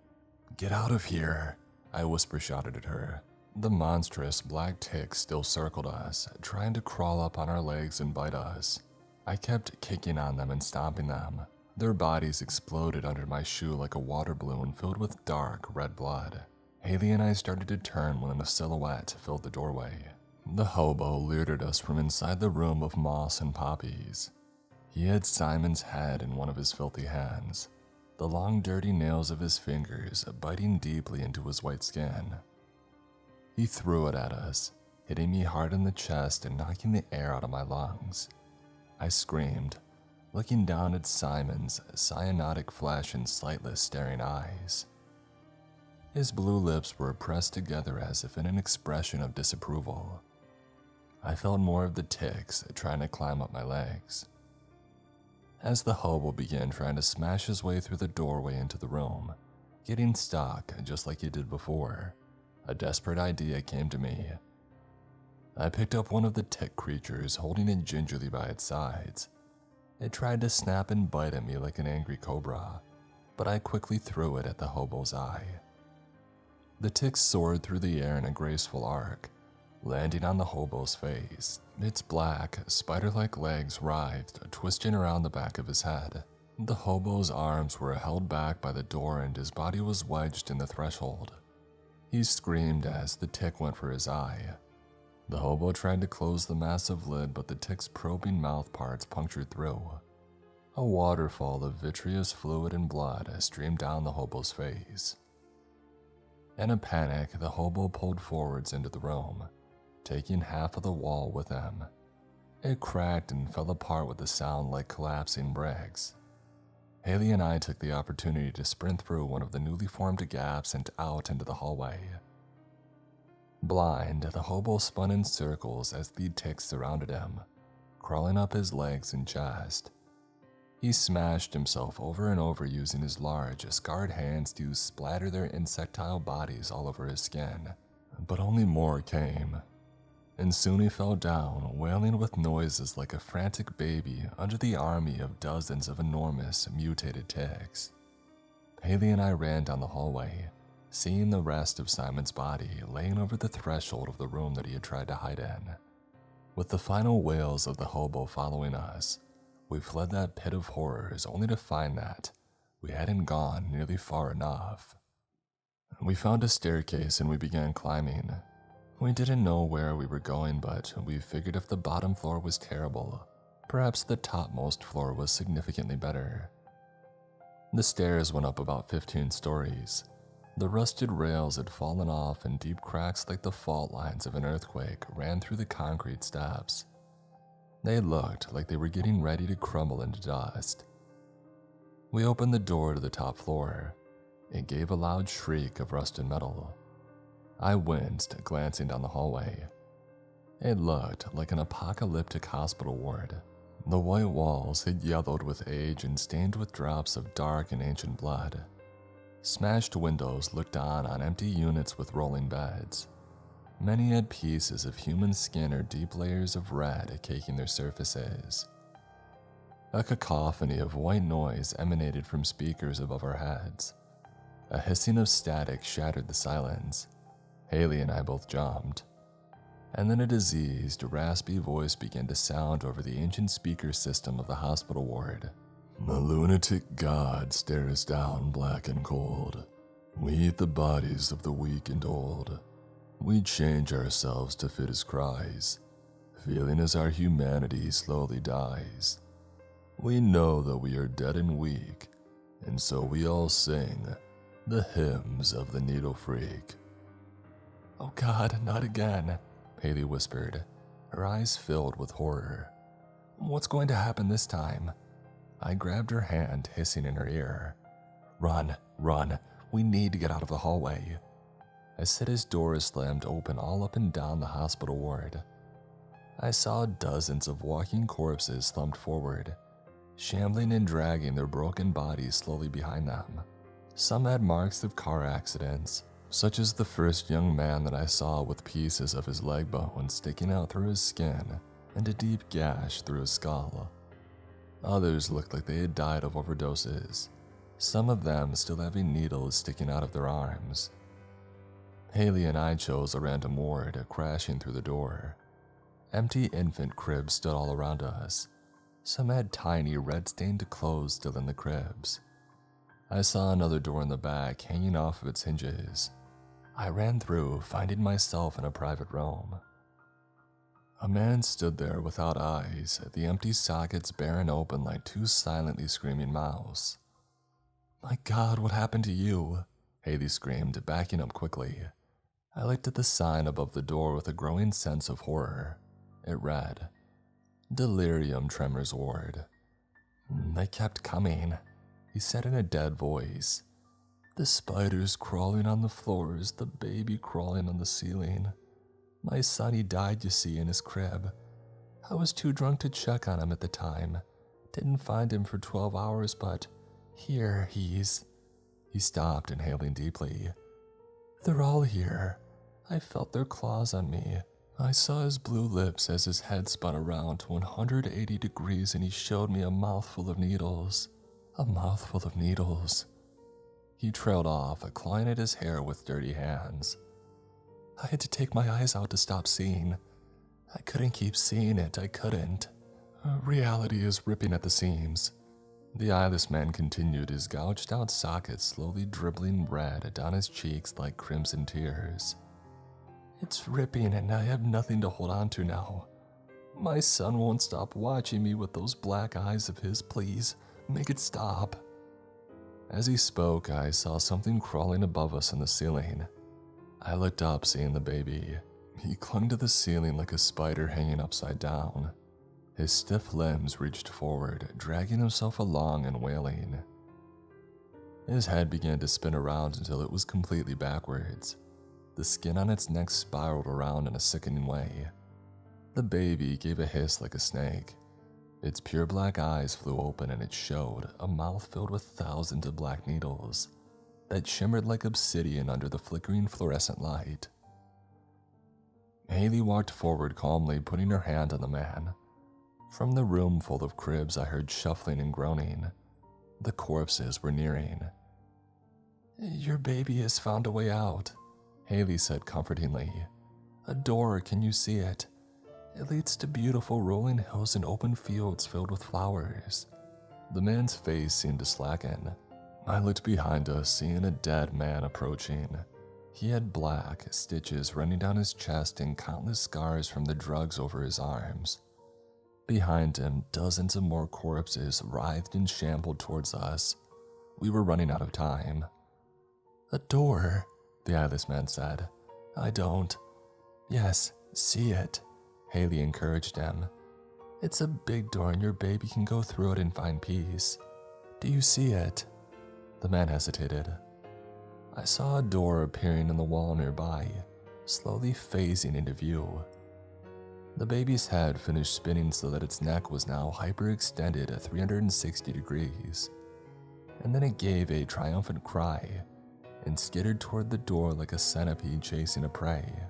"Get out of here," I whisper-shouted at her. The monstrous black ticks still circled us, trying to crawl up on our legs and bite us. I kept kicking on them and stomping them. Their bodies exploded under my shoe like a water balloon filled with dark red blood. Haley and I started to turn when a silhouette filled the doorway. The hobo leered at us from inside the room of moss and poppies. He had Simon's head in one of his filthy hands, the long dirty nails of his fingers biting deeply into his white skin. He threw it at us, hitting me hard in the chest and knocking the air out of my lungs. I screamed, looking down at Simon's cyanotic flesh and sightless staring eyes. His blue lips were pressed together as if in an expression of disapproval. I felt more of the ticks trying to climb up my legs. As the hobo began trying to smash his way through the doorway into the room, getting stuck just like he did before, a desperate idea came to me. I picked up one of the tick creatures, holding it gingerly by its sides. It tried to snap and bite at me like an angry cobra, but I quickly threw it at the hobo's eye. The tick soared through the air in a graceful arc, landing on the hobo's face. Its black, spider-like legs writhed, twisting around the back of his head. The hobo's arms were held back by the door and his body was wedged in the threshold. He screamed as the tick went for his eye. The hobo tried to close the massive lid, but the tick's probing mouth parts punctured through. A waterfall of vitreous fluid and blood streamed down the hobo's face. In a panic, the hobo pulled forwards into the room, taking half of the wall with him. It cracked and fell apart with a sound like collapsing bricks. Haley and I took the opportunity to sprint through one of the newly formed gaps and out into the hallway. Blind, the hobo spun in circles as the ticks surrounded him, crawling up his legs and chest. He smashed himself over and over using his large, scarred hands to splatter their insectile bodies all over his skin. But only more came, and soon he fell down, wailing with noises like a frantic baby under the army of dozens of enormous mutated ticks. Haley and I ran down the hallway, seeing the rest of Simon's body laying over the threshold of the room that he had tried to hide in. With the final wails of the hobo following us, we fled that pit of horrors only to find that we hadn't gone nearly far enough. We found a staircase and we began climbing. We didn't know where we were going, but we figured if the bottom floor was terrible, perhaps the topmost floor was significantly better. The stairs went up about 15 stories. The rusted rails had fallen off and deep cracks like the fault lines of an earthquake ran through the concrete steps. They looked like they were getting ready to crumble into dust. We opened the door to the top floor. It gave a loud shriek of rusted metal. I winced, glancing down the hallway. It looked like an apocalyptic hospital ward. The white walls had yellowed with age and stained with drops of dark and ancient blood. Smashed windows looked on empty units with rolling beds. Many had pieces of human skin or deep layers of red caking their surfaces. A cacophony of white noise emanated from speakers above our heads. A hissing of static shattered the silence. Haley and I both jumped. And then a diseased, raspy voice began to sound over the ancient speaker system of the hospital ward. The lunatic god stares down black and cold. We eat the bodies of the weak and old. We change ourselves to fit his cries, feeling as our humanity slowly dies. We know that we are dead and weak, and so we all sing the hymns of the needle freak. "Oh God, not again," Haley whispered, her eyes filled with horror. "What's going to happen this time?" I grabbed her hand, hissing in her ear. "Run, run, we need to get out of the hallway." I said as doors slammed open all up and down the hospital ward. I saw dozens of walking corpses slumped forward, shambling and dragging their broken bodies slowly behind them. Some had marks of car accidents, such as the first young man that I saw with pieces of his leg bone sticking out through his skin and a deep gash through his skull. Others looked like they had died of overdoses, some of them still having needles sticking out of their arms. Haley and I chose a random ward, crashing through the door. Empty infant cribs stood all around us. Some had tiny red-stained clothes still in the cribs. I saw another door in the back hanging off of its hinges. I ran through, finding myself in a private room. A man stood there without eyes, the empty sockets bare and open like two silently screaming mouths. "My God, what happened to you?" Haley screamed, backing up quickly. I looked at the sign above the door with a growing sense of horror. It read, "Delirium Tremors Ward." "They kept coming," he said in a dead voice. "The spiders crawling on the floors, the baby crawling on the ceiling. My son, he died, you see, in his crib. I was too drunk to check on him at the time. Didn't find him for 12 hours, but here he's..." He stopped, inhaling deeply. "They're all here. I felt their claws on me. I saw his blue lips as his head spun around to 180 degrees and he showed me a mouthful of needles. A mouthful of needles." He trailed off, clawing at his hair with dirty hands. "I had to take my eyes out to stop seeing. I couldn't keep seeing it, I couldn't. Reality is ripping at the seams." The eyeless man continued, his gouged out sockets slowly dribbling red down his cheeks like crimson tears. "It's ripping and I have nothing to hold on to now. My son won't stop watching me with those black eyes of his. Please, make it stop." As he spoke, I saw something crawling above us in the ceiling. I looked up, seeing the baby. He clung to the ceiling like a spider hanging upside down. His stiff limbs reached forward, dragging himself along and wailing. His head began to spin around until it was completely backwards. The skin on its neck spiraled around in a sickening way. The baby gave a hiss like a snake. Its pure black eyes flew open and it showed a mouth filled with thousands of black needles that shimmered like obsidian under the flickering fluorescent light. Haley walked forward calmly, putting her hand on the man. From the room full of cribs, I heard shuffling and groaning. The corpses were nearing. "Your baby has found a way out," Haley said comfortingly. "A door, can you see it? It leads to beautiful rolling hills and open fields filled with flowers." The man's face seemed to slacken. I looked behind us, seeing a dead man approaching. He had black stitches running down his chest and countless scars from the drugs over his arms. Behind him, dozens of more corpses writhed and shambled towards us. We were running out of time. "A door," the eyeless man said. "I don't." "Yes, see it," Haley encouraged him. "It's a big door and your baby can go through it and find peace. Do you see it?" The man hesitated. I saw a door appearing in the wall nearby, slowly phasing into view. The baby's head finished spinning so that its neck was now hyperextended at 360 degrees. And then it gave a triumphant cry and skittered toward the door like a centipede chasing a prey.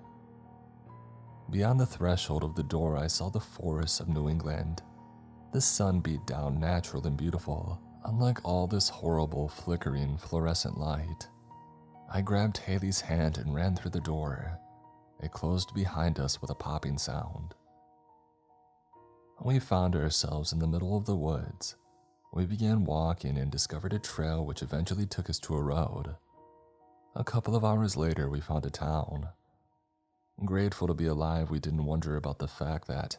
Beyond the threshold of the door, I saw the forests of New England. The sun beat down natural and beautiful, unlike all this horrible, flickering, fluorescent light. I grabbed Haley's hand and ran through the door. It closed behind us with a popping sound. We found ourselves in the middle of the woods. We began walking and discovered a trail which eventually took us to a road. A couple of hours later, we found a town. Grateful to be alive, we didn't wonder about the fact that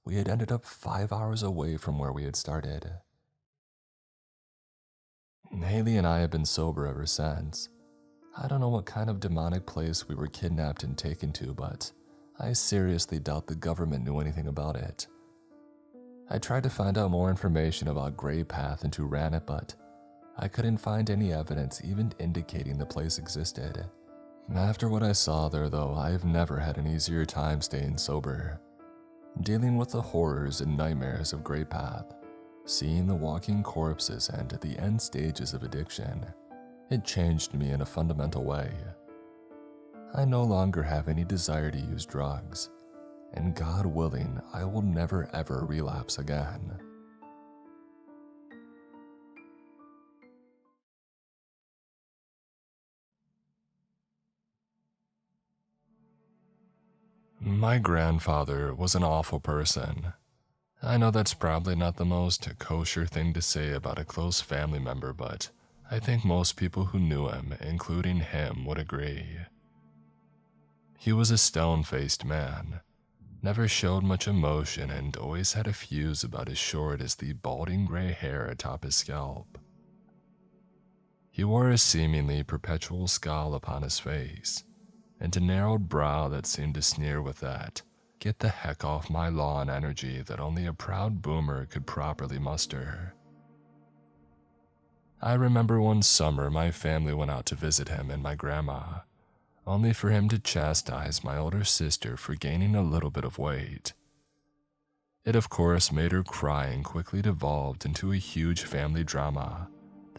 we had ended up 5 hours away from where we had started. Haley and I have been sober ever since. I don't know what kind of demonic place we were kidnapped and taken to, but I seriously doubt the government knew anything about it. I tried to find out more information about Grey Path and who ran it, but I couldn't find any evidence even indicating the place existed. After what I saw there, though, I have never had an easier time staying sober. Dealing with the horrors and nightmares of Grey Path, seeing the walking corpses and the end stages of addiction, it changed me in a fundamental way. I no longer have any desire to use drugs, and God willing, I will never ever relapse again. My grandfather was an awful person. I know that's probably not the most kosher thing to say about a close family member, but I think most people who knew him, including him, would agree. He was a stone-faced man, never showed much emotion, and always had a fuse about as short as the balding gray hair atop his scalp. He wore a seemingly perpetual scowl upon his face, and a narrowed brow that seemed to sneer with that "get the heck off my lawn" energy that only a proud boomer could properly muster. I remember one summer my family went out to visit him and my grandma, only for him to chastise my older sister for gaining a little bit of weight. It of course made her cry and quickly devolved into a huge family drama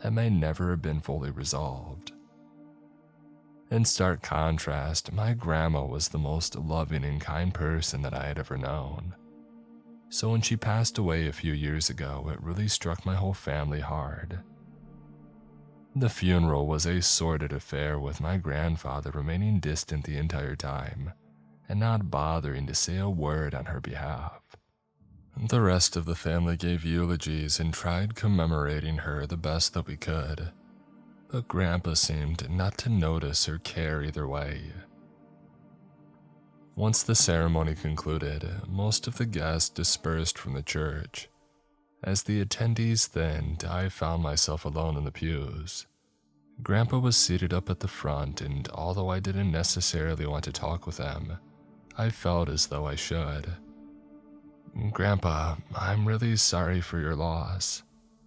that may never have been fully resolved. In stark contrast, my grandma was the most loving and kind person that I had ever known. So when she passed away a few years ago, it really struck my whole family hard. The funeral was a sordid affair, with my grandfather remaining distant the entire time and not bothering to say a word on her behalf. The rest of the family gave eulogies and tried commemorating her the best that we could, but Grandpa seemed not to notice or care either way. Once the ceremony concluded, most of the guests dispersed from the church. As the attendees thinned, I found myself alone in the pews. Grandpa was seated up at the front, and although I didn't necessarily want to talk with him, I felt as though I should. "Grandpa, I'm really sorry for your loss."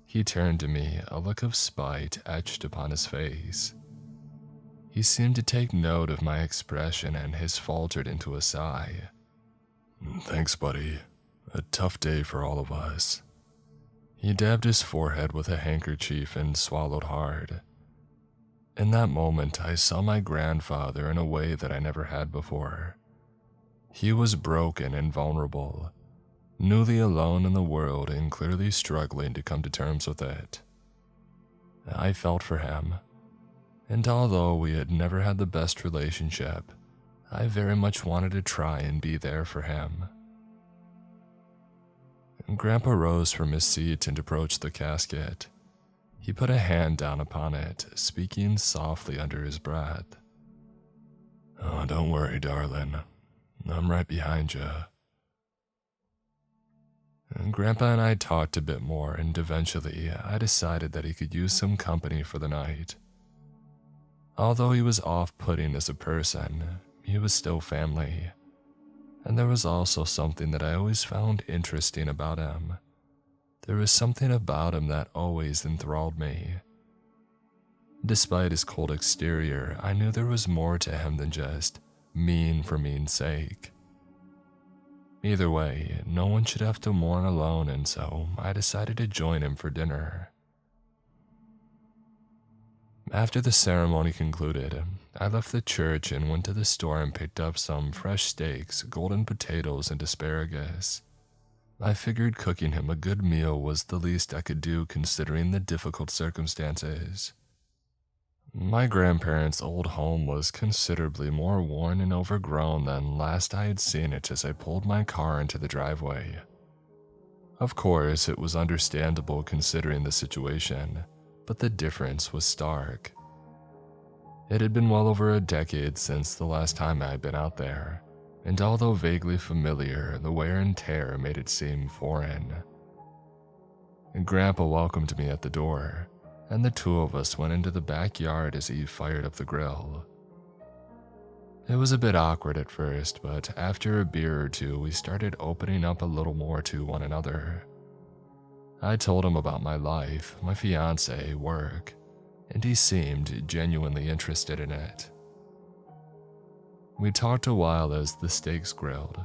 He turned to me, a look of spite etched upon his face. He seemed to take note of my expression, and his faltered into a sigh. "Thanks, buddy. A tough day for all of us." He dabbed his forehead with a handkerchief and swallowed hard. In that moment, I saw my grandfather in a way that I never had before. He was broken and vulnerable, newly alone in the world and clearly struggling to come to terms with it. I felt for him, and although we had never had the best relationship, I very much wanted to try and be there for him. Grandpa rose from his seat and approached the casket. He put a hand down upon it, speaking softly under his breath. "Oh, don't worry, darling. I'm right behind you." Grandpa and I talked a bit more, and eventually I decided that he could use some company for the night. Although he was off-putting as a person, he was still family. And there was also something that I always found interesting about him. There was something about him that always enthralled me. Despite his cold exterior, I knew there was more to him than just mean for mean's sake. Either way, no one should have to mourn alone, and so I decided to join him for dinner. After the ceremony concluded, I left the church and went to the store and picked up some fresh steaks, golden potatoes, and asparagus. I figured cooking him a good meal was the least I could do considering the difficult circumstances. My grandparents' old home was considerably more worn and overgrown than last I had seen it as I pulled my car into the driveway. Of course, it was understandable considering the situation, but the difference was stark. It had been well over a decade since the last time I had been out there, and although vaguely familiar, the wear and tear made it seem foreign. Grandpa welcomed me at the door, and the two of us went into the backyard as he fired up the grill. It was a bit awkward at first, but after a beer or two, we started opening up a little more to one another. I told him about my life, my fiancé, work, and he seemed genuinely interested in it. We talked a while as the steaks grilled,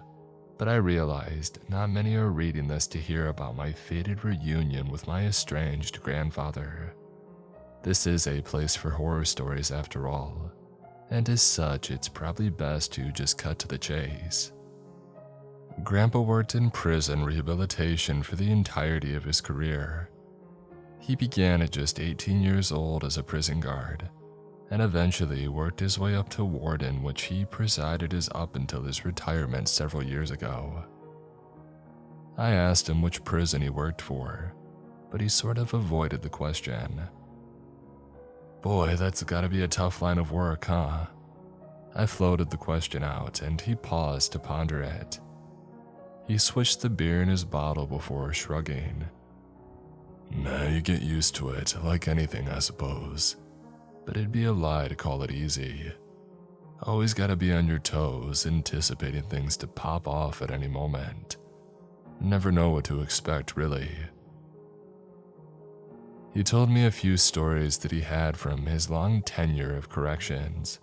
but I realized not many are reading this to hear about my fated reunion with my estranged grandfather. This is a place for horror stories after all, and as such, it's probably best to just cut to the chase. Grandpa worked in prison rehabilitation for the entirety of his career. He began at just 18 years old as a prison guard, and eventually worked his way up to warden, which he presided as up until his retirement several years ago. I asked him which prison he worked for, but he sort of avoided the question. "Boy, that's gotta be a tough line of work, huh?" I floated the question out, and he paused to ponder it. He switched the beer in his bottle before shrugging. "Nah, you get used to it, like anything, I suppose. But it'd be a lie to call it easy. Always gotta be on your toes, anticipating things to pop off at any moment. Never know what to expect, really." He told me a few stories that he had from his long tenure of corrections.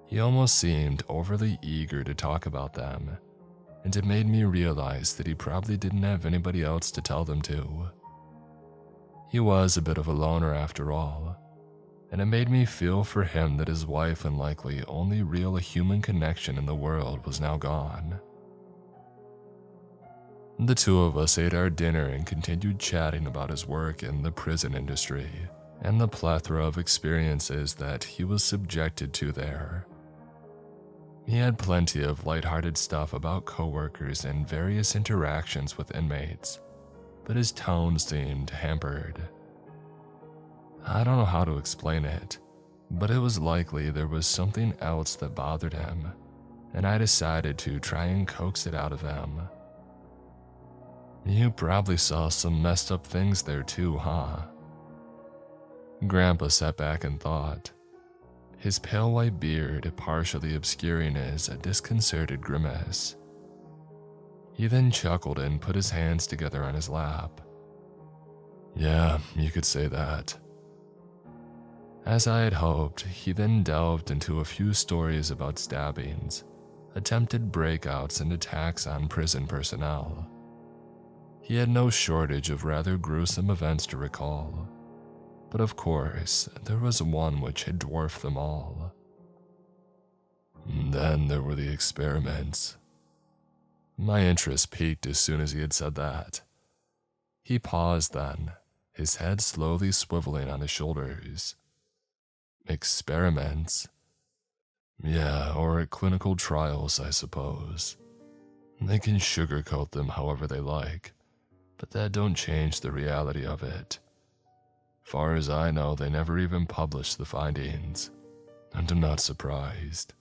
He almost seemed overly eager to talk about them, and it made me realize that he probably didn't have anybody else to tell them to. He was a bit of a loner after all, and it made me feel for him that his wife and likely only real human connection in the world was now gone. The two of us ate our dinner and continued chatting about his work in the prison industry and the plethora of experiences that he was subjected to there. He had plenty of lighthearted stuff about coworkers and various interactions with inmates, but his tone seemed hampered. I don't know how to explain it, but it was likely there was something else that bothered him, and I decided to try and coax it out of him. "You probably saw some messed up things there too, huh?" Grandpa sat back and thought, his pale white beard partially obscuring his disconcerted grimace. He then chuckled and put his hands together on his lap. "Yeah, you could say that." As I had hoped, he then delved into a few stories about stabbings, attempted breakouts, and attacks on prison personnel. He had no shortage of rather gruesome events to recall, but of course, there was one which had dwarfed them all. Then there were the experiments. My interest peaked as soon as he had said that. He paused then, his head slowly swiveling on his shoulders. Experiments? Yeah, or clinical trials, I suppose. They can sugarcoat them however they like, but that don't change the reality of it. Far as I know, they never even published the findings, and I'm not surprised.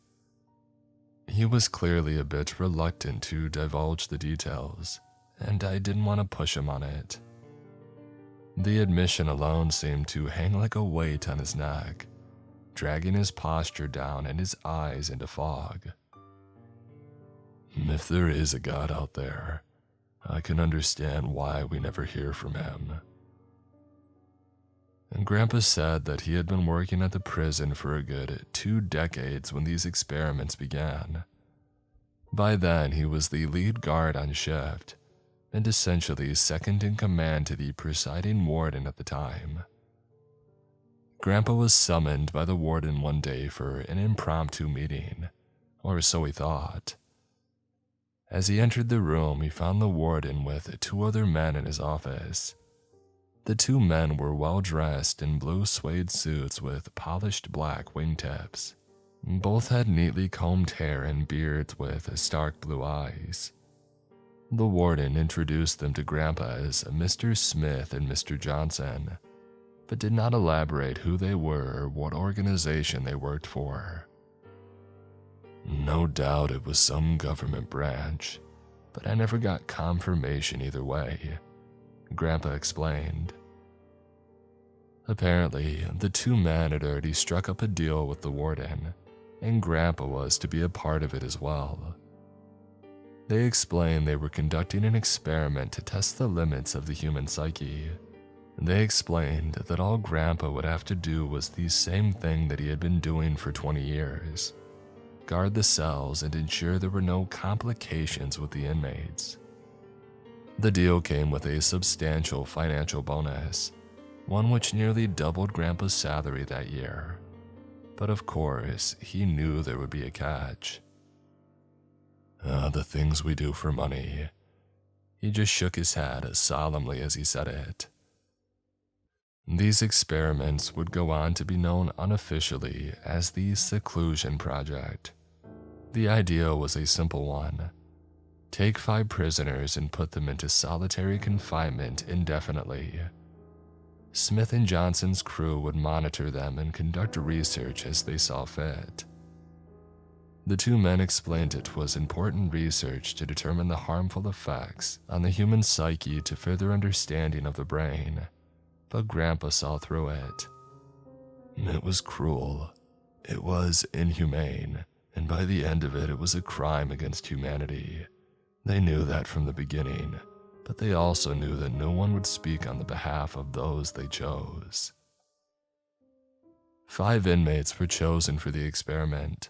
He was clearly a bit reluctant to divulge the details, and I didn't want to push him on it. The admission alone seemed to hang like a weight on his neck, dragging his posture down and his eyes into fog. If there is a God out there, I can understand why we never hear from him. And Grandpa said that he had been working at the prison for a good 2 decades when these experiments began. By then, he was the lead guard on shift, and essentially second in command to the presiding warden at the time. Grandpa was summoned by the warden one day for an impromptu meeting, or so he thought. As he entered the room, he found the warden with 2 other men in his office. The 2 men were well-dressed in blue suede suits with polished black wingtips. Both had neatly combed hair and beards with stark blue eyes. The warden introduced them to Grandpa as Mr. Smith and Mr. Johnson, but did not elaborate who they were or what organization they worked for. No doubt it was some government branch, but I never got confirmation either way, Grandpa explained. Apparently, the 2 men had already struck up a deal with the warden, and Grandpa was to be a part of it as well. They explained they were conducting an experiment to test the limits of the human psyche. They explained that all Grandpa would have to do was the same thing that he had been doing for 20 years. Guard the cells and ensure there were no complications with the inmates. The deal came with a substantial financial bonus, one which nearly doubled Grandpa's salary that year. But of course, he knew there would be a catch. The things we do for money. He just shook his head solemnly as he said it. These experiments would go on to be known unofficially as the Seclusion Project. The idea was a simple one. Take 5 prisoners and put them into solitary confinement indefinitely. Smith and Johnson's crew would monitor them and conduct research as they saw fit. The 2 men explained it was important research to determine the harmful effects on the human psyche to further understanding of the brain, but Grandpa saw through it. It was cruel. It was inhumane, and by the end of it, it was a crime against humanity. They knew that from the beginning, but they also knew that no one would speak on the behalf of those they chose. 5 inmates were chosen for the experiment.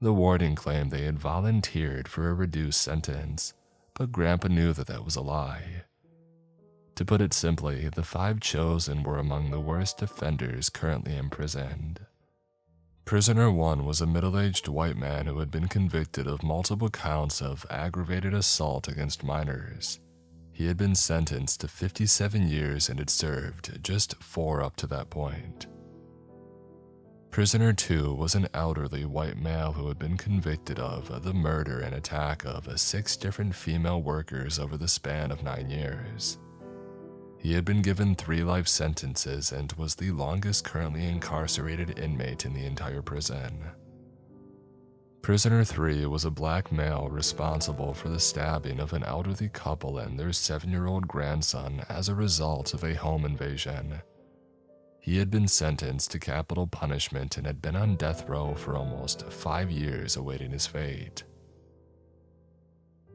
The warden claimed they had volunteered for a reduced sentence, but Grandpa knew that that was a lie. To put it simply, the 5 chosen were among the worst offenders currently imprisoned. Prisoner 1 was a middle-aged white man who had been convicted of multiple counts of aggravated assault against minors. He had been sentenced to 57 years and had served just 4 up to that point. Prisoner 2 was an elderly white male who had been convicted of the murder and attack of 6 different female workers over the span of 9 years. He had been given 3 life sentences and was the longest currently incarcerated inmate in the entire prison. Prisoner 3 was a black male responsible for the stabbing of an elderly couple and their 7-year-old grandson as a result of a home invasion. He had been sentenced to capital punishment and had been on death row for almost 5 years awaiting his fate.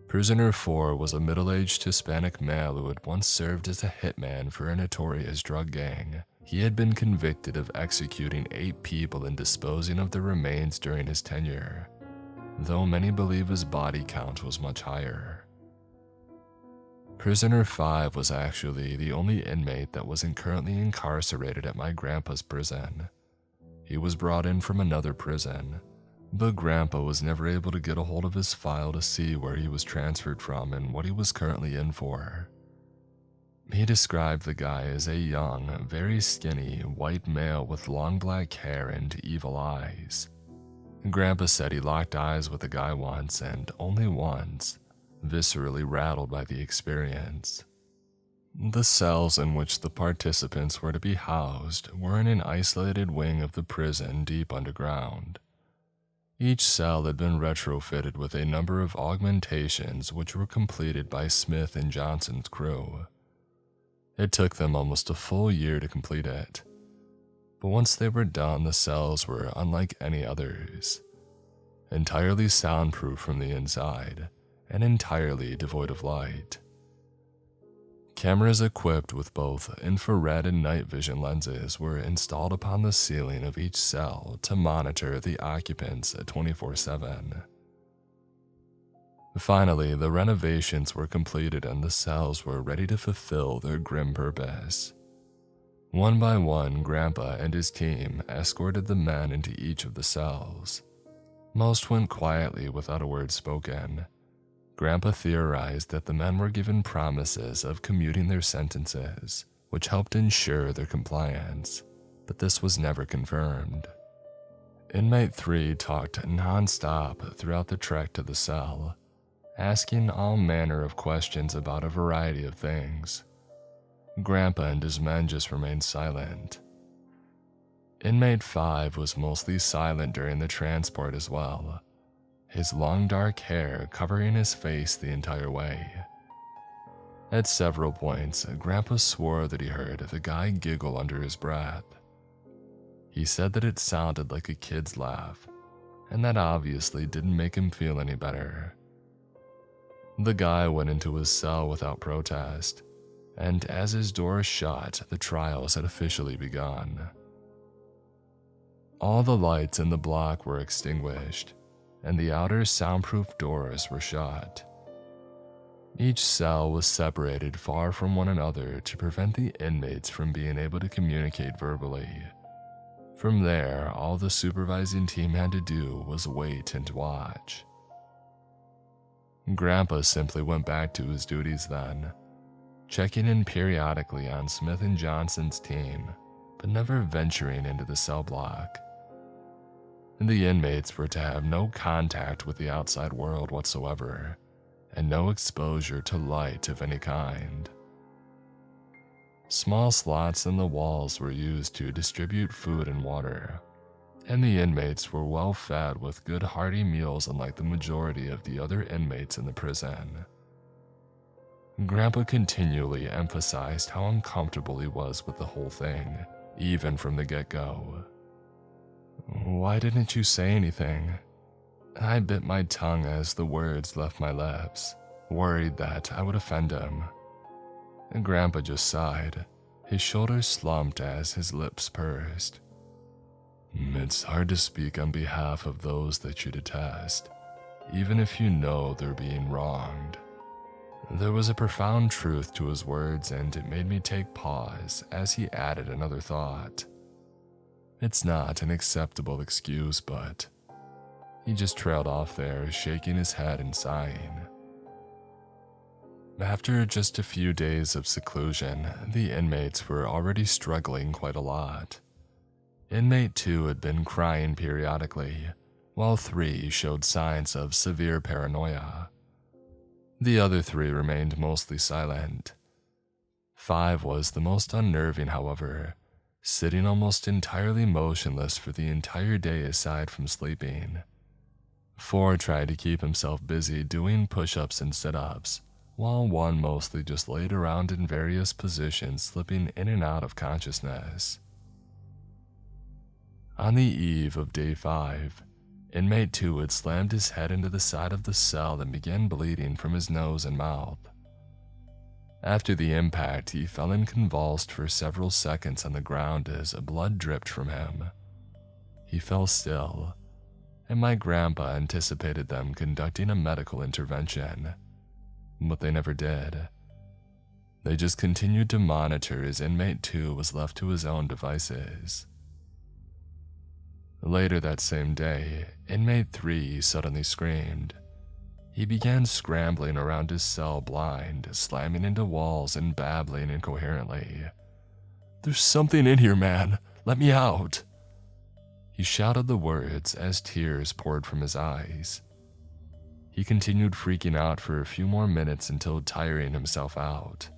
Prisoner 4 was a middle-aged Hispanic male who had once served as a hitman for a notorious drug gang. He had been convicted of executing 8 people and disposing of their remains during his tenure, though many believe his body count was much higher. Prisoner 5 was actually the only inmate that wasn't currently incarcerated at my grandpa's prison. He was brought in from another prison, but Grandpa was never able to get a hold of his file to see where he was transferred from and what he was currently in for. He described the guy as a young, very skinny, white male with long black hair and evil eyes. Grandpa said he locked eyes with the guy once, and only once, viscerally rattled by the experience. The cells in which the participants were to be housed were in an isolated wing of the prison deep underground. Each cell had been retrofitted with a number of augmentations which were completed by Smith and Johnson's crew. It took them almost a full year to complete it. But once they were done, the cells were unlike any others. Entirely soundproof from the inside, and entirely devoid of light. Cameras equipped with both infrared and night vision lenses were installed upon the ceiling of each cell to monitor the occupants 24/7. Finally, the renovations were completed and the cells were ready to fulfill their grim purpose. One by one, Grandpa and his team escorted the men into each of the cells. Most went quietly without a word spoken. Grandpa theorized that the men were given promises of commuting their sentences, which helped ensure their compliance, but this was never confirmed. Inmate 3 talked non-stop throughout the trek to the cell, asking all manner of questions about a variety of things. Grandpa and his men just remained silent. Inmate 5 was mostly silent during the transport as well, his long dark hair covering his face the entire way. At several points, Grandpa swore that he heard the guy giggle under his breath. He said that it sounded like a kid's laugh, and that obviously didn't make him feel any better. The guy went into his cell without protest, and as his door shut, the trials had officially begun. All the lights in the block were extinguished, and the outer soundproof doors were shut. Each cell was separated far from one another to prevent the inmates from being able to communicate verbally. From there, all the supervising team had to do was wait and watch. Grandpa simply went back to his duties then, checking in periodically on Smith and Johnson's team, but never venturing into the cell block. The inmates were to have no contact with the outside world whatsoever, and no exposure to light of any kind. Small slots in the walls were used to distribute food and water, and the inmates were well fed with good hearty meals unlike the majority of the other inmates in the prison. Grandpa continually emphasized how uncomfortable he was with the whole thing, even from the get-go. "Why didn't you say anything?" I bit my tongue as the words left my lips, worried that I would offend him. Grandpa just sighed, his shoulders slumped as his lips pursed. "It's hard to speak on behalf of those that you detest, even if you know they're being wronged." There was a profound truth to his words, and it made me take pause as he added another thought. It's not an acceptable excuse, but... He just trailed off there, shaking his head and sighing. After just a few days of seclusion, the inmates were already struggling quite a lot. Inmate 2 had been crying periodically, while 3 showed signs of severe paranoia. The other 3 remained mostly silent. 5 was the most unnerving, however, sitting almost entirely motionless for the entire day aside from sleeping. 4 tried to keep himself busy doing push-ups and sit-ups, while 1 mostly just laid around in various positions, slipping in and out of consciousness. On the eve of day 5, Inmate 2 had slammed his head into the side of the cell and began bleeding from his nose and mouth. After the impact, he fell and convulsed for several seconds on the ground as blood dripped from him. He fell still, and my grandpa anticipated them conducting a medical intervention, but they never did. They just continued to monitor as Inmate 2 was left to his own devices. Later that same day, Inmate 3 suddenly screamed. He began scrambling around his cell blind, slamming into walls and babbling incoherently. "There's something in here, man. Let me out." He shouted the words as tears poured from his eyes. He continued freaking out for a few more minutes until tiring himself out.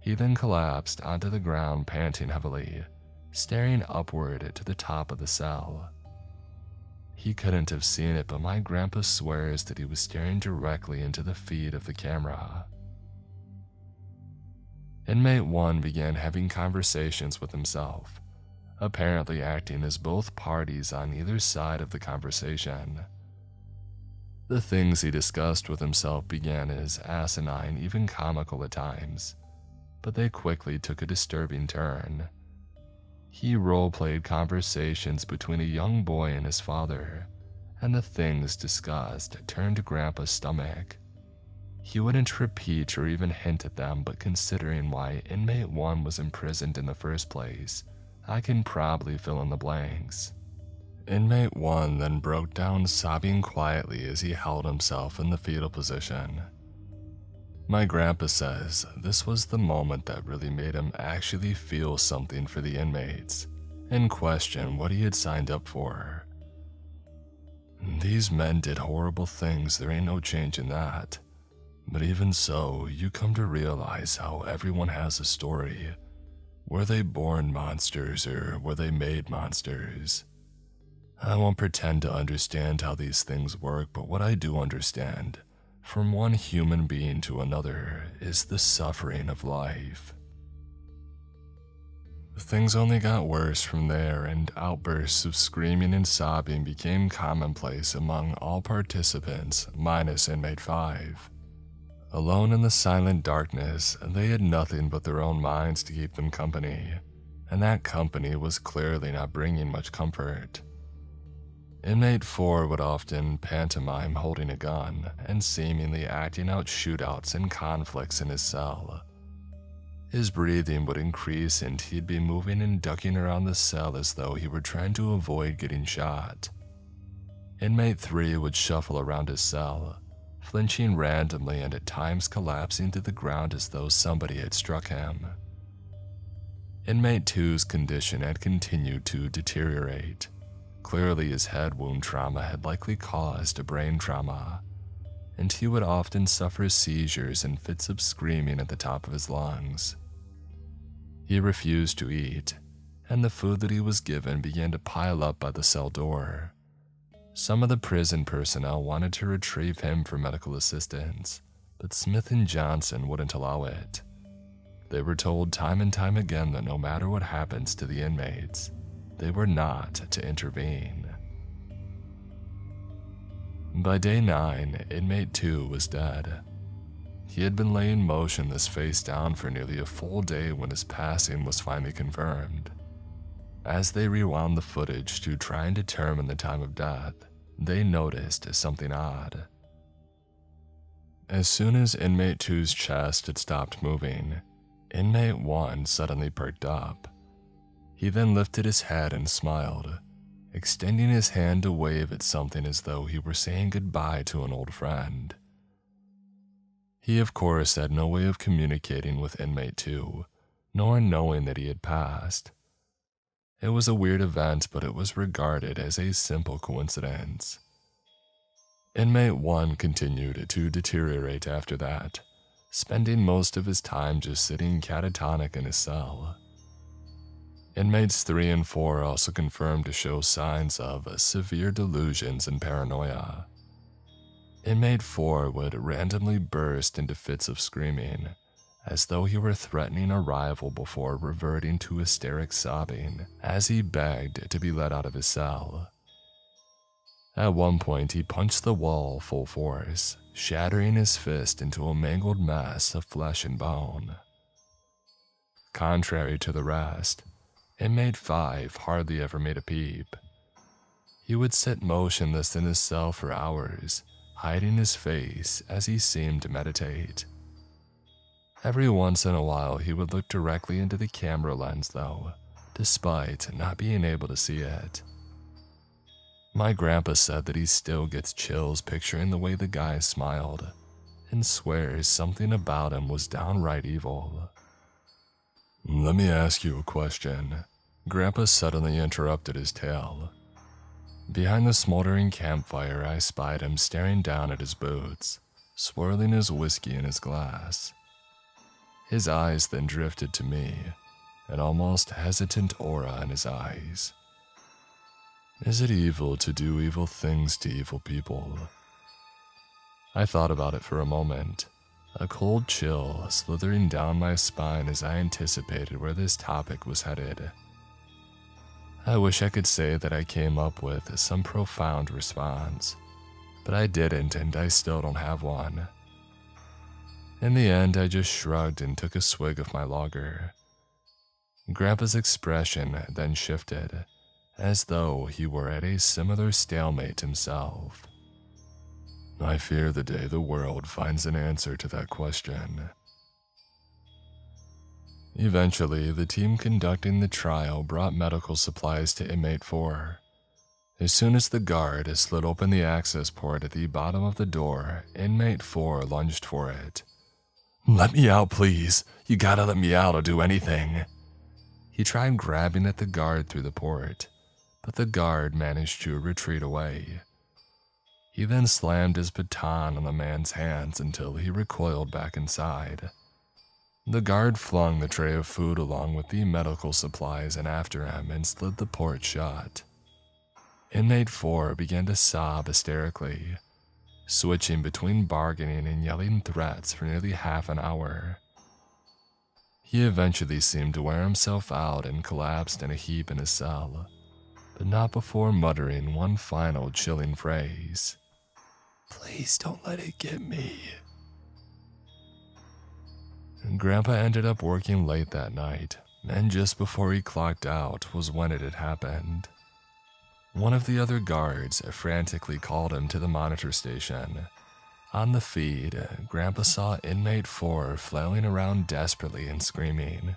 He then collapsed onto the ground, panting heavily, staring upward to the top of the cell. He couldn't have seen it, but my grandpa swears that he was staring directly into the feed of the camera. Inmate 1 began having conversations with himself, apparently acting as both parties on either side of the conversation. The things he discussed with himself began as asinine, even comical at times, but they quickly took a disturbing turn. He role-played conversations between a young boy and his father, and the things discussed turned Grandpa's stomach. He wouldn't repeat or even hint at them, but considering why Inmate 1 was imprisoned in the first place, I can probably fill in the blanks. Inmate 1 then broke down, sobbing quietly as he held himself in the fetal position. My grandpa says this was the moment that really made him actually feel something for the inmates and question what he had signed up for. "These men did horrible things, there ain't no change in that. But even so, you come to realize how everyone has a story. Were they born monsters or were they made monsters? I won't pretend to understand how these things work, but what I do understand, from one human being to another, is the suffering of life." Things only got worse from there, and outbursts of screaming and sobbing became commonplace among all participants, minus Inmate 5. Alone in the silent darkness, they had nothing but their own minds to keep them company, and that company was clearly not bringing much comfort. Inmate 4 would often pantomime holding a gun and seemingly acting out shootouts and conflicts in his cell. His breathing would increase and he'd be moving and ducking around the cell as though he were trying to avoid getting shot. Inmate 3 would shuffle around his cell, flinching randomly and at times collapsing to the ground as though somebody had struck him. Inmate 2's condition had continued to deteriorate. Clearly his head wound trauma had likely caused a brain trauma, and he would often suffer seizures and fits of screaming at the top of his lungs. He refused to eat, and the food that he was given began to pile up by the cell door. Some of the prison personnel wanted to retrieve him for medical assistance, but Smith and Johnson wouldn't allow it. They were told time and time again that no matter what happens to the inmates, they were not to intervene. By day 9, Inmate 2 was dead. He had been laying motionless face down for nearly a full day when his passing was finally confirmed. As they rewound the footage to try and determine the time of death, they noticed something odd. As soon as Inmate 2's chest had stopped moving, Inmate 1 suddenly perked up. He then lifted his head and smiled, extending his hand to wave at something as though he were saying goodbye to an old friend. He, of course, had no way of communicating with Inmate 2, nor knowing that he had passed. It was a weird event, but it was regarded as a simple coincidence. Inmate 1 continued to deteriorate after that, spending most of his time just sitting catatonic in his cell. Inmates 3 and 4 also confirmed to show signs of severe delusions and paranoia. Inmate 4 would randomly burst into fits of screaming, as though he were threatening a rival before reverting to hysteric sobbing as he begged to be let out of his cell. At one point, he punched the wall full force, shattering his fist into a mangled mess of flesh and bone. Contrary to the rest, Inmate 5 hardly ever made a peep. He would sit motionless in his cell for hours, hiding his face as he seemed to meditate. Every once in a while, he would look directly into the camera lens though, despite not being able to see it. My grandpa said that he still gets chills picturing the way the guy smiled and swears something about him was downright evil. "Let me ask you a question." Grandpa suddenly interrupted his tale. Behind the smoldering campfire, I spied him staring down at his boots, swirling his whiskey in his glass. His eyes then drifted to me, an almost hesitant aura in his eyes. Is it evil to do evil things to evil people? I thought about it for a moment, a cold chill slithering down my spine as I anticipated where this topic was headed. I wish I could say that I came up with some profound response, but I didn't, and I still don't have one. In the end, I just shrugged and took a swig of my lager. Grandpa's expression then shifted, as though he were at a similar stalemate himself. "I fear the day the world finds an answer to that question." Eventually, the team conducting the trial brought medical supplies to Inmate 4. As soon as the guard slid open the access port at the bottom of the door, Inmate 4 lunged for it. "Let me out, please. You gotta let me out or do anything." He tried grabbing at the guard through the port, but the guard managed to retreat away. He then slammed his baton on the man's hands until he recoiled back inside. The guard flung the tray of food along with the medical supplies and after him and slid the port shut. Inmate 4 began to sob hysterically, switching between bargaining and yelling threats for nearly half an hour. He eventually seemed to wear himself out and collapsed in a heap in his cell, but not before muttering one final chilling phrase. "Please don't let it get me." Grandpa ended up working late that night, and just before he clocked out was when it had happened. One of the other guards frantically called him to the monitor station. On the feed, Grandpa saw Inmate 4 flailing around desperately and screaming.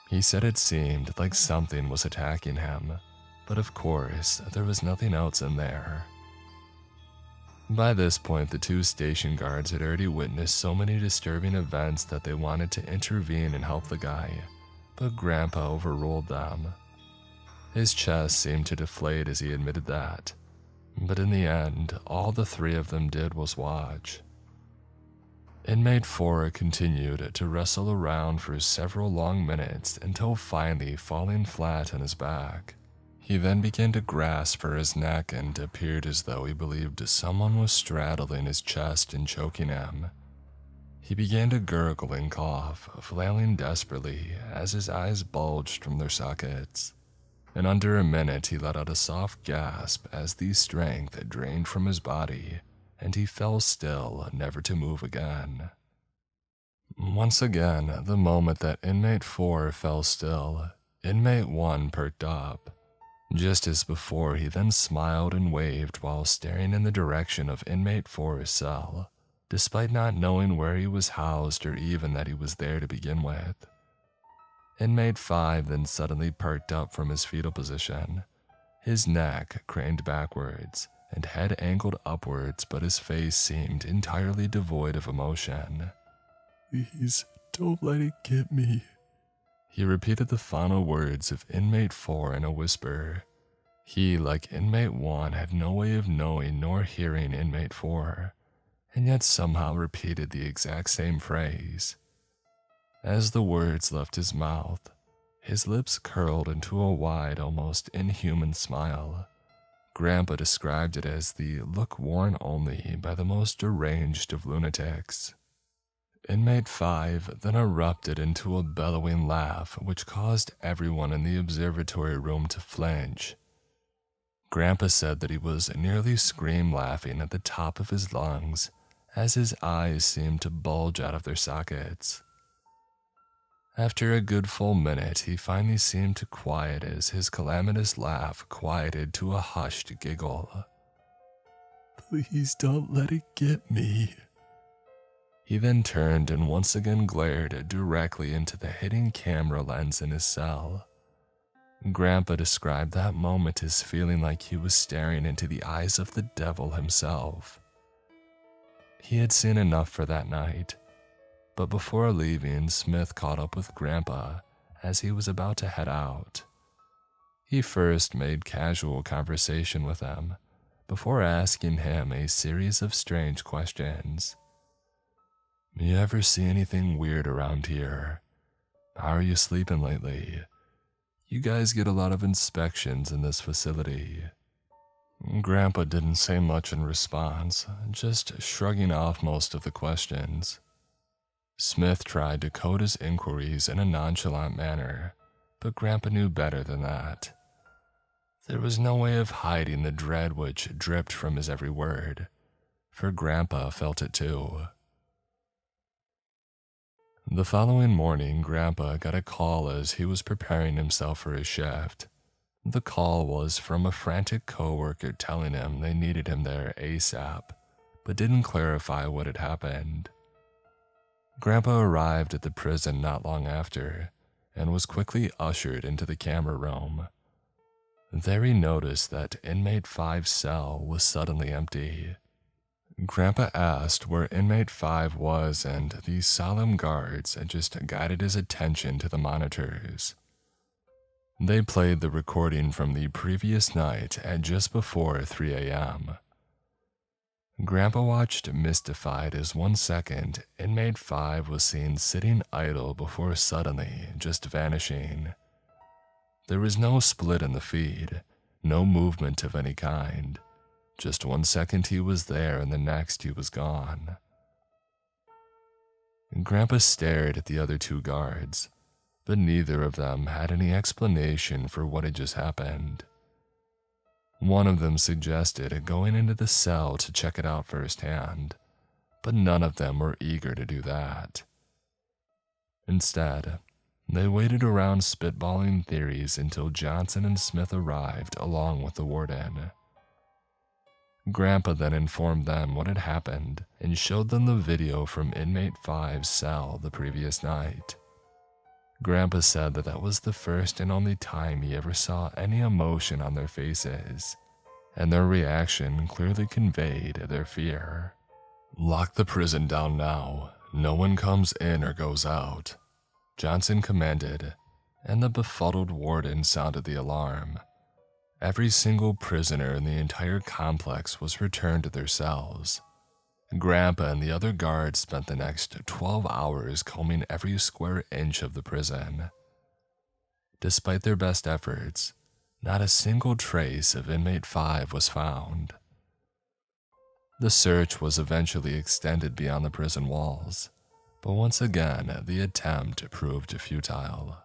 He said it seemed like something was attacking him, but of course, there was nothing else in there. By this point, the two station guards had already witnessed so many disturbing events that they wanted to intervene and help the guy, but Grandpa overruled them. His chest seemed to deflate as he admitted that, but in the end, all the three of them did was watch. Inmate 4 continued to wrestle around for several long minutes until finally falling flat on his back. He then began to grasp for his neck and appeared as though he believed someone was straddling his chest and choking him. He began to gurgle and cough, flailing desperately as his eyes bulged from their sockets. In under a minute, he let out a soft gasp as the strength drained from his body, and he fell still, never to move again. Once again, the moment that Inmate 4 fell still, Inmate 1 perked up. Just as before, he then smiled and waved while staring in the direction of Inmate 4's cell, despite not knowing where he was housed or even that he was there to begin with. Inmate 5 then suddenly perked up from his fetal position, his neck craned backwards and head angled upwards, but his face seemed entirely devoid of emotion. "Please, don't let it get me." He repeated the final words of Inmate 4 in a whisper. He, like Inmate 1, had no way of knowing nor hearing Inmate 4, and yet somehow repeated the exact same phrase. As the words left his mouth, his lips curled into a wide, almost inhuman smile. Grandpa described it as the look worn only by the most deranged of lunatics. Inmate 5 then erupted into a bellowing laugh which caused everyone in the observatory room to flinch. Grandpa said that he was nearly scream-laughing at the top of his lungs as his eyes seemed to bulge out of their sockets. After a good full minute, he finally seemed to quiet as his calamitous laugh quieted to a hushed giggle. "Please don't let it get me." He then turned and once again glared directly into the hidden camera lens in his cell. Grandpa described that moment as feeling like he was staring into the eyes of the devil himself. He had seen enough for that night, but before leaving, Smith caught up with Grandpa as he was about to head out. He first made casual conversation with him before asking him a series of strange questions. "You ever see anything weird around here? How are you sleeping lately? You guys get a lot of inspections in this facility." Grandpa didn't say much in response, just shrugging off most of the questions. Smith tried to code his inquiries in a nonchalant manner, but Grandpa knew better than that. There was no way of hiding the dread which dripped from his every word, for Grandpa felt it too. The following morning, Grandpa got a call as he was preparing himself for his shift. The call was from a frantic coworker telling him they needed him there ASAP, but didn't clarify what had happened. Grandpa arrived at the prison not long after, and was quickly ushered into the camera room. There he noticed that Inmate 5's cell was suddenly empty. Grandpa asked where Inmate 5 was, and the solemn guards had just guided his attention to the monitors. They played the recording from the previous night at just before 3 a.m. Grandpa watched mystified as 1 second, Inmate 5 was seen sitting idle before suddenly just vanishing. There was no split in the feed, no movement of any kind. Just 1 second he was there and the next he was gone. Grandpa stared at the other 2 guards, but neither of them had any explanation for what had just happened. One of them suggested going into the cell to check it out firsthand, but none of them were eager to do that. Instead, they waited around spitballing theories until Johnson and Smith arrived along with the warden. Grandpa then informed them what had happened and showed them the video from Inmate 5's cell the previous night. Grandpa said that that was the first and only time he ever saw any emotion on their faces, and their reaction clearly conveyed their fear. "Lock the prison down now. No one comes in or goes out," Johnson commanded, and the befuddled warden sounded the alarm. Every single prisoner in the entire complex was returned to their cells. Grandpa and the other guards spent the next 12 hours combing every square inch of the prison. Despite their best efforts, not a single trace of Inmate 5 was found. The search was eventually extended beyond the prison walls, but once again, the attempt proved futile.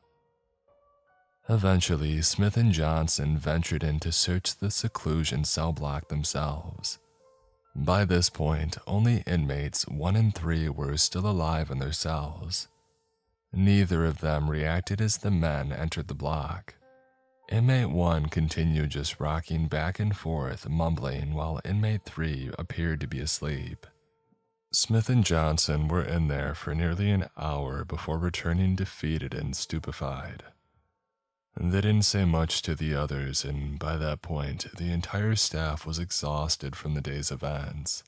Eventually, Smith and Johnson ventured in to search the seclusion cell block themselves. By this point, only inmates 1 and 3 were still alive in their cells. Neither of them reacted as the men entered the block. Inmate 1 continued just rocking back and forth, mumbling, while Inmate 3 appeared to be asleep. Smith and Johnson were in there for nearly an hour before returning defeated and stupefied. They didn't say much to the others, and by that point, the entire staff was exhausted from the day's events.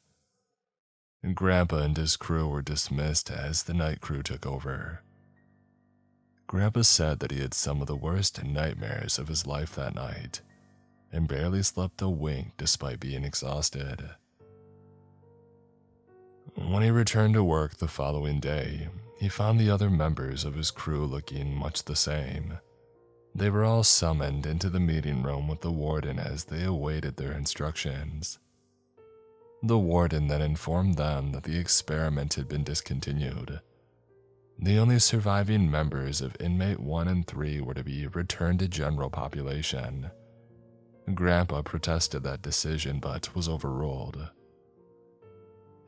Grandpa and his crew were dismissed as the night crew took over. Grandpa said that he had some of the worst nightmares of his life that night, and barely slept a wink despite being exhausted. When he returned to work the following day, he found the other members of his crew looking much the same. They were all summoned into the meeting room with the warden as they awaited their instructions. The warden then informed them that the experiment had been discontinued. The only surviving members of Inmate 1 and 3 were to be returned to general population. Grandpa protested that decision but was overruled.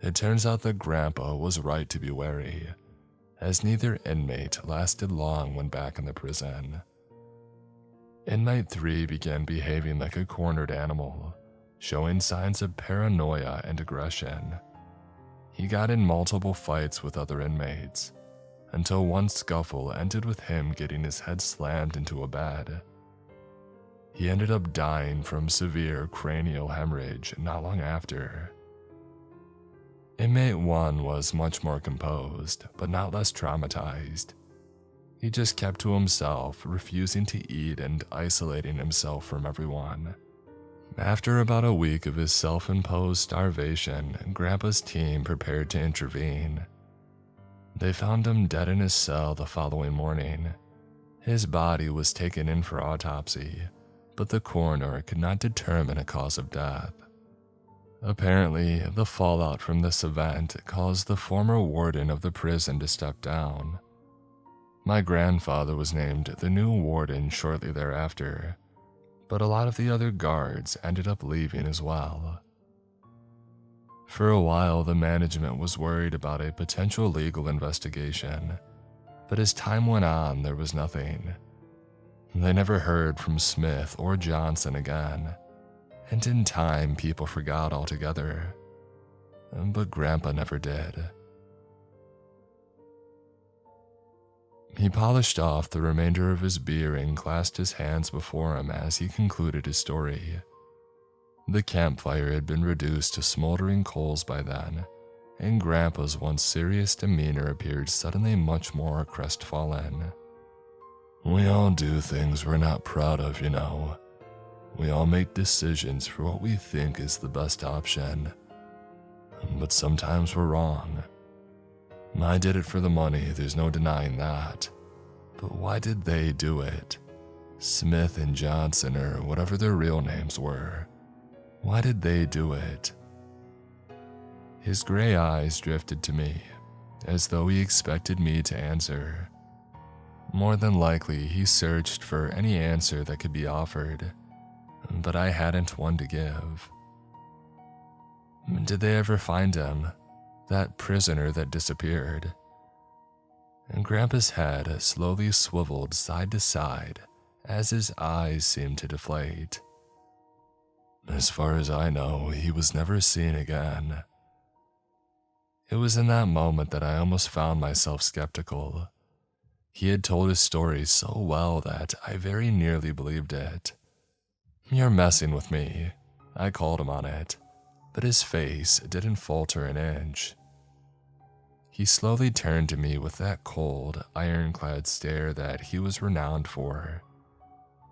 It turns out that Grandpa was right to be wary, as neither inmate lasted long when back in the prison. Inmate 3 began behaving like a cornered animal, showing signs of paranoia and aggression. He got in multiple fights with other inmates, until one scuffle ended with him getting his head slammed into a bed. He ended up dying from severe cranial hemorrhage not long after. Inmate 1 was much more composed, but not less traumatized. He just kept to himself, refusing to eat and isolating himself from everyone. After about a week of his self-imposed starvation, Grandpa's team prepared to intervene. They found him dead in his cell the following morning. His body was taken in for autopsy, but the coroner could not determine a cause of death. Apparently, the fallout from this event caused the former warden of the prison to step down. My grandfather was named the new warden shortly thereafter, but a lot of the other guards ended up leaving as well. For a while, the management was worried about a potential legal investigation, but as time went on, there was nothing. They never heard from Smith or Johnson again, and in time, people forgot altogether. But Grandpa never did. He polished off the remainder of his beer and clasped his hands before him as he concluded his story. The campfire had been reduced to smoldering coals by then, and Grandpa's once serious demeanor appeared suddenly much more crestfallen. We all do things we're not proud of, you know. We all make decisions for what we think is the best option. But sometimes we're wrong. I did it for the money, there's no denying that. But why did they do it? Smith and Johnson, or whatever their real names were. Why did they do it? His gray eyes drifted to me, as though he expected me to answer. More than likely, he searched for any answer that could be offered, but I hadn't one to give. Did they ever find him? That prisoner that disappeared? And Grandpa's head slowly swiveled side to side as his eyes seemed to deflate. As far as I know, he was never seen again. It was in that moment that I almost found myself skeptical. He had told his story so well that I very nearly believed it. You're messing with me, I called him on it, but his face didn't falter an inch. He slowly turned to me with that cold, ironclad stare that he was renowned for.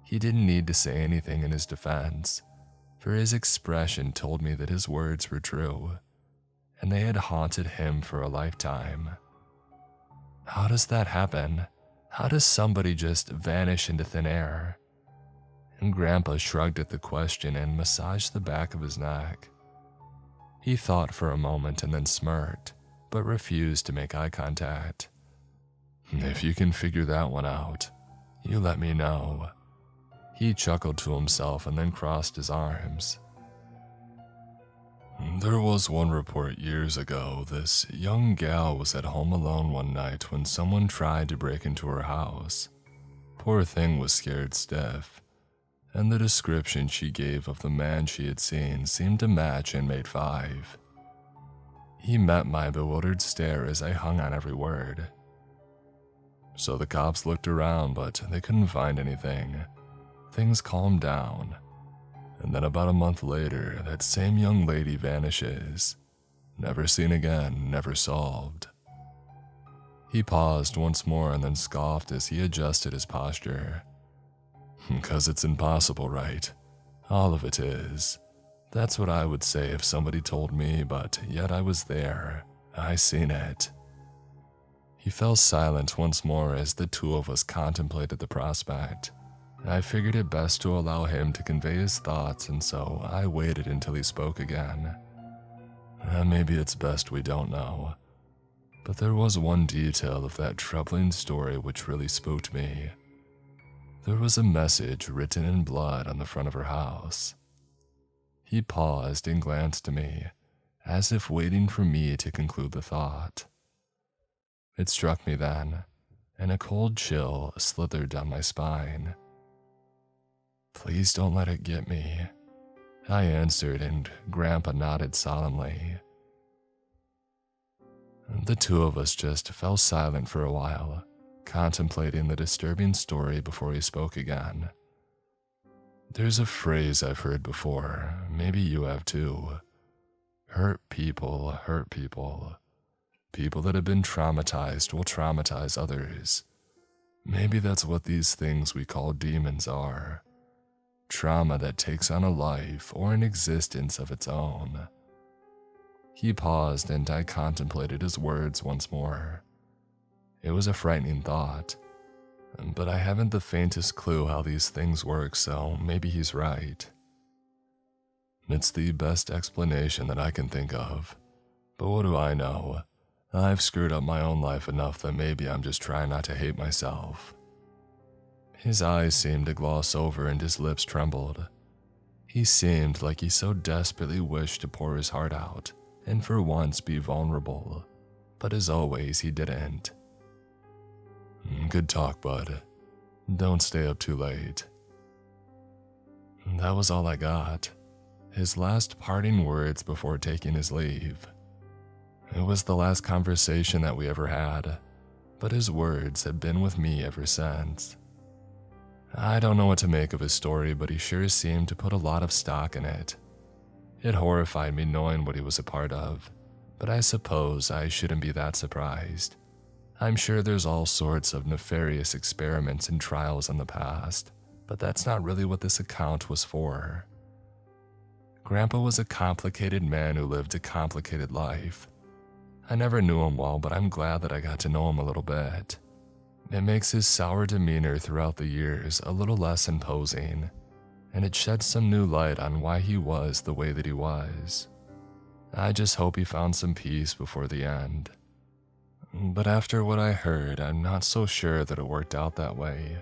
He didn't need to say anything in his defense, for his expression told me that his words were true, and they had haunted him for a lifetime. How does that happen? How does somebody just vanish into thin air? And Grandpa shrugged at the question and massaged the back of his neck. He thought for a moment and then smirked, but refused to make eye contact. If you can figure that one out, you let me know. He chuckled to himself and then crossed his arms. There was one report years ago. This young gal was at home alone one night when someone tried to break into her house. Poor thing was scared stiff, and the description she gave of the man she had seen seemed to match Inmate 5. He met my bewildered stare as I hung on every word. So the cops looked around, but they couldn't find anything. Things calmed down, and then about a month later, that same young lady vanishes. Never seen again, never solved. He paused once more and then scoffed as he adjusted his posture. 'Cause it's impossible, right? All of it is. That's what I would say if somebody told me, but yet I was there. I seen it. He fell silent once more as the two of us contemplated the prospect. I figured it best to allow him to convey his thoughts, and so I waited until he spoke again. Maybe it's best we don't know, but there was one detail of that troubling story which really spooked me. There was a message written in blood on the front of her house. He paused and glanced to me, as if waiting for me to conclude the thought. It struck me then, and a cold chill slithered down my spine. Please don't let it get me, I answered, and Grandpa nodded solemnly. The two of us just fell silent for a while, contemplating the disturbing story before he spoke again. There's a phrase I've heard before, maybe you have too. Hurt people hurt people. People that have been traumatized will traumatize others. Maybe that's what these things we call demons are. Trauma that takes on a life or an existence of its own. He paused and I contemplated his words once more. It was a frightening thought, but I haven't the faintest clue how these things work, so maybe he's right. It's the best explanation that I can think of, but what do I know? I've screwed up my own life enough that maybe I'm just trying not to hate myself. His eyes seemed to gloss over and his lips trembled. He seemed like he so desperately wished to pour his heart out and for once be vulnerable, but as always he didn't. Good talk, bud. Don't stay up too late. That was all I got. His last parting words before taking his leave. It was the last conversation that we ever had, but his words have been with me ever since. I don't know what to make of his story, but he sure seemed to put a lot of stock in it. It horrified me knowing what he was a part of, but I suppose I shouldn't be that surprised. I'm sure there's all sorts of nefarious experiments and trials in the past, but that's not really what this account was for. Grandpa was a complicated man who lived a complicated life. I never knew him well, but I'm glad that I got to know him a little bit. It makes his sour demeanor throughout the years a little less imposing, and it sheds some new light on why he was the way that he was. I just hope he found some peace before the end. But after what I heard, I'm not so sure that it worked out that way.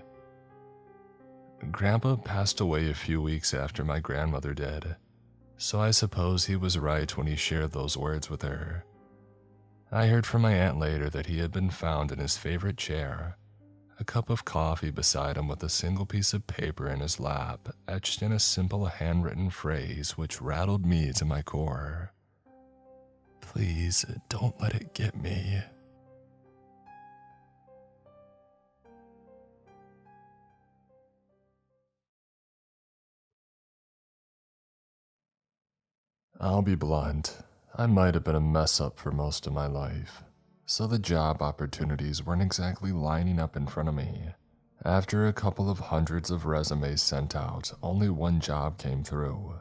Grandpa passed away a few weeks after my grandmother did, so I suppose he was right when he shared those words with her. I heard from my aunt later that he had been found in his favorite chair, a cup of coffee beside him with a single piece of paper in his lap, etched in a simple handwritten phrase which rattled me to my core. Please don't let it get me. I'll be blunt. I might have been a mess up for most of my life, so the job opportunities weren't exactly lining up in front of me. After a couple of hundreds of resumes sent out, only one job came through.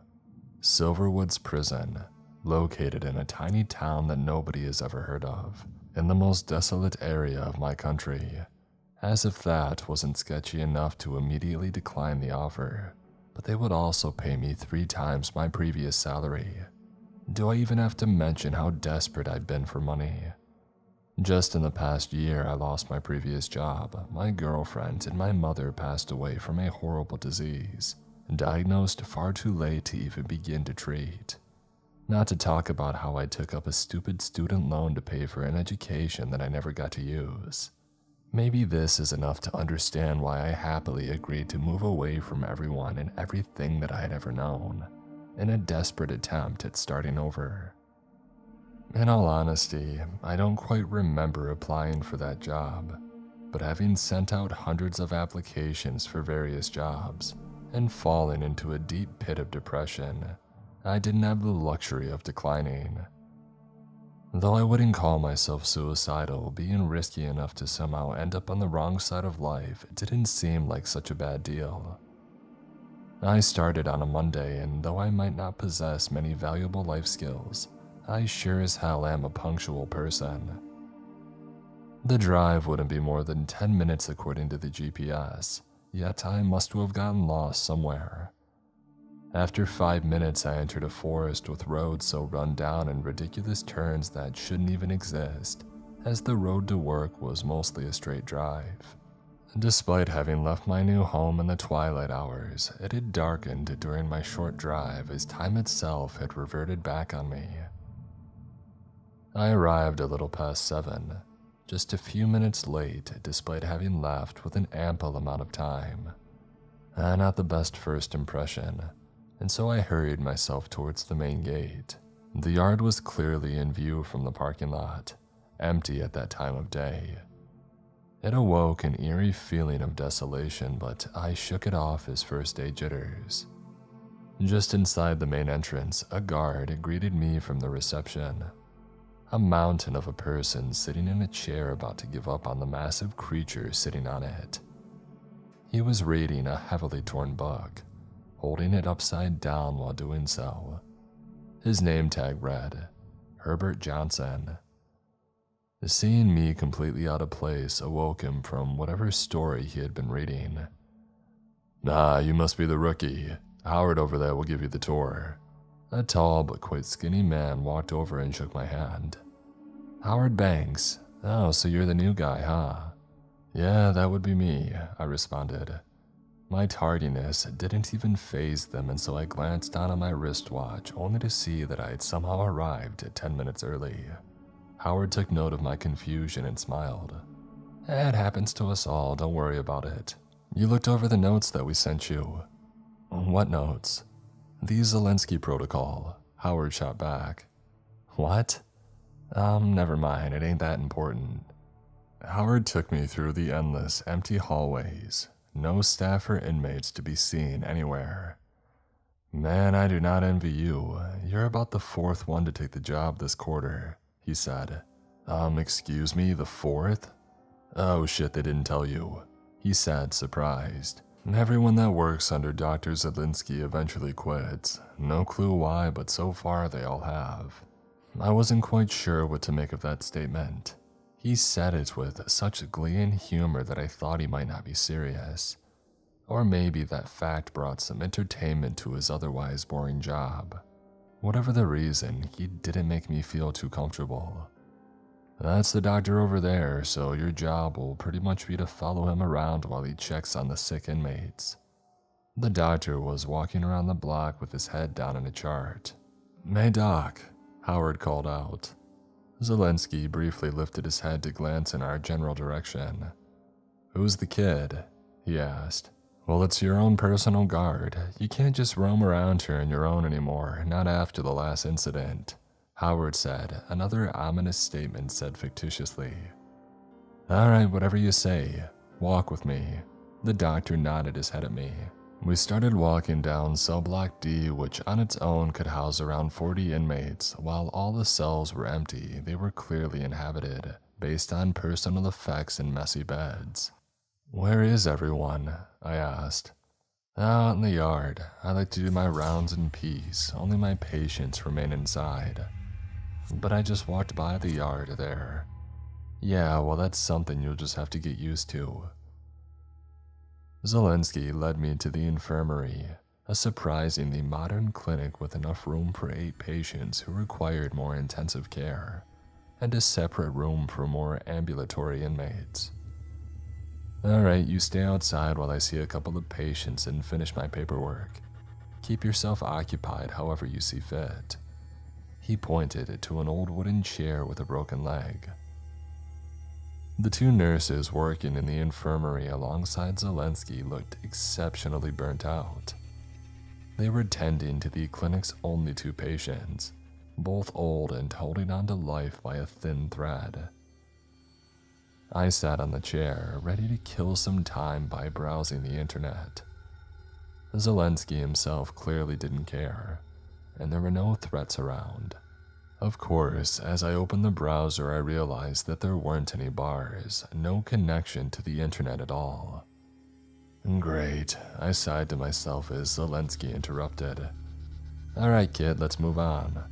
Silverwood's Prison, located in a tiny town that nobody has ever heard of, in the most desolate area of my country. As if that wasn't sketchy enough to immediately decline the offer, but they would also pay me 3 times my previous salary. Do I even have to mention how desperate I've been for money? Just in the past year, I lost my previous job, my girlfriend, and my mother passed away from a horrible disease, diagnosed far too late to even begin to treat. Not to talk about how I took up a stupid student loan to pay for an education that I never got to use. Maybe this is enough to understand why I happily agreed to move away from everyone and everything that I had ever known, in a desperate attempt at starting over. In all honesty, I don't quite remember applying for that job, but having sent out hundreds of applications for various jobs and fallen into a deep pit of depression, I didn't have the luxury of declining. Though I wouldn't call myself suicidal, being risky enough to somehow end up on the wrong side of life didn't seem like such a bad deal. I started on a Monday, and though I might not possess many valuable life skills, I sure as hell am a punctual person. The drive wouldn't be more than 10 minutes according to the GPS, yet I must have gotten lost somewhere. After 5 minutes, I entered a forest with roads so run down and ridiculous turns that shouldn't even exist, as the road to work was mostly a straight drive. Despite having left my new home in the twilight hours, it had darkened during my short drive as time itself had reverted back on me. I arrived a little past 7, just a few minutes late despite having left with an ample amount of time. Not the best first impression, and so I hurried myself towards the main gate. The yard was clearly in view from the parking lot, empty at that time of day. It awoke an eerie feeling of desolation, but I shook it off as first-day jitters. Just inside the main entrance, a guard greeted me from the reception. A mountain of a person sitting in a chair about to give up on the massive creature sitting on it. He was reading a heavily torn book, holding it upside down while doing so. His name tag read, Herbert Johnson. Seeing me completely out of place awoke him from whatever story he had been reading. "Ah, you must be the rookie. Howard over there will give you the tour." A tall but quite skinny man walked over and shook my hand. "Howard Banks. Oh, so you're the new guy, huh?" "Yeah, that would be me," I responded. My tardiness didn't even faze them, and so I glanced down at my wristwatch only to see that I had somehow arrived 10 minutes early. Howard took note of my confusion and smiled. "It happens to us all, don't worry about it. You looked over the notes that we sent you." "What notes?" "The Zelensky Protocol," Howard shot back. "What?" Never mind, it ain't that important." Howard took me through the endless, empty hallways. No staff or inmates to be seen anywhere. "Man, I do not envy you. You're about the 4th one to take the job this quarter," he said. Excuse me, the 4th? "Oh shit, they didn't tell you," he said, surprised. "Everyone that works under Dr. Zelensky eventually quits. No clue why, but so far they all have." I wasn't quite sure what to make of that statement. He said it with such glee and humor that I thought he might not be serious. Or maybe that fact brought some entertainment to his otherwise boring job. Whatever the reason, he didn't make me feel too comfortable. "That's the doctor over there, so your job will pretty much be to follow him around while he checks on the sick inmates." The doctor was walking around the block with his head down in a chart. "Hey, Doc," Howard called out. Zelensky briefly lifted his head to glance in our general direction. "Who's the kid?" he asked. "Well, it's your own personal guard. You can't just roam around here on your own anymore, not after the last incident," Howard said, another ominous statement said fictitiously. "All right, whatever you say. Walk with me." The doctor nodded his head at me. We started walking down cell block D, which on its own could house around 40 inmates. While all the cells were empty, they were clearly inhabited, based on personal effects and messy beds. "Where is everyone?" I asked. "Out in the yard. I like to do my rounds in peace. Only my patients remain inside." "But I just walked by the yard there." "Yeah, well, that's something you'll just have to get used to." Zelensky led me to the infirmary, a surprisingly modern clinic with enough room for 8 patients who required more intensive care, and a separate room for more ambulatory inmates. "All right, you stay outside while I see a couple of patients and finish my paperwork. Keep yourself occupied however you see fit." He pointed to an old wooden chair with a broken leg. The 2 nurses working in the infirmary alongside Zelensky looked exceptionally burnt out. They were tending to the clinic's only 2 patients, both old and holding on to life by a thin thread. I sat on the chair, ready to kill some time by browsing the internet. Zelensky himself clearly didn't care, and there were no threats around. Of course, as I opened the browser, I realized that there weren't any bars, no connection to the internet at all. "Great," I sighed to myself as Zelensky interrupted. "All right, kid, let's move on."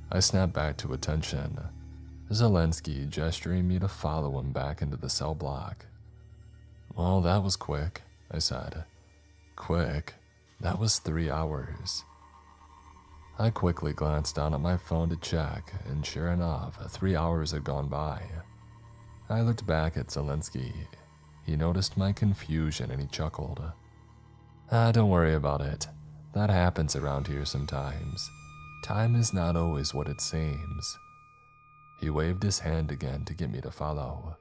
I snapped back to attention, Zelensky gesturing me to follow him back into the cell block. "Well, that was quick," I said. "Quick? That was 3 hours." I quickly glanced down at my phone to check, and sure enough, 3 hours had gone by. I looked back at Zelensky. He noticed my confusion and he chuckled. Don't worry about it. That happens around here sometimes. Time is not always what it seems." He waved his hand again to get me to follow.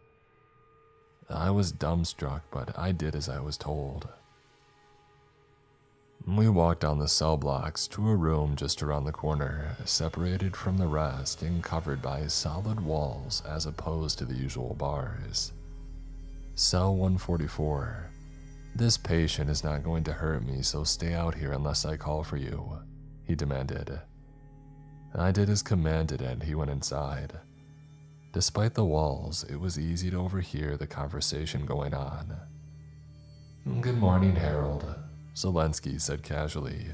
I was dumbstruck, but I did as I was told. We walked down the cell blocks to a room just around the corner, separated from the rest and covered by solid walls as opposed to the usual bars. Cell 144. This patient is not going to hurt me, so stay out here unless I call for you, he demanded. I did as commanded and he went inside. Despite the walls, it was easy to overhear the conversation going on. Good morning, Harold, Zelensky said casually.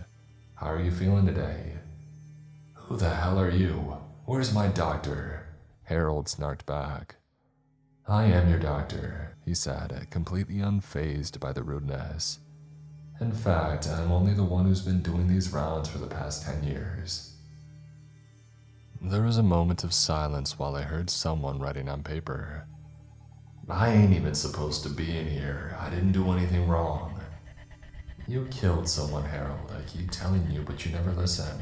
How are you feeling today? Who the hell are you? Where's my doctor? Harold snarked back. I am your doctor, he said, completely unfazed by the rudeness. In fact, I'm only the one who's been doing these rounds for the past 10 years. There was a moment of silence while I heard someone writing on paper. I ain't even supposed to be in here. I didn't do anything wrong. You killed someone, Harold. I keep telling you, but you never listen.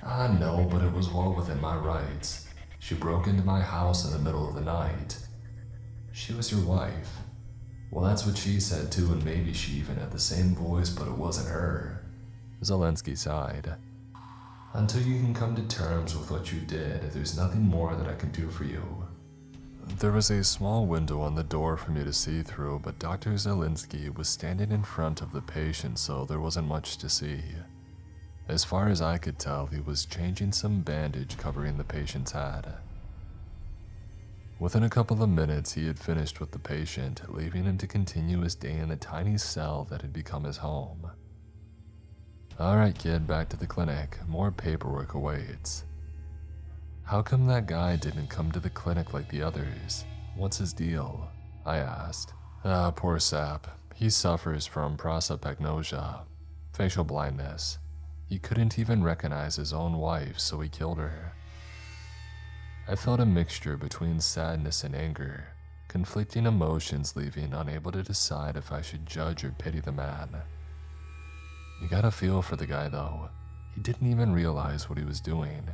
I know, but it was well within my rights. She broke into my house in the middle of the night. She was your wife. Well, that's what she said too, and maybe she even had the same voice, but it wasn't her. Zelensky sighed. Until you can come to terms with what you did, there's nothing more that I can do for you. There was a small window on the door for me to see through, but Dr. Zelensky was standing in front of the patient, so there wasn't much to see. As far as I could tell, he was changing some bandage covering the patient's head. Within a couple of minutes, he had finished with the patient, leaving him to continue his day in the tiny cell that had become his home. Alright kid, back to the clinic. More paperwork awaits. How come that guy didn't come to the clinic like the others? What's his deal? I asked. Poor sap. He suffers from prosopagnosia, facial blindness. He couldn't even recognize his own wife, so he killed her. I felt a mixture between sadness and anger, conflicting emotions leaving unable to decide if I should judge or pity the man. You gotta feel for the guy though. He didn't even realize what he was doing.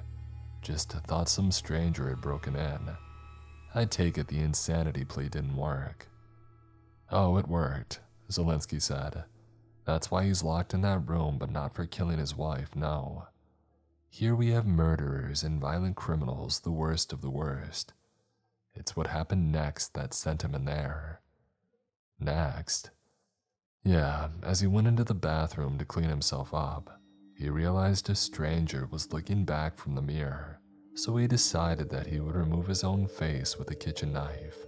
Just thought some stranger had broken in. I take it the insanity plea didn't work. Oh, it worked, Zelensky said. That's why he's locked in that room, but not for killing his wife, no. Here we have murderers and violent criminals, the worst of the worst. It's what happened next that sent him in there. Next? Yeah, as he went into the bathroom to clean himself up, he realized a stranger was looking back from the mirror, so he decided that he would remove his own face with a kitchen knife.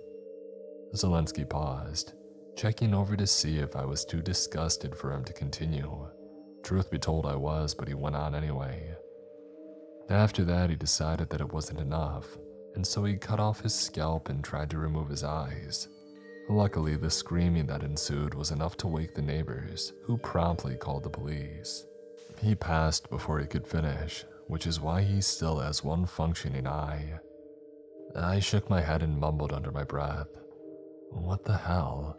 Zelensky paused, checking over to see if I was too disgusted for him to continue. Truth be told, I was, but he went on anyway. After that, he decided that it wasn't enough, and so he cut off his scalp and tried to remove his eyes. Luckily, the screaming that ensued was enough to wake the neighbors, who promptly called the police. He passed before he could finish, which is why he still has one functioning eye. I shook my head and mumbled under my breath. What the hell?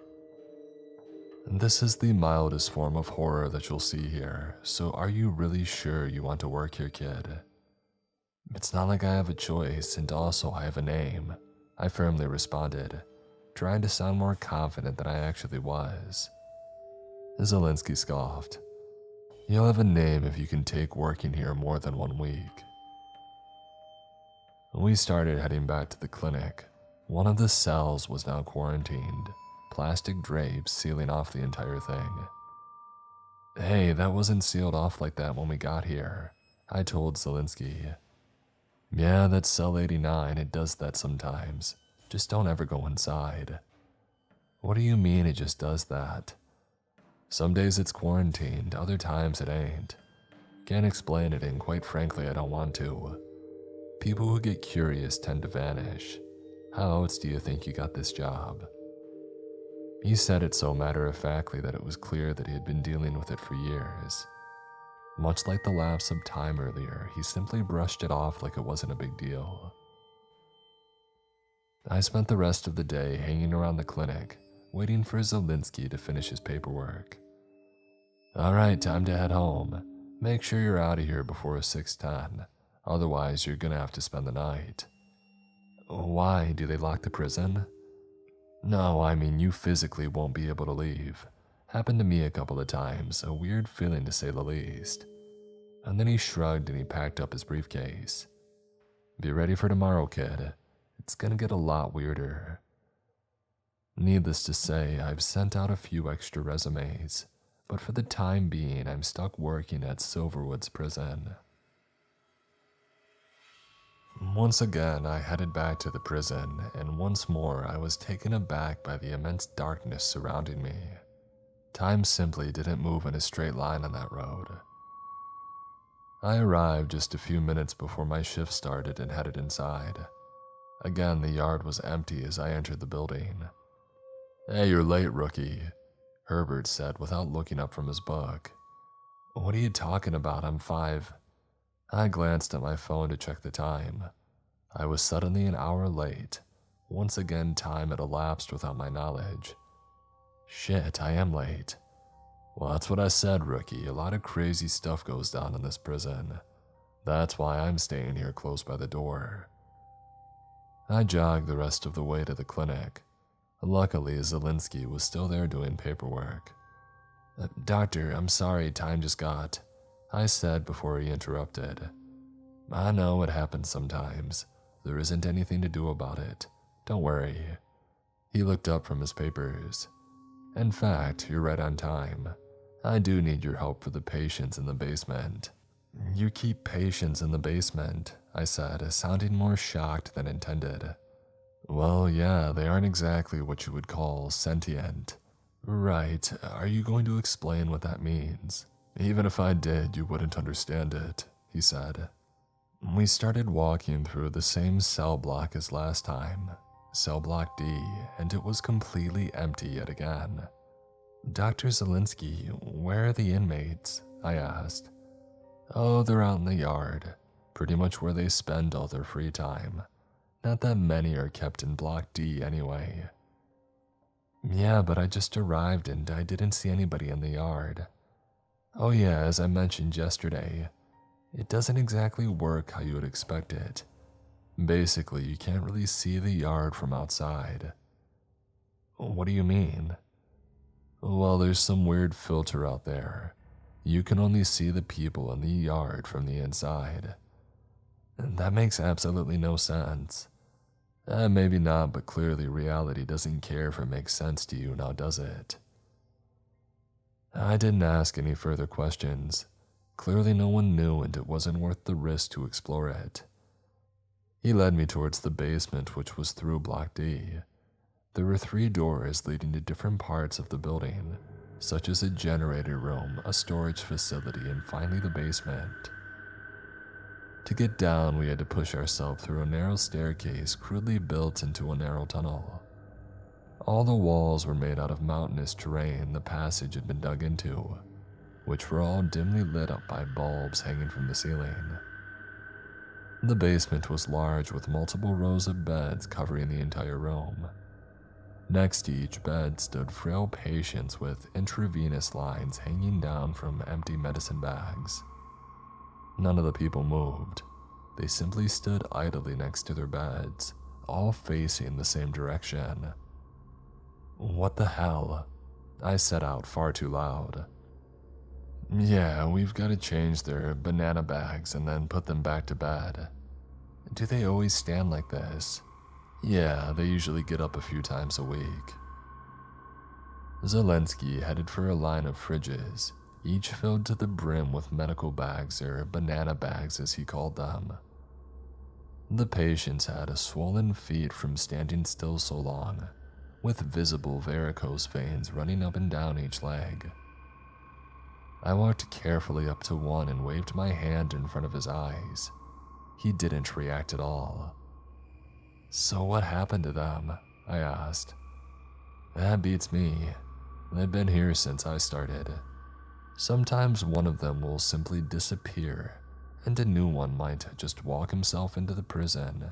This is the mildest form of horror that you'll see here, so are you really sure you want to work here, kid? It's not like I have a choice, and also I have a name, I firmly responded, trying to sound more confident than I actually was. Zelensky scoffed. You'll have a name if you can take working here more than 1 week. We started heading back to the clinic. One of the cells was now quarantined, plastic drapes sealing off the entire thing. Hey, that wasn't sealed off like that when we got here, I told Zelensky. Yeah, that's cell 89, it does that sometimes. Just don't ever go inside. What do you mean it just does that? Some days it's quarantined, other times it ain't. Can't explain it, and quite frankly I don't want to. People who get curious tend to vanish. How else do you think you got this job? He said it so matter-of-factly that it was clear that he had been dealing with it for years. Much like the lapse of time earlier, he simply brushed it off like it wasn't a big deal. I spent the rest of the day hanging around the clinic, waiting for Zelensky to finish his paperwork. Alright, time to head home. Make sure you're out of here before 6:10, otherwise you're gonna have to spend the night. Why, do they lock the prison? No, I mean you physically won't be able to leave. Happened to me a couple of times, a weird feeling to say the least. And then he shrugged and he packed up his briefcase. Be ready for tomorrow, kid. It's gonna get a lot weirder. Needless to say, I've sent out a few extra resumes, but for the time being, I'm stuck working at Silverwood's prison. Once again, I headed back to the prison, and once more I was taken aback by the immense darkness surrounding me. Time simply didn't move in a straight line on that road. I arrived just a few minutes before my shift started and headed inside. Again, the yard was empty as I entered the building. "Hey, you're late, rookie," Herbert said without looking up from his book. "What are you talking about? I'm 5. I glanced at my phone to check the time. I was suddenly an hour late. Once again, time had elapsed without my knowledge. Shit, I am late. Well, that's what I said, rookie. A lot of crazy stuff goes down in this prison. That's why I'm staying here close by the door." I jogged the rest of the way to the clinic. Luckily, Zelinsky was still there doing paperwork. "Doctor, I'm sorry, time just got," I said before he interrupted. "I know it happens sometimes. There isn't anything to do about it. Don't worry." He looked up from his papers. "In fact, you're right on time. I do need your help for the patients in the basement." "You keep patients in the basement," I said, sounding more shocked than intended. "Well, yeah, they aren't exactly what you would call sentient." "Right. Are you going to explain what that means?" "Even if I did, you wouldn't understand it," he said. We started walking through the same cell block as last time, cell block D, and it was completely empty yet again. "Dr. Zelinsky, where are the inmates?" I asked. "Oh, they're out in the yard, pretty much where they spend all their free time. Not that many are kept in block D anyway." "Yeah, but I just arrived and I didn't see anybody in the yard." "Oh yeah, as I mentioned yesterday, it doesn't exactly work how you would expect it. Basically, you can't really see the yard from outside." "What do you mean?" "Well, there's some weird filter out there. You can only see the people in the yard from the inside." "That makes absolutely no sense." Maybe not, but clearly reality doesn't care if it makes sense to you, now does it?" I didn't ask any further questions. Clearly no one knew and it wasn't worth the risk to explore it. He led me towards the basement, which was through block D. There were 3 doors leading to different parts of the building, such as a generator room, a storage facility, and finally the basement. To get down, we had to push ourselves through a narrow staircase crudely built into a narrow tunnel. All the walls were made out of mountainous terrain the passage had been dug into, which were all dimly lit up by bulbs hanging from the ceiling. The basement was large with multiple rows of beds covering the entire room. Next to each bed stood frail patients with intravenous lines hanging down from empty medicine bags. None of the people moved. They simply stood idly next to their beds, all facing the same direction. "What the hell?" I said out far too loud. "Yeah, we've got to change their banana bags and then put them back to bed." "Do they always stand like this?" "Yeah, they usually get up a few times a week." Zelensky headed for a line of fridges, each filled to the brim with medical bags, or banana bags as he called them. The patients had swollen feet from standing still so long, with visible varicose veins running up and down each leg. I walked carefully up to one and waved my hand in front of his eyes. He didn't react at all. "So what happened to them?" I asked. "That beats me. They've been here since I started. Sometimes one of them will simply disappear, and a new one might just walk himself into the prison.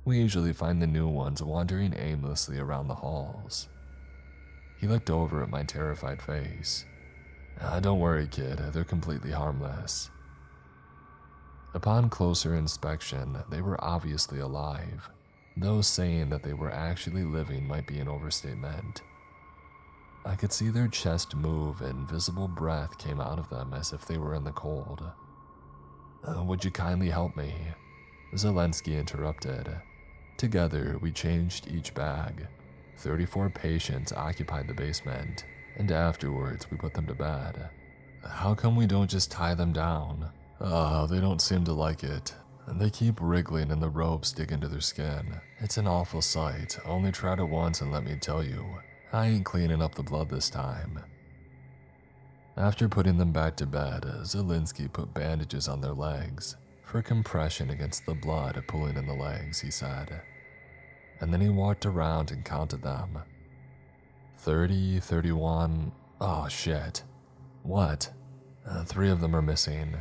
We usually find the new ones wandering aimlessly around the halls." He looked over at my terrified face. "Don't worry, kid, they're completely harmless." Upon closer inspection, they were obviously alive, though saying that they were actually living might be an overstatement. I could see their chest move and visible breath came out of them as if they were in the cold. "Would you kindly help me?" Zelensky interrupted. Together, we changed each bag. 34 patients occupied the basement, and afterwards we put them to bed. How come we don't just tie them down? They don't seem to like it. They keep wriggling and the ropes dig into their skin. It's an awful sight. Only tried it once and let me tell you, I ain't cleaning up the blood this time. After putting them back to bed, Zielinski put bandages on their legs for compression against the blood pooling in the legs, he said. And then he walked around and counted them. 30, 31, oh shit. What? 3 of them are missing.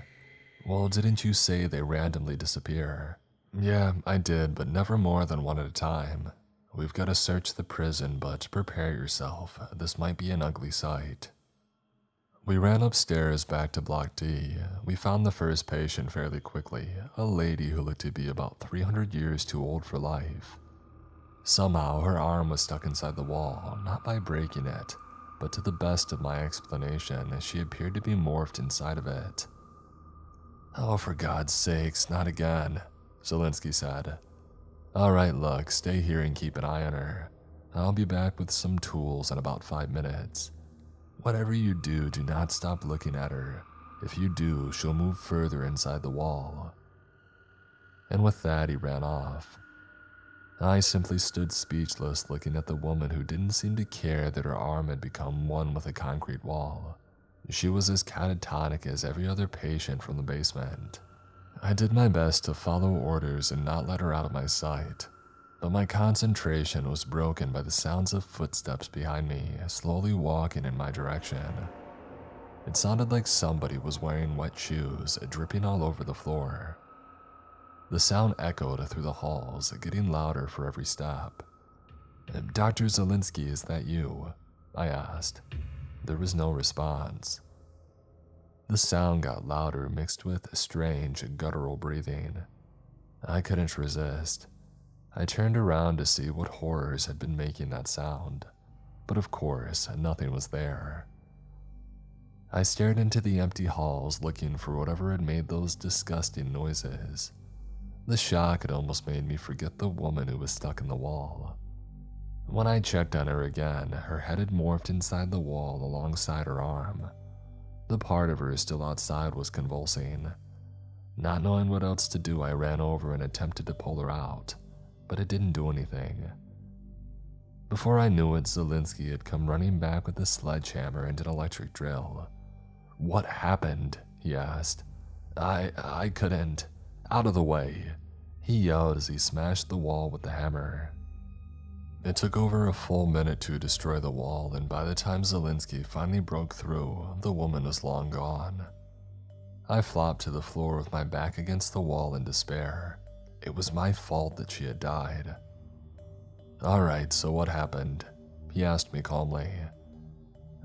Well, didn't you say they randomly disappear? Yeah, I did, but never more than 1 at a time. We've got to search the prison, but prepare yourself. This might be an ugly sight. We ran upstairs back to Block D. We found the first patient fairly quickly, a lady who looked to be about 300 years too old for life. Somehow, her arm was stuck inside the wall, not by breaking it, but to the best of my explanation, she appeared to be morphed inside of it. Oh, for God's sakes, not again, Zielinski said. Alright, look, stay here and keep an eye on her. I'll be back with some tools in about 5 minutes. Whatever you do, do not stop looking at her. If you do, she'll move further inside the wall. And with that, he ran off. I simply stood speechless, looking at the woman who didn't seem to care that her arm had become one with a concrete wall. She was as catatonic as every other patient from the basement. I did my best to follow orders and not let her out of my sight, but my concentration was broken by the sounds of footsteps behind me, slowly walking in my direction. It sounded like somebody was wearing wet shoes, dripping all over the floor. The sound echoed through the halls, getting louder for every step. Dr. Zielinski, is that you? I asked. There was no response. The sound got louder, mixed with strange, guttural breathing. I couldn't resist. I turned around to see what horrors had been making that sound, but of course, nothing was there. I stared into the empty halls, looking for whatever had made those disgusting noises. The shock had almost made me forget the woman who was stuck in the wall. When I checked on her again, her head had morphed inside the wall alongside her arm. The part of her still outside was convulsing. Not knowing what else to do, I ran over and attempted to pull her out, but it didn't do anything. Before I knew it, Zielinski had come running back with a sledgehammer and an electric drill. What happened? He asked. I couldn't. Out of the way, he yelled as he smashed the wall with the hammer. It took over a full minute to destroy the wall, and by the time Zielinski finally broke through, the woman was long gone. I flopped to the floor with my back against the wall in despair. It was my fault that she had died. Alright, so what happened? He asked me calmly.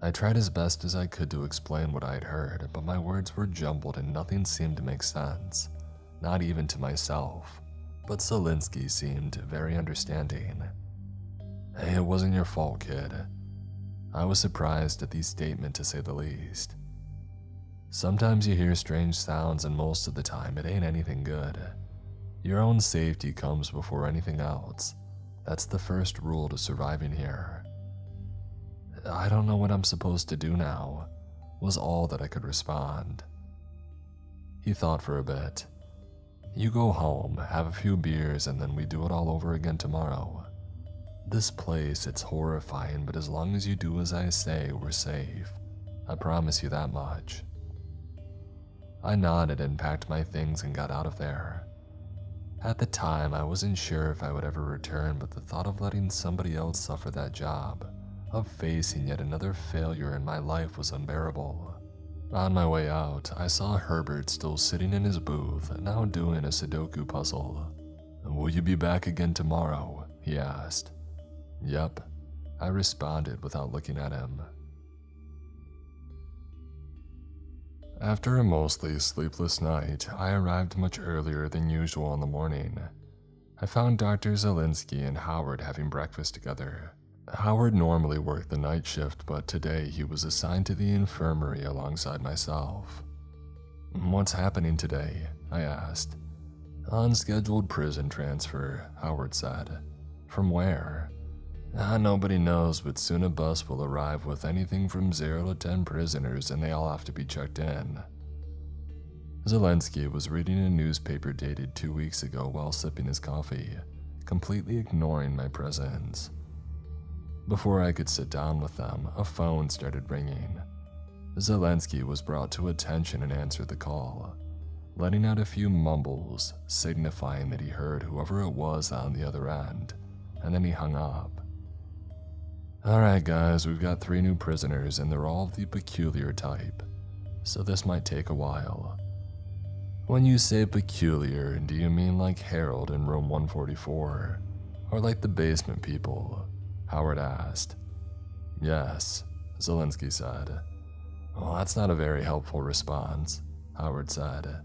I tried as best as I could to explain what I had heard, but my words were jumbled and nothing seemed to make sense. Not even to myself, but Zielinski seemed very understanding. Hey, it wasn't your fault, kid. I was surprised at the statement, to say the least. Sometimes you hear strange sounds, and most of the time it ain't anything good. Your own safety comes before anything else. That's the first rule to surviving here. I don't know what I'm supposed to do now, was all that I could respond. He thought for a bit. You go home, have a few beers, and then we do it all over again tomorrow. This place, it's horrifying, but as long as you do as I say, we're safe. I promise you that much. I nodded and packed my things and got out of there. At the time, I wasn't sure if I would ever return, but the thought of letting somebody else suffer that job, of facing yet another failure in my life, was unbearable. On my way out, I saw Herbert still sitting in his booth, now doing a Sudoku puzzle. Will you be back again tomorrow? He asked. Yep, I responded without looking at him. After a mostly sleepless night, I arrived much earlier than usual in the morning. I found Dr. Zielinski and Howard having breakfast together. Howard normally worked the night shift, but today he was assigned to the infirmary alongside myself. What's happening today? I asked. Unscheduled prison transfer, Howard said. From where? Nobody knows, but soon a bus will arrive with anything from 0 to 10 prisoners and they all have to be checked in. Zelensky was reading a newspaper dated 2 weeks ago while sipping his coffee, completely ignoring my presence. Before I could sit down with them, a phone started ringing. Zelensky was brought to attention and answered the call, letting out a few mumbles, signifying that he heard whoever it was on the other end, and then he hung up. Alright guys, we've got 3 new prisoners and they're all of the peculiar type, so this might take a while. When you say peculiar, do you mean like Harold in room 144, or like the basement people? Howard asked. Yes, Zelensky said. Well, that's not a very helpful response, Howard said.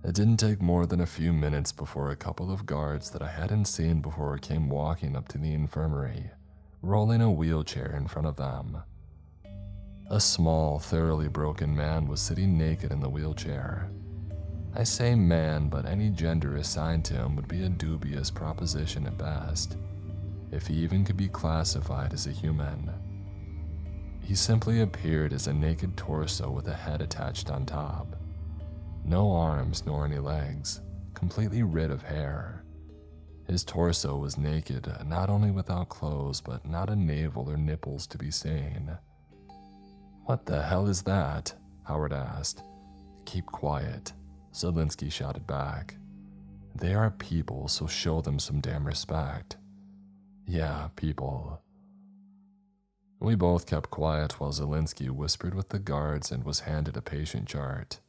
It didn't take more than a few minutes before a couple of guards that I hadn't seen before came walking up to the infirmary, rolling a wheelchair in front of them. A small, thoroughly broken man was sitting naked in the wheelchair. I say man, but any gender assigned to him would be a dubious proposition at best, if he even could be classified as a human. He simply appeared as a naked torso with a head attached on top. No arms nor any legs, completely rid of hair. His torso was naked, not only without clothes, but not a navel or nipples to be seen. What the hell is that? Howard asked. Keep quiet, Zelensky shouted back. They are people, so show them some damn respect. Yeah, people. We both kept quiet while Zelensky whispered with the guards and was handed a patient chart.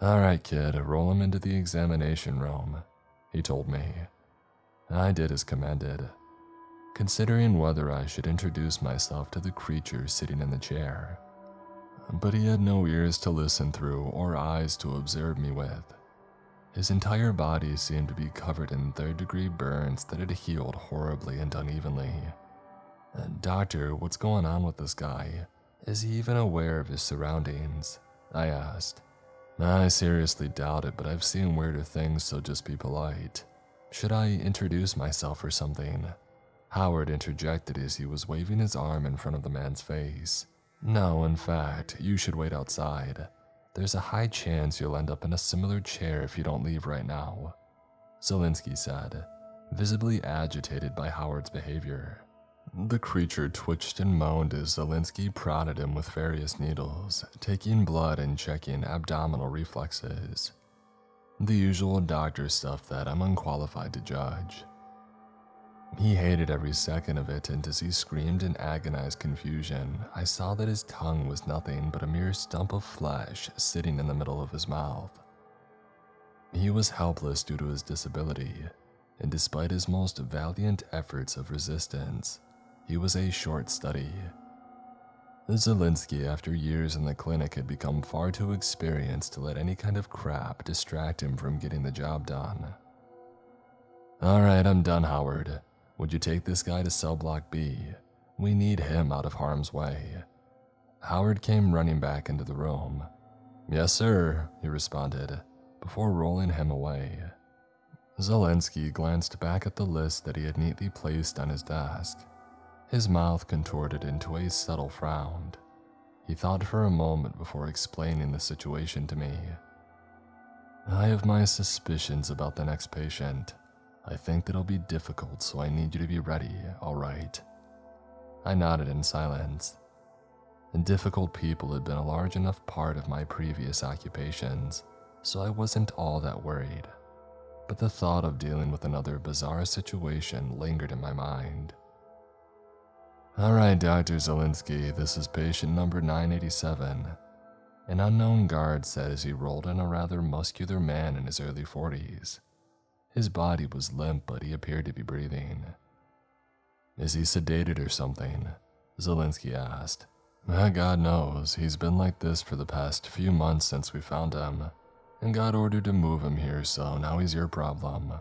Alright kid, roll him into the examination room, he told me. I did as commanded, considering whether I should introduce myself to the creature sitting in the chair. But he had no ears to listen through or eyes to observe me with. His entire body seemed to be covered in third-degree burns that had healed horribly and unevenly. Doctor, what's going on with this guy? Is he even aware of his surroundings? I asked. I seriously doubt it, but I've seen weirder things, so just be polite. Should I introduce myself or something? Howard interjected as he was waving his arm in front of the man's face. No, in fact, you should wait outside. There's a high chance you'll end up in a similar chair if you don't leave right now, Zelensky said, visibly agitated by Howard's behavior. The creature twitched and moaned as Zelensky prodded him with various needles, taking blood and checking abdominal reflexes. The usual doctor stuff that I'm unqualified to judge. He hated every second of it, and as he screamed in agonized confusion, I saw that his tongue was nothing but a mere stump of flesh sitting in the middle of his mouth. He was helpless due to his disability, and despite his most valiant efforts of resistance, he was a short study. Zelensky, after years in the clinic, had become far too experienced to let any kind of crap distract him from getting the job done. Alright, I'm done, Howard. Would you take this guy to cell block B? We need him out of harm's way. Howard came running back into the room. Yes, sir, he responded, before rolling him away. Zelensky glanced back at the list that he had neatly placed on his desk. His mouth contorted into a subtle frown. He thought for a moment before explaining the situation to me. I have my suspicions about the next patient. I think that it'll be difficult, so I need you to be ready, all right? I nodded in silence. And difficult people had been a large enough part of my previous occupations, so I wasn't all that worried. But the thought of dealing with another bizarre situation lingered in my mind. All right, Dr. Zelensky, this is patient number 987. An unknown guard said as he rolled in a rather muscular man in his early 40s. His body was limp, but he appeared to be breathing. Is he sedated or something? Zelensky asked. God knows, he's been like this for the past few months since we found him, and got ordered to move him here, so now he's your problem.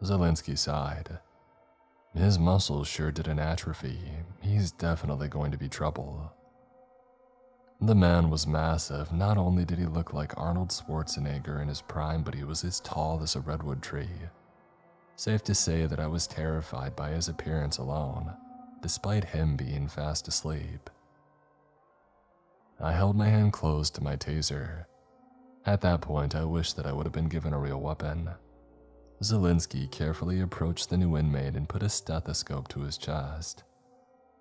Zelensky sighed. His muscles sure didn't atrophy. He's definitely going to be trouble. The man was massive. Not only did he look like Arnold Schwarzenegger in his prime, but he was as tall as a redwood tree. Safe to say that I was terrified by his appearance alone, despite him being fast asleep. I held my hand close to my taser. At that point, I wished that I would have been given a real weapon. Zielinski carefully approached the new inmate and put a stethoscope to his chest.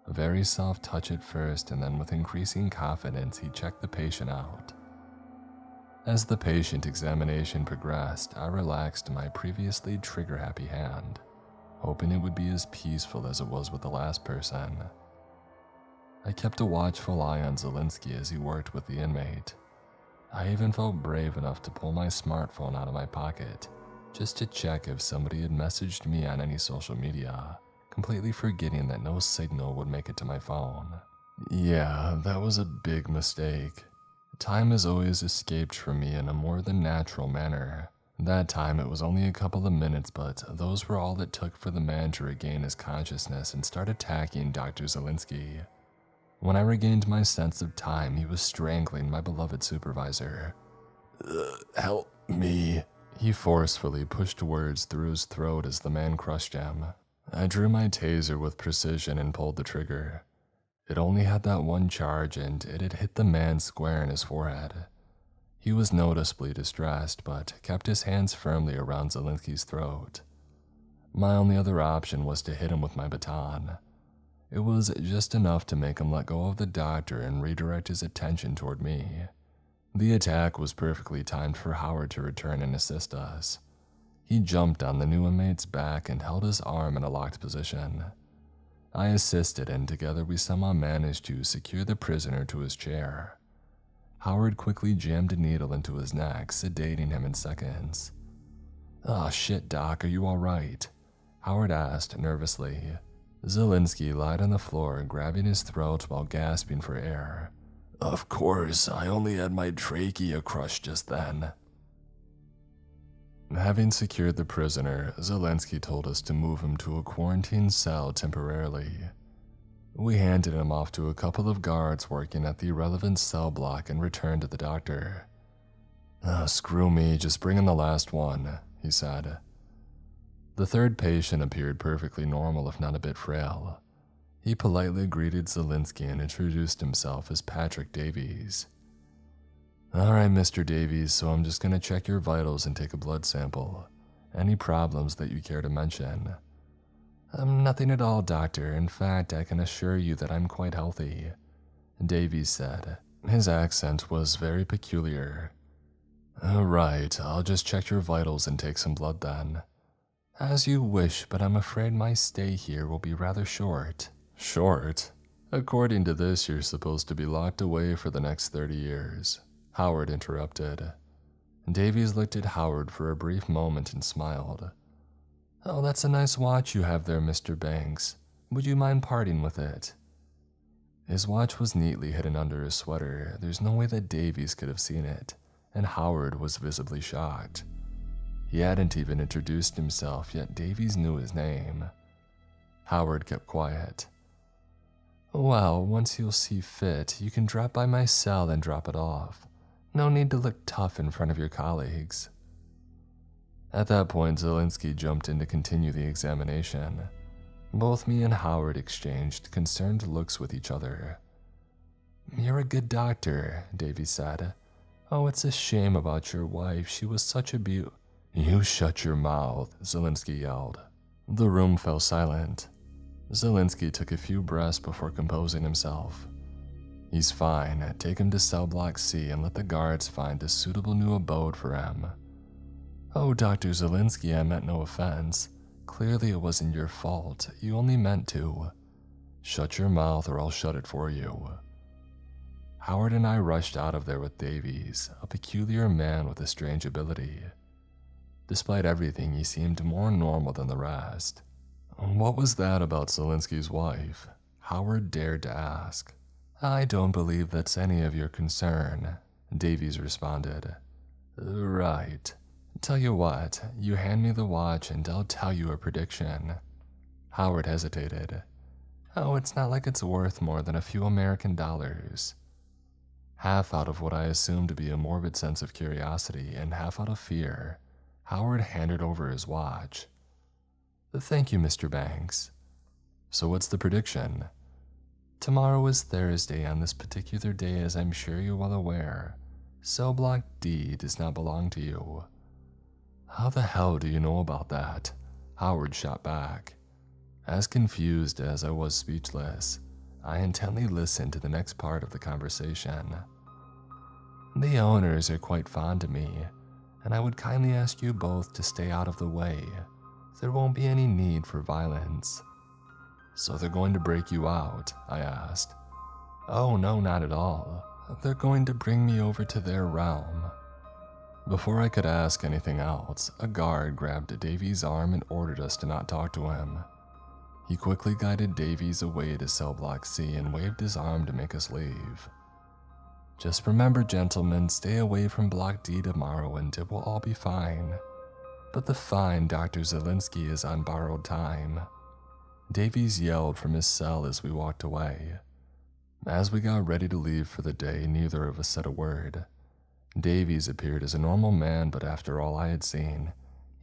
A very soft touch at first, and then with increasing confidence, he checked the patient out. As the patient examination progressed, I relaxed my previously trigger-happy hand, hoping it would be as peaceful as it was with the last person. I kept a watchful eye on Zielinski as he worked with the inmate. I even felt brave enough to pull my smartphone out of my pocket, just to check if somebody had messaged me on any social media, completely forgetting that no signal would make it to my phone. Yeah, that was a big mistake. Time has always escaped from me in a more than natural manner. That time it was only a couple of minutes, but those were all it took for the man to regain his consciousness and start attacking Dr. Zielinski. When I regained my sense of time, he was strangling my beloved supervisor. Help me. He forcefully pushed words through his throat as the man crushed him. I drew my taser with precision and pulled the trigger. It only had that one charge, and it had hit the man square in his forehead. He was noticeably distressed, but kept his hands firmly around Zielinski's throat. My only other option was to hit him with my baton. It was just enough to make him let go of the doctor and redirect his attention toward me. The attack was perfectly timed for Howard to return and assist us. He jumped on the new inmate's back and held his arm in a locked position. I assisted, and together we somehow managed to secure the prisoner to his chair. Howard quickly jammed a needle into his neck, sedating him in seconds. "Oh shit, Doc, are you alright?" Howard asked nervously. Zielinski lied on the floor, grabbing his throat while gasping for air. "Of course, I only had my trachea crushed just then." Having secured the prisoner, Zielinski told us to move him to a quarantine cell temporarily. We handed him off to a couple of guards working at the relevant cell block and returned to the doctor. Screw me, just bring in the last one," he said. The third patient appeared perfectly normal, if not a bit frail. He politely greeted Zielinski and introduced himself as Patrick Davies. "Alright, Mr. Davies, so I'm just gonna check your vitals and take a blood sample. Any problems that you care to mention?" Nothing at all, doctor. In fact, I can assure you that I'm quite healthy," Davies said. His accent was very peculiar. "Right, I'll just check your vitals and take some blood then." "As you wish, but I'm afraid my stay here will be rather short." "Short? According to this, you're supposed to be locked away for the next 30 years. Howard interrupted. Davies looked at Howard for a brief moment and smiled. "Oh, that's a nice watch you have there, Mr. Banks. Would you mind parting with it?" His watch was neatly hidden under his sweater. There's no way that Davies could have seen it, and Howard was visibly shocked. He hadn't even introduced himself, yet Davies knew his name. Howard kept quiet. "Well, once you'll see fit, you can drop by my cell and drop it off. No need to look tough in front of your colleagues." At that point, Zielinski jumped in to continue the examination. Both me and Howard exchanged concerned looks with each other. "You're a good doctor," Davies said. "Oh, it's a shame about your wife. She was such a beaut—" "You shut your mouth," Zielinski yelled. The room fell silent. Zielinski took a few breaths before composing himself. "He's fine. Take him to cell block C and let the guards find a suitable new abode for him." "Oh, Dr. Zielinski, I meant no offense. Clearly it wasn't your fault. You only meant to." "Shut your mouth or I'll shut it for you." Howard and I rushed out of there with Davies, a peculiar man with a strange ability. Despite everything, he seemed more normal than the rest. "What was that about Zielinski's wife?" Howard dared to ask. "I don't believe that's any of your concern," Davies responded. "Right. Tell you what, you hand me the watch and I'll tell you a prediction." Howard hesitated. "Oh, it's not like it's worth more than a few American dollars." Half out of what I assumed to be a morbid sense of curiosity and half out of fear, Howard handed over his watch. Thank you, Mr. Banks. So what's the prediction? Tomorrow is Thursday. On this particular day, as I'm sure you're well aware, Cell Block D does not belong to you. How the hell do you know about that? Howard shot back. As confused as I was speechless, I intently listened to the next part of the conversation. The owners are quite fond of me, and I would kindly ask you both to stay out of the way. There won't be any need for violence. So they're going to break you out? I asked. Oh no, not at all. They're going to bring me over to their realm. Before I could ask anything else, a guard grabbed Davy's arm and ordered us to not talk to him. He quickly guided Davies away to Cell Block C and waved his arm to make us leave. Just remember, gentlemen, stay away from Block D tomorrow and it will all be fine. But the fine Dr. Zielinski is on borrowed time. Davies yelled from his cell as we walked away. As we got ready to leave for the day, neither of us said a word. Davies appeared as a normal man, but after all I had seen,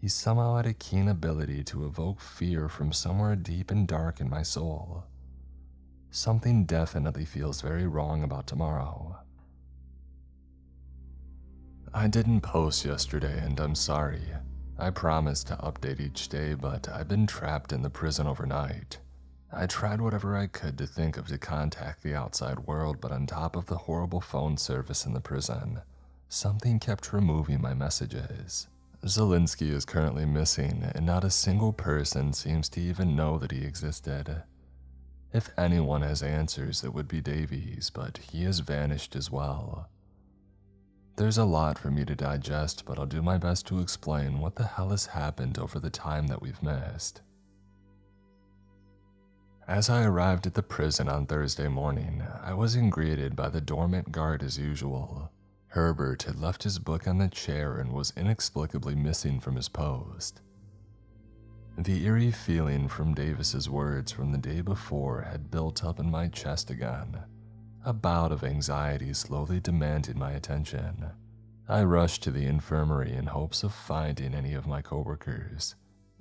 he somehow had a keen ability to evoke fear from somewhere deep and dark in my soul. Something definitely feels very wrong about tomorrow. I didn't post yesterday, and I'm sorry. I promised to update each day, but I've been trapped in the prison overnight. I tried whatever I could to think of to contact the outside world, but on top of the horrible phone service in the prison, something kept removing my messages. Zielinski is currently missing, and not a single person seems to even know that he existed. If anyone has answers, it would be Davies, but he has vanished as well. There's a lot for me to digest, but I'll do my best to explain what the hell has happened over the time that we've missed. As I arrived at the prison on Thursday morning, I wasn't greeted by the dormant guard as usual. Herbert had left his book on the chair and was inexplicably missing from his post. The eerie feeling from Davis's words from the day before had built up in my chest again. A bout of anxiety slowly demanded my attention. I rushed to the infirmary in hopes of finding any of my coworkers.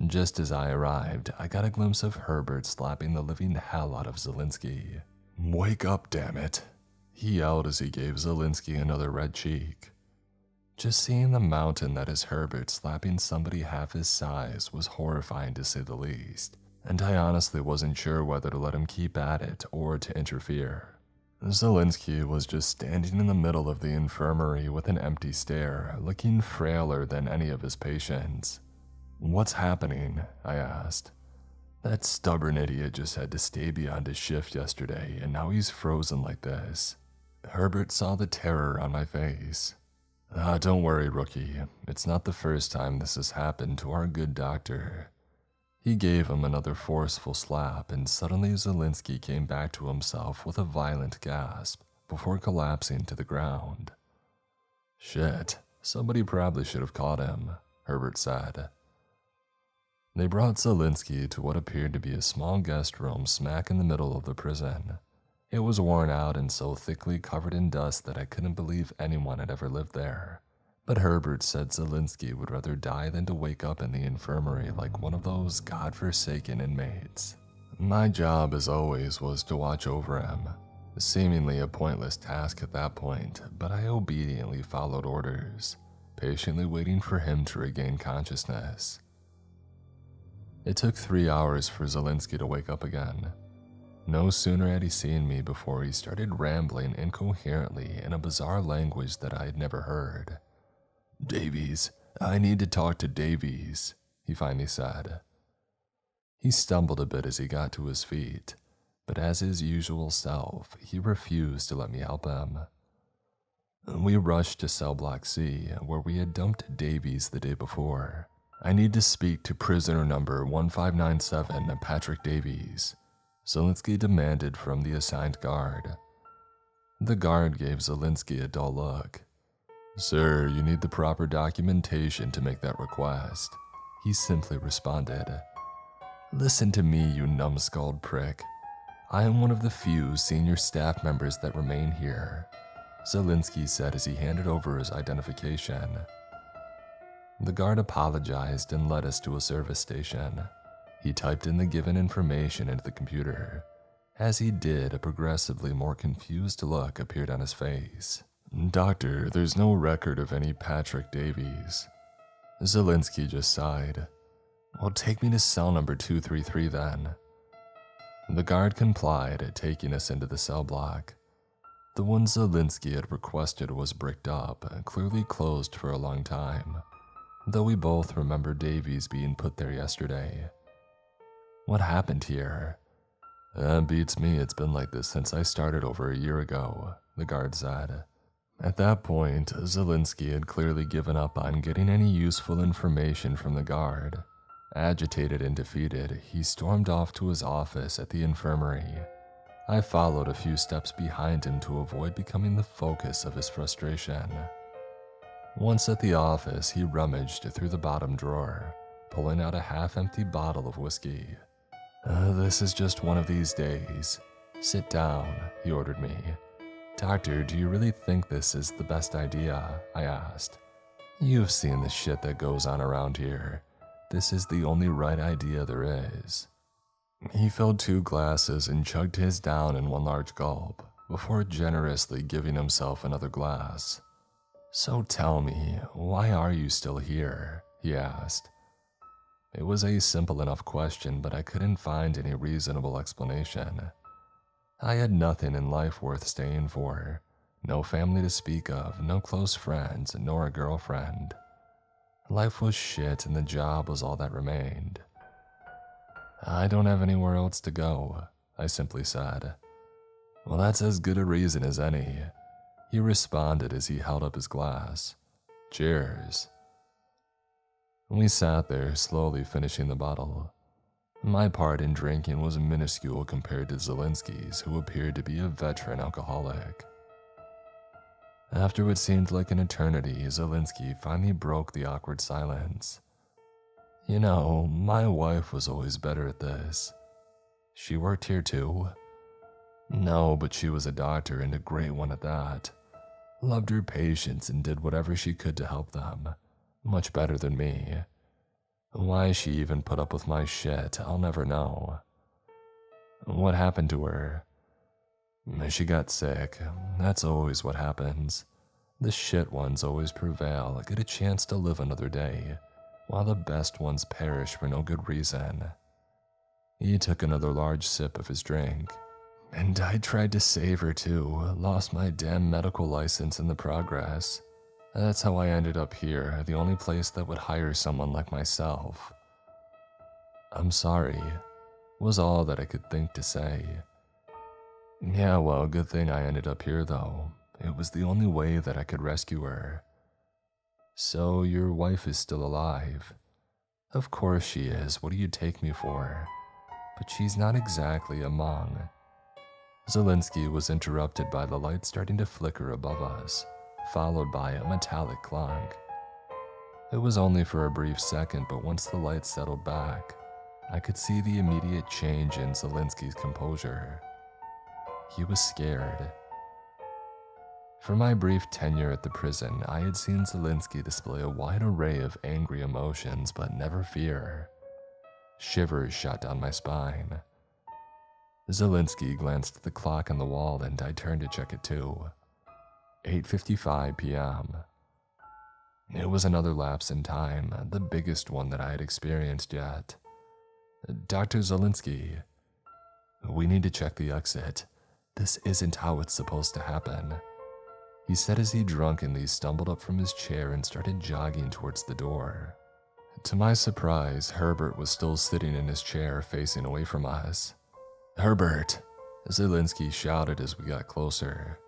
Just as I arrived, I got a glimpse of Herbert slapping the living hell out of Zielinski. "Wake up, damn it," he yelled as he gave Zielinski another red cheek. Just seeing the mountain that is Herbert slapping somebody half his size was horrifying to say the least, and I honestly wasn't sure whether to let him keep at it or to interfere. Zielinski was just standing in the middle of the infirmary with an empty stare, looking frailer than any of his patients. "What's happening?" I asked. "That stubborn idiot just had to stay beyond his shift yesterday, and now he's frozen like this." Herbert saw the terror on my face. Don't worry, rookie. It's not the first time this has happened to our good doctor." He gave him another forceful slap, and suddenly Zielinski came back to himself with a violent gasp before collapsing to the ground. "Shit, somebody probably should have caught him," Herbert said. They brought Zielinski to what appeared to be a small guest room smack in the middle of the prison. It was worn out and so thickly covered in dust that I couldn't believe anyone had ever lived there. But Herbert said Zielinski would rather die than to wake up in the infirmary like one of those godforsaken inmates. My job, as always, was to watch over him. Seemingly a pointless task at that point, but I obediently followed orders, patiently waiting for him to regain consciousness. It took 3 hours for Zielinski to wake up again. No sooner had he seen me before he started rambling incoherently in a bizarre language that I had never heard. "Davies, I need to talk to Davies," he finally said. He stumbled a bit as he got to his feet, but as his usual self, he refused to let me help him. We rushed to Cell Block C, where we had dumped Davies the day before. "I need to speak to prisoner number 1597, Patrick Davies," Zielinski demanded from the assigned guard. The guard gave Zielinski a dull look. "Sir, you need the proper documentation to make that request," he simply responded. "Listen to me, you numbskulled prick. I am one of the few senior staff members that remain here," Zielinski said as he handed over his identification. The guard apologized and led us to a service station. He typed in the given information into the computer. As he did, a progressively more confused look appeared on his face. "Doctor, there's no record of any Patrick Davies." Zielinski just sighed. "Well, take me to cell number 233 then." The guard complied, taking us into the cell block. The one Zielinski had requested was bricked up, clearly closed for a long time, though we both remember Davies being put there yesterday. "What happened here?" "Beats me, it's been like this since I started over a year ago," the guard said. At that point, Zielinski had clearly given up on getting any useful information from the guard. Agitated and defeated, he stormed off to his office at the infirmary. I followed a few steps behind him to avoid becoming the focus of his frustration. Once at the office, he rummaged through the bottom drawer, pulling out a half-empty bottle of whiskey. This is just one of these days. Sit down," he ordered me. "Doctor, do you really think this is the best idea?" I asked. "You've seen the shit that goes on around here. This is the only right idea there is." He filled 2 glasses and chugged his down in one large gulp, before generously giving himself another glass. "So tell me, why are you still here?" he asked. It was a simple enough question, but I couldn't find any reasonable explanation. I had nothing in life worth staying for. No family to speak of, no close friends, nor a girlfriend. Life was shit and the job was all that remained. "I don't have anywhere else to go," I simply said. "Well, that's as good a reason as any," he responded as he held up his glass. "Cheers." We sat there, slowly finishing the bottle. My part in drinking was minuscule compared to Zielinski's, who appeared to be a veteran alcoholic. After what seemed like an eternity, Zielinski finally broke the awkward silence. "You know, my wife was always better at this." "She worked here too?" "No, but she was a doctor and a great one at that. Loved her patients and did whatever she could to help them. Much better than me. Why she even put up with my shit, I'll never know." "What happened to her?" "She got sick. That's always what happens. The shit ones always prevail, get a chance to live another day, while the best ones perish for no good reason." He took another large sip of his drink. "And I tried to save her too, lost my damn medical license in the progress. That's how I ended up here, the only place that would hire someone like myself." "I'm sorry," was all that I could think to say. "Yeah, well, good thing I ended up here though. It was the only way that I could rescue her." "So your wife is still alive?" "Of course she is, what do you take me for?" "But she's not exactly among." Zielinski was interrupted by the light starting to flicker above us, followed by a metallic clunk. It was only for a brief second, but once the light settled back, I could see the immediate change in Zielinski's composure. He was scared. For my brief tenure at the prison, I had seen Zielinski display a wide array of angry emotions, but never fear. Shivers shot down my spine. Zielinski glanced at the clock on the wall and I turned to check it too. 8:55 p.m. It was another lapse in time, the biggest one that I had experienced yet. "Dr. Zielinski, we need to check the exit. This isn't how it's supposed to happen," he said as he drunkenly stumbled up from his chair and started jogging towards the door. To my surprise, Herbert was still sitting in his chair facing away from us. "Herbert!" Zielinski shouted as we got closer.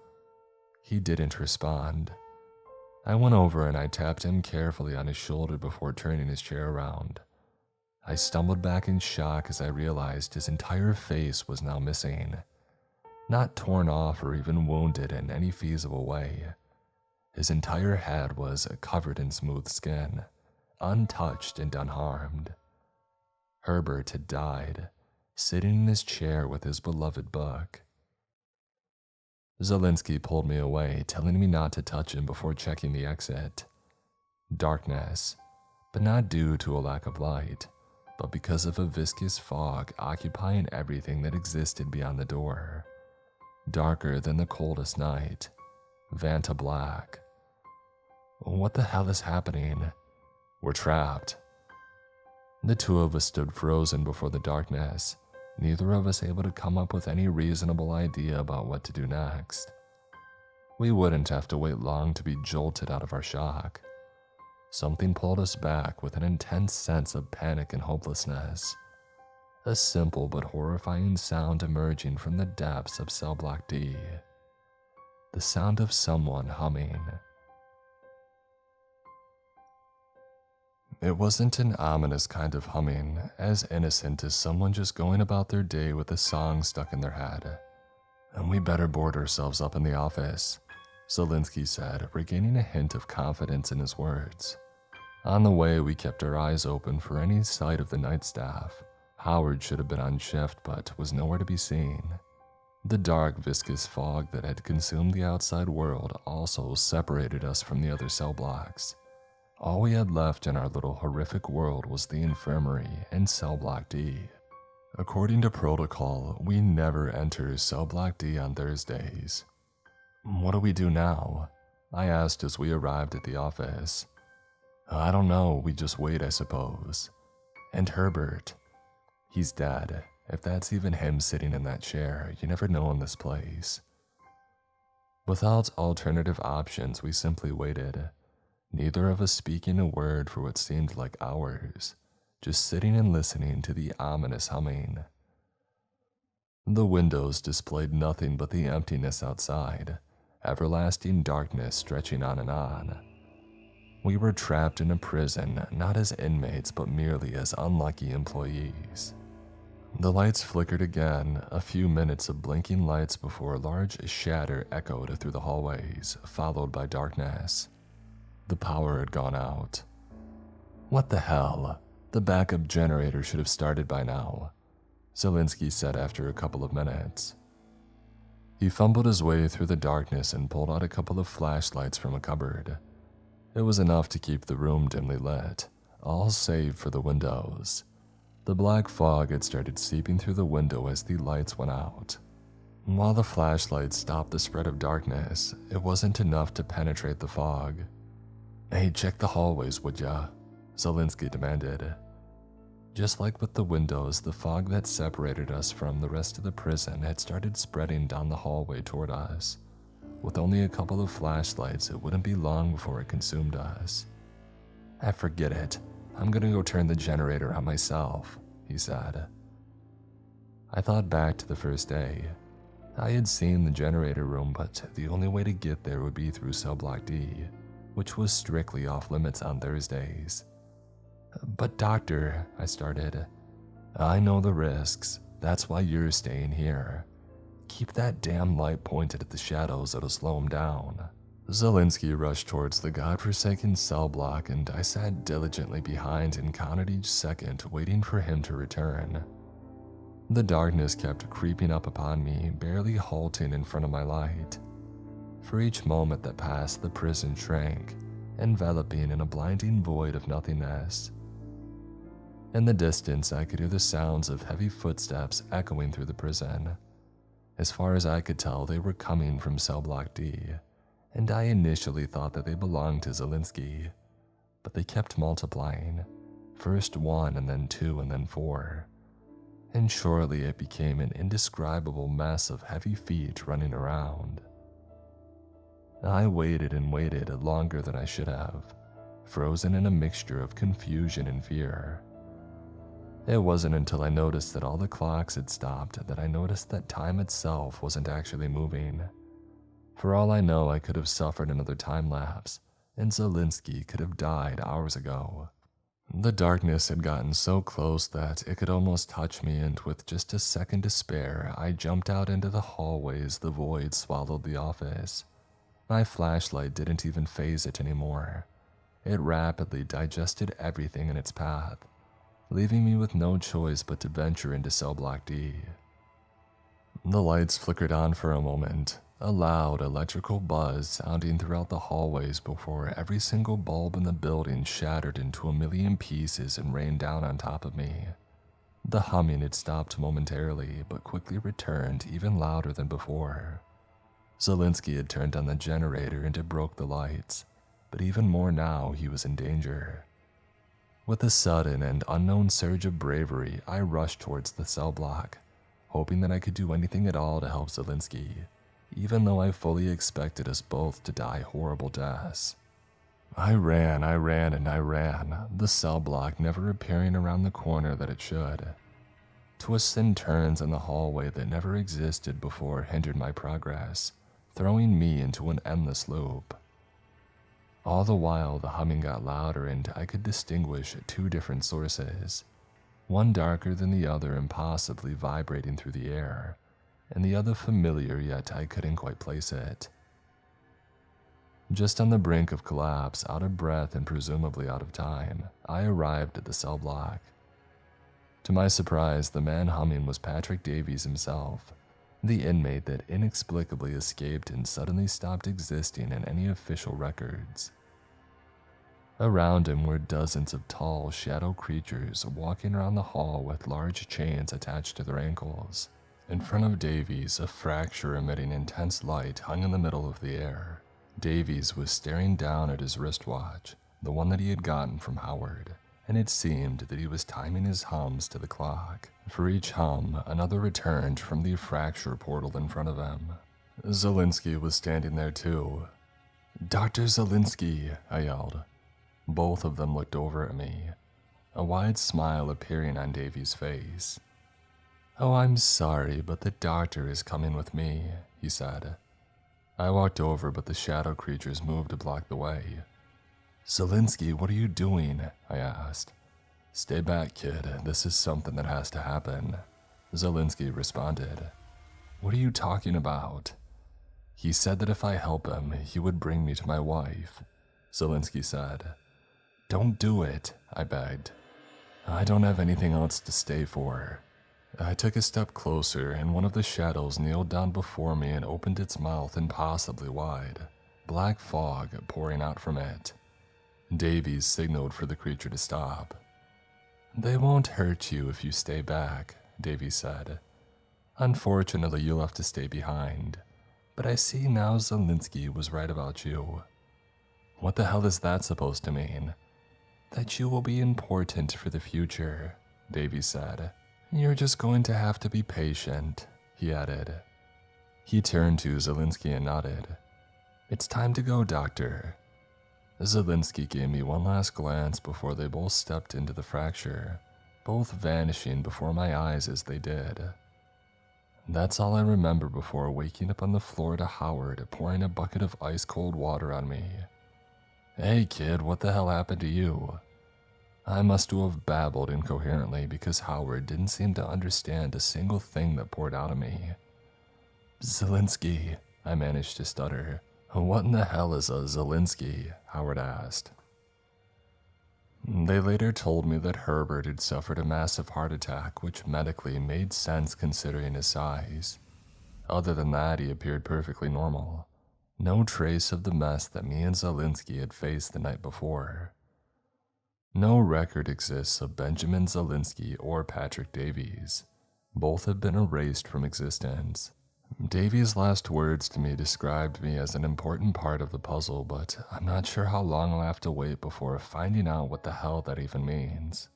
He didn't respond. I went over and I tapped him carefully on his shoulder before turning his chair around. I stumbled back in shock as I realized his entire face was now missing. Not torn off or even wounded in any feasible way. His entire head was covered in smooth skin, untouched and unharmed. Herbert had died, sitting in his chair with his beloved book. Zielinski pulled me away, telling me not to touch him before checking the exit. Darkness, but not due to a lack of light. but because of a viscous fog occupying everything that existed beyond the door. Darker than the coldest night. Vanta black. What the hell is happening? We're trapped. The two of us stood frozen before the darkness, neither of us able to come up with any reasonable idea about what to do next. We wouldn't have to wait long to be jolted out of our shock. Something pulled us back with an intense sense of panic and hopelessness. A simple but horrifying sound emerging from the depths of cell block D. The sound of someone humming. It wasn't an ominous kind of humming, as innocent as someone just going about their day with a song stuck in their head. And we better board ourselves up in the office, Zelinsky said, regaining a hint of confidence in his words. On the way, we kept our eyes open for any sight of the night staff. Howard should have been on shift, but was nowhere to be seen. The dark, viscous fog that had consumed the outside world also separated us from the other cell blocks. All we had left in our little horrific world was the infirmary and cell block D. According to protocol, we never enter cell block D on Thursdays. What do we do now? I asked as we arrived at the office. I don't know, we just wait, I suppose. And Herbert. He's dead. If that's even him sitting in that chair, you never know in this place. Without alternative options, we simply waited. Neither of us speaking a word for what seemed like hours, just sitting and listening to the ominous humming. The windows displayed nothing but the emptiness outside, everlasting darkness stretching on and on. We were trapped in a prison, not as inmates but merely as unlucky employees. The lights flickered again, a few minutes of blinking lights before a large shatter echoed through the hallways, followed by darkness. The power had gone out. What the hell? The backup generator should have started by now, Zelinsky said after a couple of minutes. He fumbled his way through the darkness and pulled out a couple of flashlights from a cupboard. It was enough to keep the room dimly lit, all save for the windows. The black fog had started seeping through the window as the lights went out. While the flashlights stopped the spread of darkness, it wasn't enough to penetrate the fog. Hey, check the hallways, would ya? Zelinsky demanded. Just like with the windows, the fog that separated us from the rest of the prison had started spreading down the hallway toward us. With only a couple of flashlights, it wouldn't be long before it consumed us. Forget it. I'm gonna go turn the generator on myself, he said. I thought back to the first day. I had seen the generator room, but the only way to get there would be through cell block D, which was strictly off limits on Thursdays. But doctor, I started. I know the risks. That's why you're staying here. Keep that damn light pointed at the shadows, it'll slow him down. Zelinsky rushed towards the godforsaken cell block, and I sat diligently behind and counted each second, waiting for him to return. The darkness kept creeping up upon me, barely halting in front of my light. For each moment that passed, the prison shrank, enveloping in a blinding void of nothingness. In the distance, I could hear the sounds of heavy footsteps echoing through the prison. As far as I could tell, they were coming from cell block D, and I initially thought that they belonged to Zelinsky, but they kept multiplying, first 1 and then 2 and then 4, and shortly it became an indescribable mess of heavy feet running around. I waited and waited longer than I should have, frozen in a mixture of confusion and fear. It wasn't until I noticed that all the clocks had stopped that I noticed that time itself wasn't actually moving. For all I know, I could have suffered another time lapse, and Zelinsky could have died hours ago. The darkness had gotten so close that it could almost touch me, and with just a second to spare, I jumped out into the hallways. The void swallowed the office. My flashlight didn't even phase it anymore. It rapidly digested everything in its path, leaving me with no choice but to venture into cell block D. The lights flickered on for a moment, a loud electrical buzz sounding throughout the hallways before every single bulb in the building shattered into a million pieces and rained down on top of me. The humming had stopped momentarily, but quickly returned even louder than before. Zelinsky had turned on the generator and it broke the lights, but even more now he was in danger. With a sudden and unknown surge of bravery, I rushed towards the cell block, hoping that I could do anything at all to help Zelinsky, even though I fully expected us both to die horrible deaths. I ran, and I ran, the cell block never appearing around the corner that it should. Twists and turns in the hallway that never existed before hindered my progress, throwing me into an endless loop. All the while, the humming got louder and I could distinguish two different sources, one darker than the other and possibly vibrating through the air, and the other familiar yet I couldn't quite place it. Just on the brink of collapse, out of breath and presumably out of time, I arrived at the cell block. To my surprise, the man humming was Patrick Davies himself, the inmate that inexplicably escaped and suddenly stopped existing in any official records. Around him were dozens of tall, shadow creatures walking around the hall with large chains attached to their ankles. In front of Davies, a fracture emitting intense light hung in the middle of the air. Davies was staring down at his wristwatch, the one that he had gotten from Howard, and it seemed that he was timing his hums to the clock. For each hum, another returned from the fracture portal in front of him. Zelinsky was standing there too. "Dr. Zelinsky," I yelled. Both of them looked over at me, a wide smile appearing on Davies' face. "Oh, I'm sorry, but the doctor is coming with me," he said. I walked over, but the shadow creatures moved to block the way. "Zelinsky, what are you doing?" I asked. "Stay back, kid. This is something that has to happen," Zelinsky responded. "What are you talking about?" "He said that if I help him, he would bring me to my wife," Zelinsky said. "Don't do it," I begged. "I don't have anything else to stay for." I took a step closer, and one of the shadows kneeled down before me and opened its mouth impossibly wide, black fog pouring out from it. Davies signaled for the creature to stop. "They won't hurt you if you stay back," Davies said. "Unfortunately, you'll have to stay behind. But I see now Zelinsky was right about you." "What the hell is that supposed to mean?" "That you will be important for the future," Davies said. "You're just going to have to be patient," he added. He turned to Zelinsky and nodded. "It's time to go, doctor." Zelinsky gave me one last glance before they both stepped into the fracture, both vanishing before my eyes as they did. That's all I remember before waking up on the floor to Howard pouring a bucket of ice-cold water on me. "Hey kid, what the hell happened to you?" I must have babbled incoherently because Howard didn't seem to understand a single thing that poured out of me. "Zelinsky," I managed to stutter. "What in the hell is a Zelinsky?" Howard asked. They later told me that Herbert had suffered a massive heart attack, which medically made sense considering his size. Other than that, he appeared perfectly normal. No trace of the mess that me and Zelinsky had faced the night before. No record exists of Benjamin Zelinsky or Patrick Davies. Both have been erased from existence. Davies' last words to me described me as an important part of the puzzle, but I'm not sure how long I'll have to wait before finding out what the hell that even means.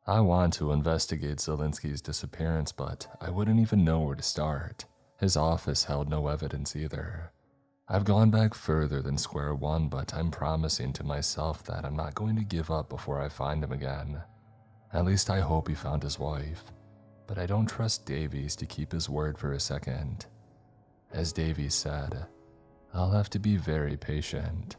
I want to investigate Zelinsky's disappearance, but I wouldn't even know where to start. His office held no evidence either. I've gone back further than square one, but I'm promising to myself that I'm not going to give up before I find him again. At least I hope he found his wife, but I don't trust Davies to keep his word for a second. As Davies said, I'll have to be very patient.